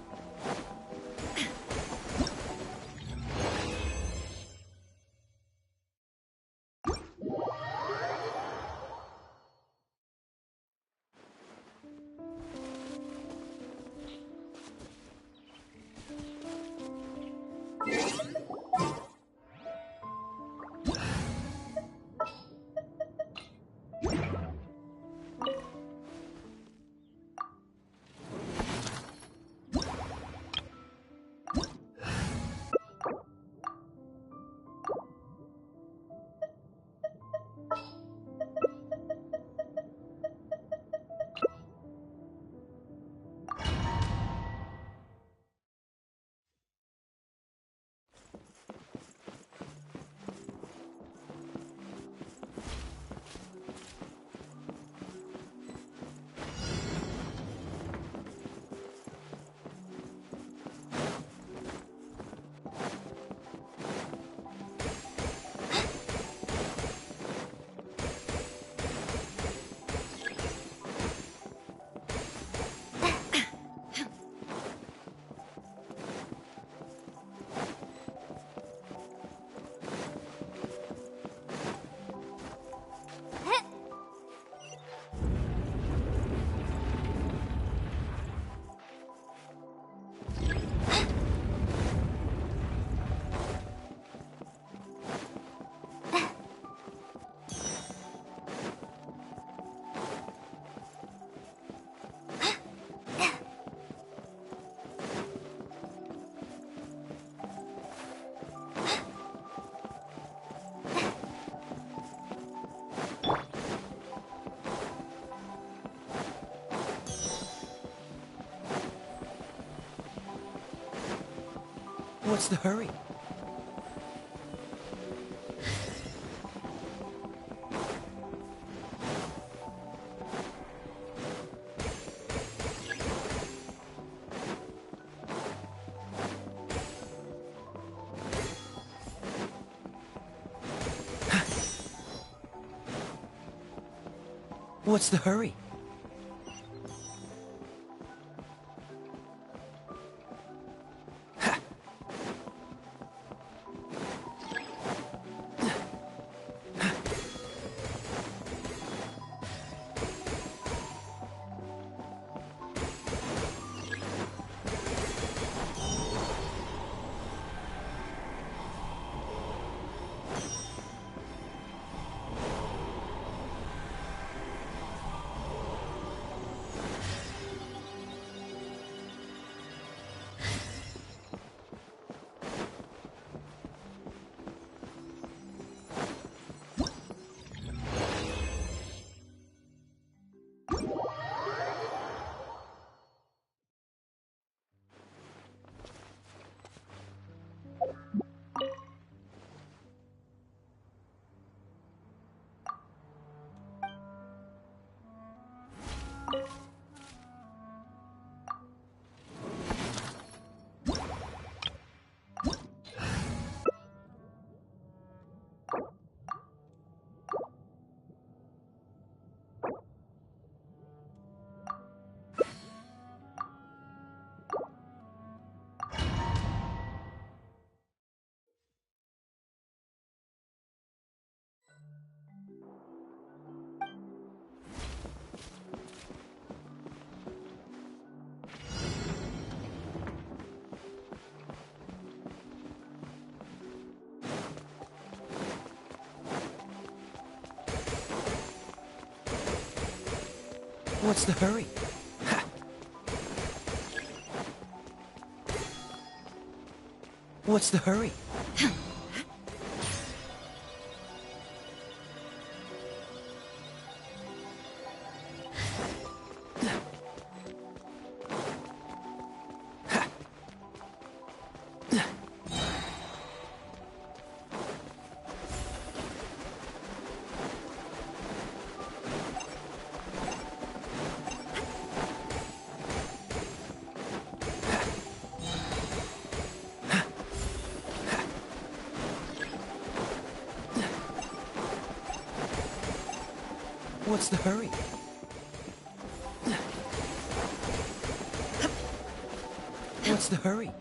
[SPEAKER 17] What's the hurry? What's the hurry? What's the hurry? What's the hurry? What's the hurry? What's the hurry?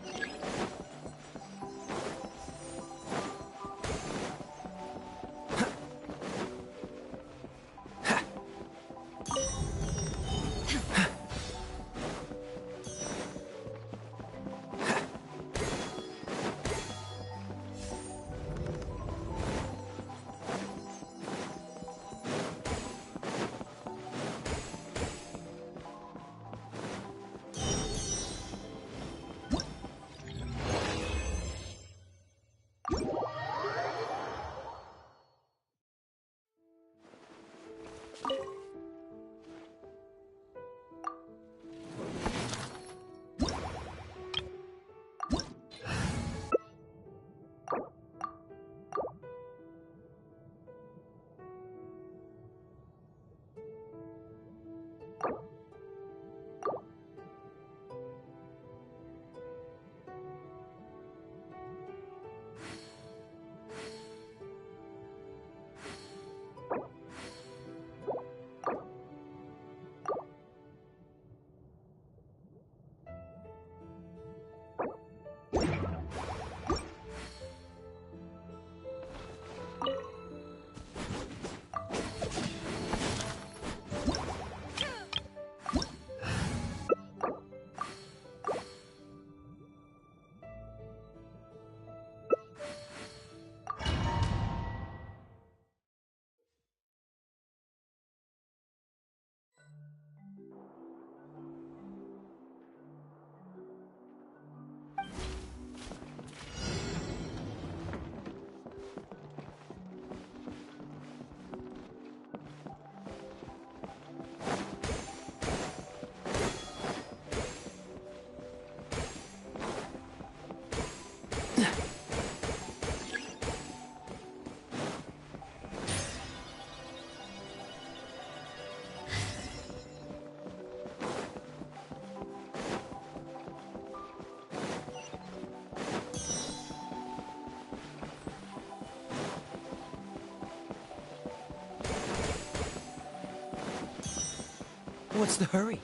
[SPEAKER 17] What's the hurry?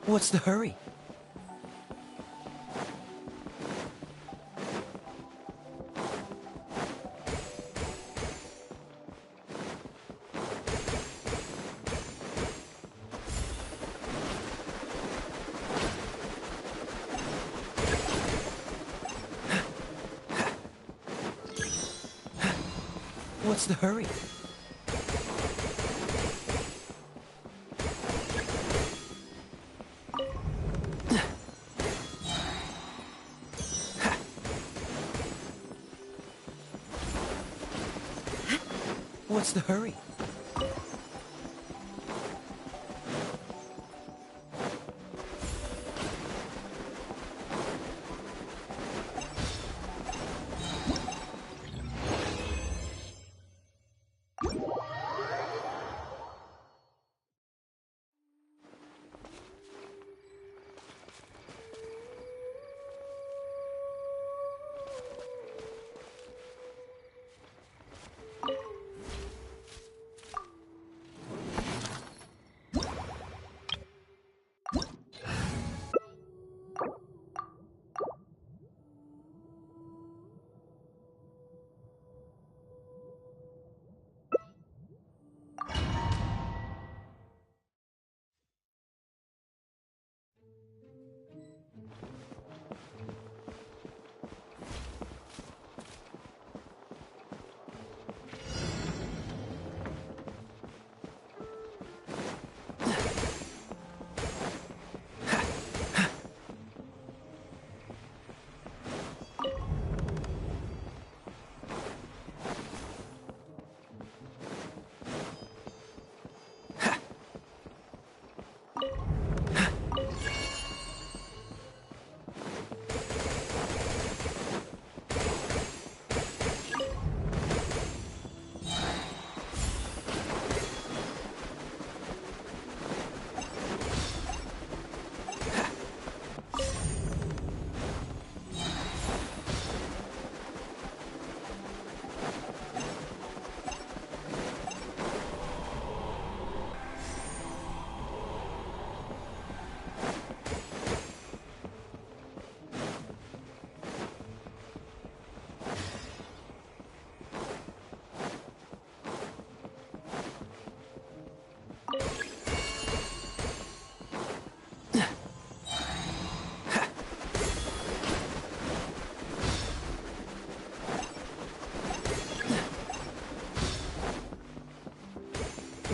[SPEAKER 17] What's the hurry? What's the hurry? What's the hurry?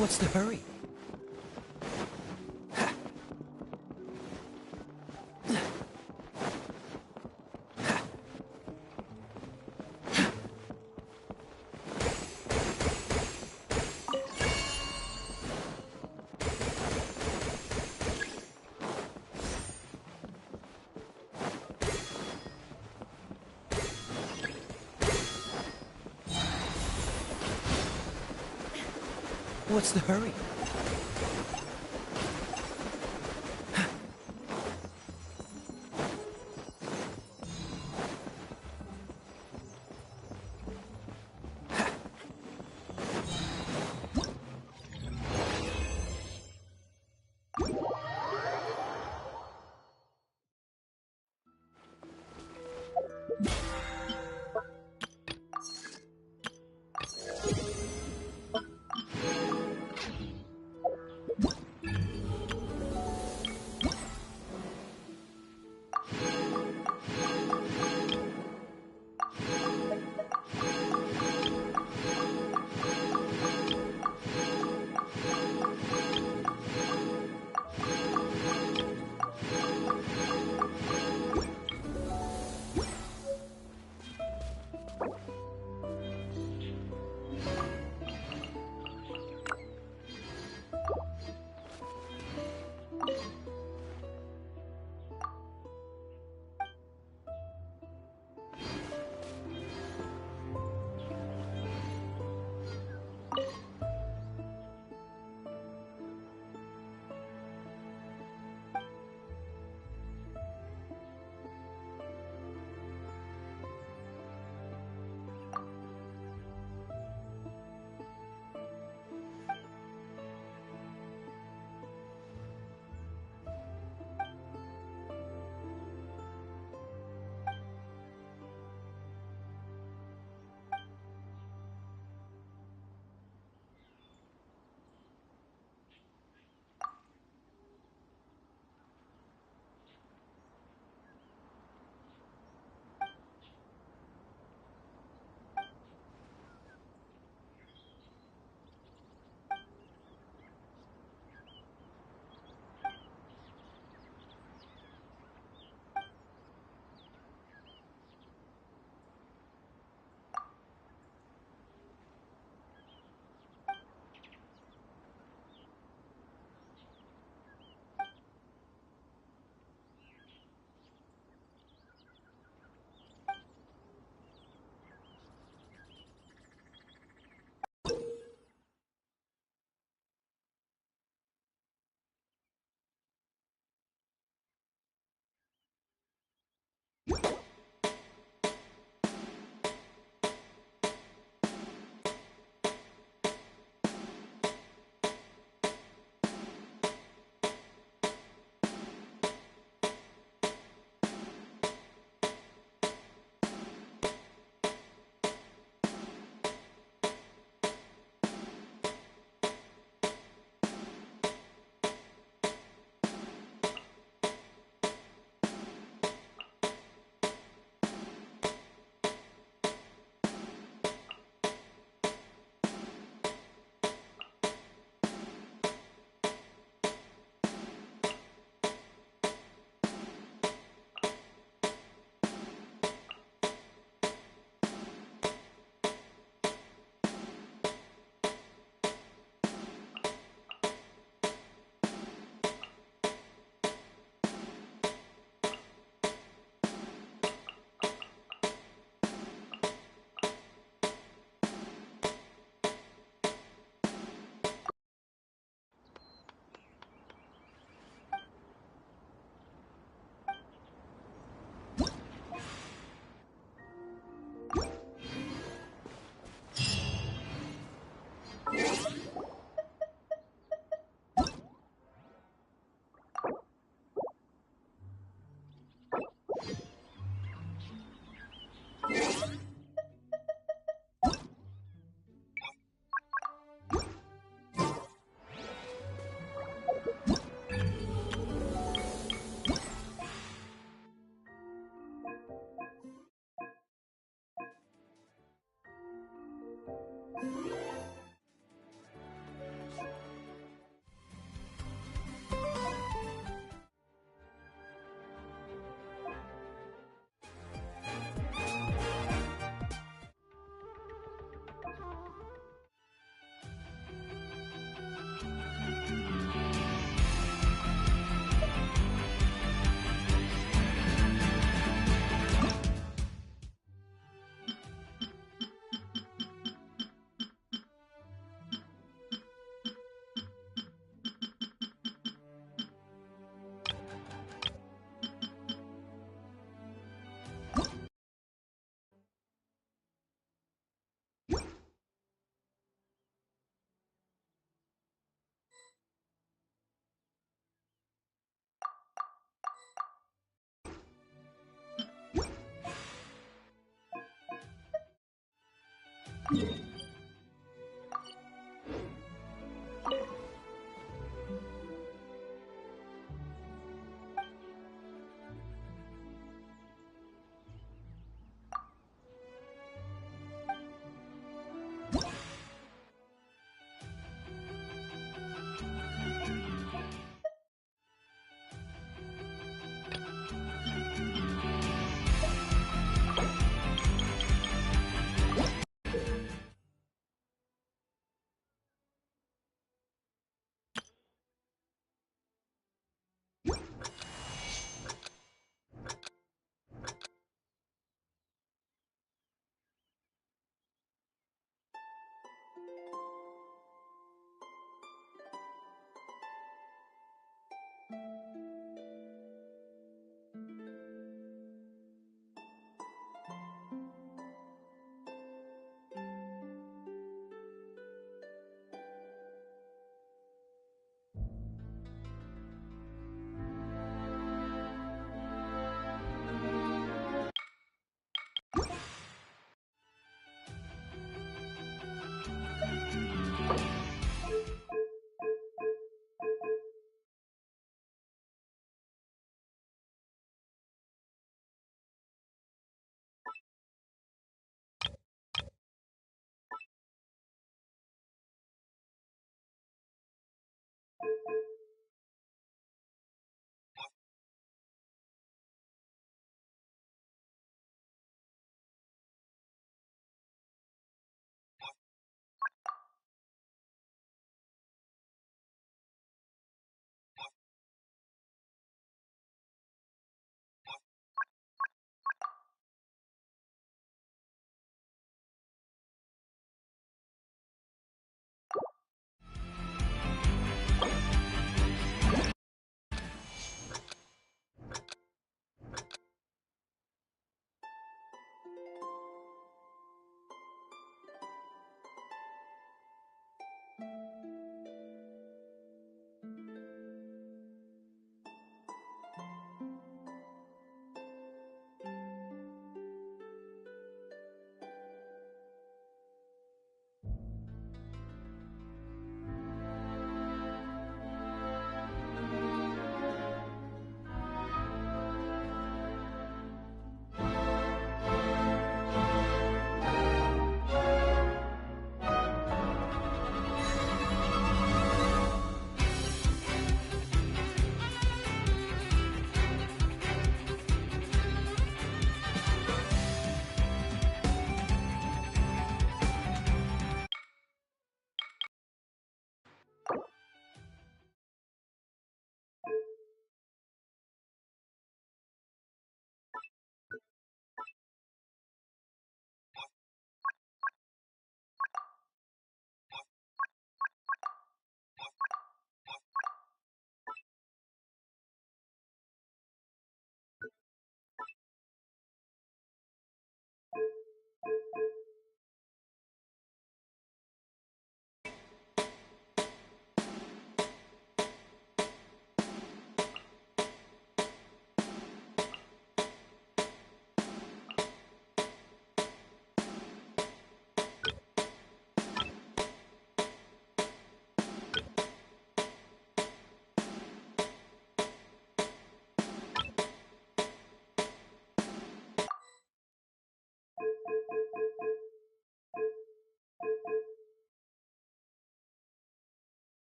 [SPEAKER 17] What's the hurry? What's the hurry?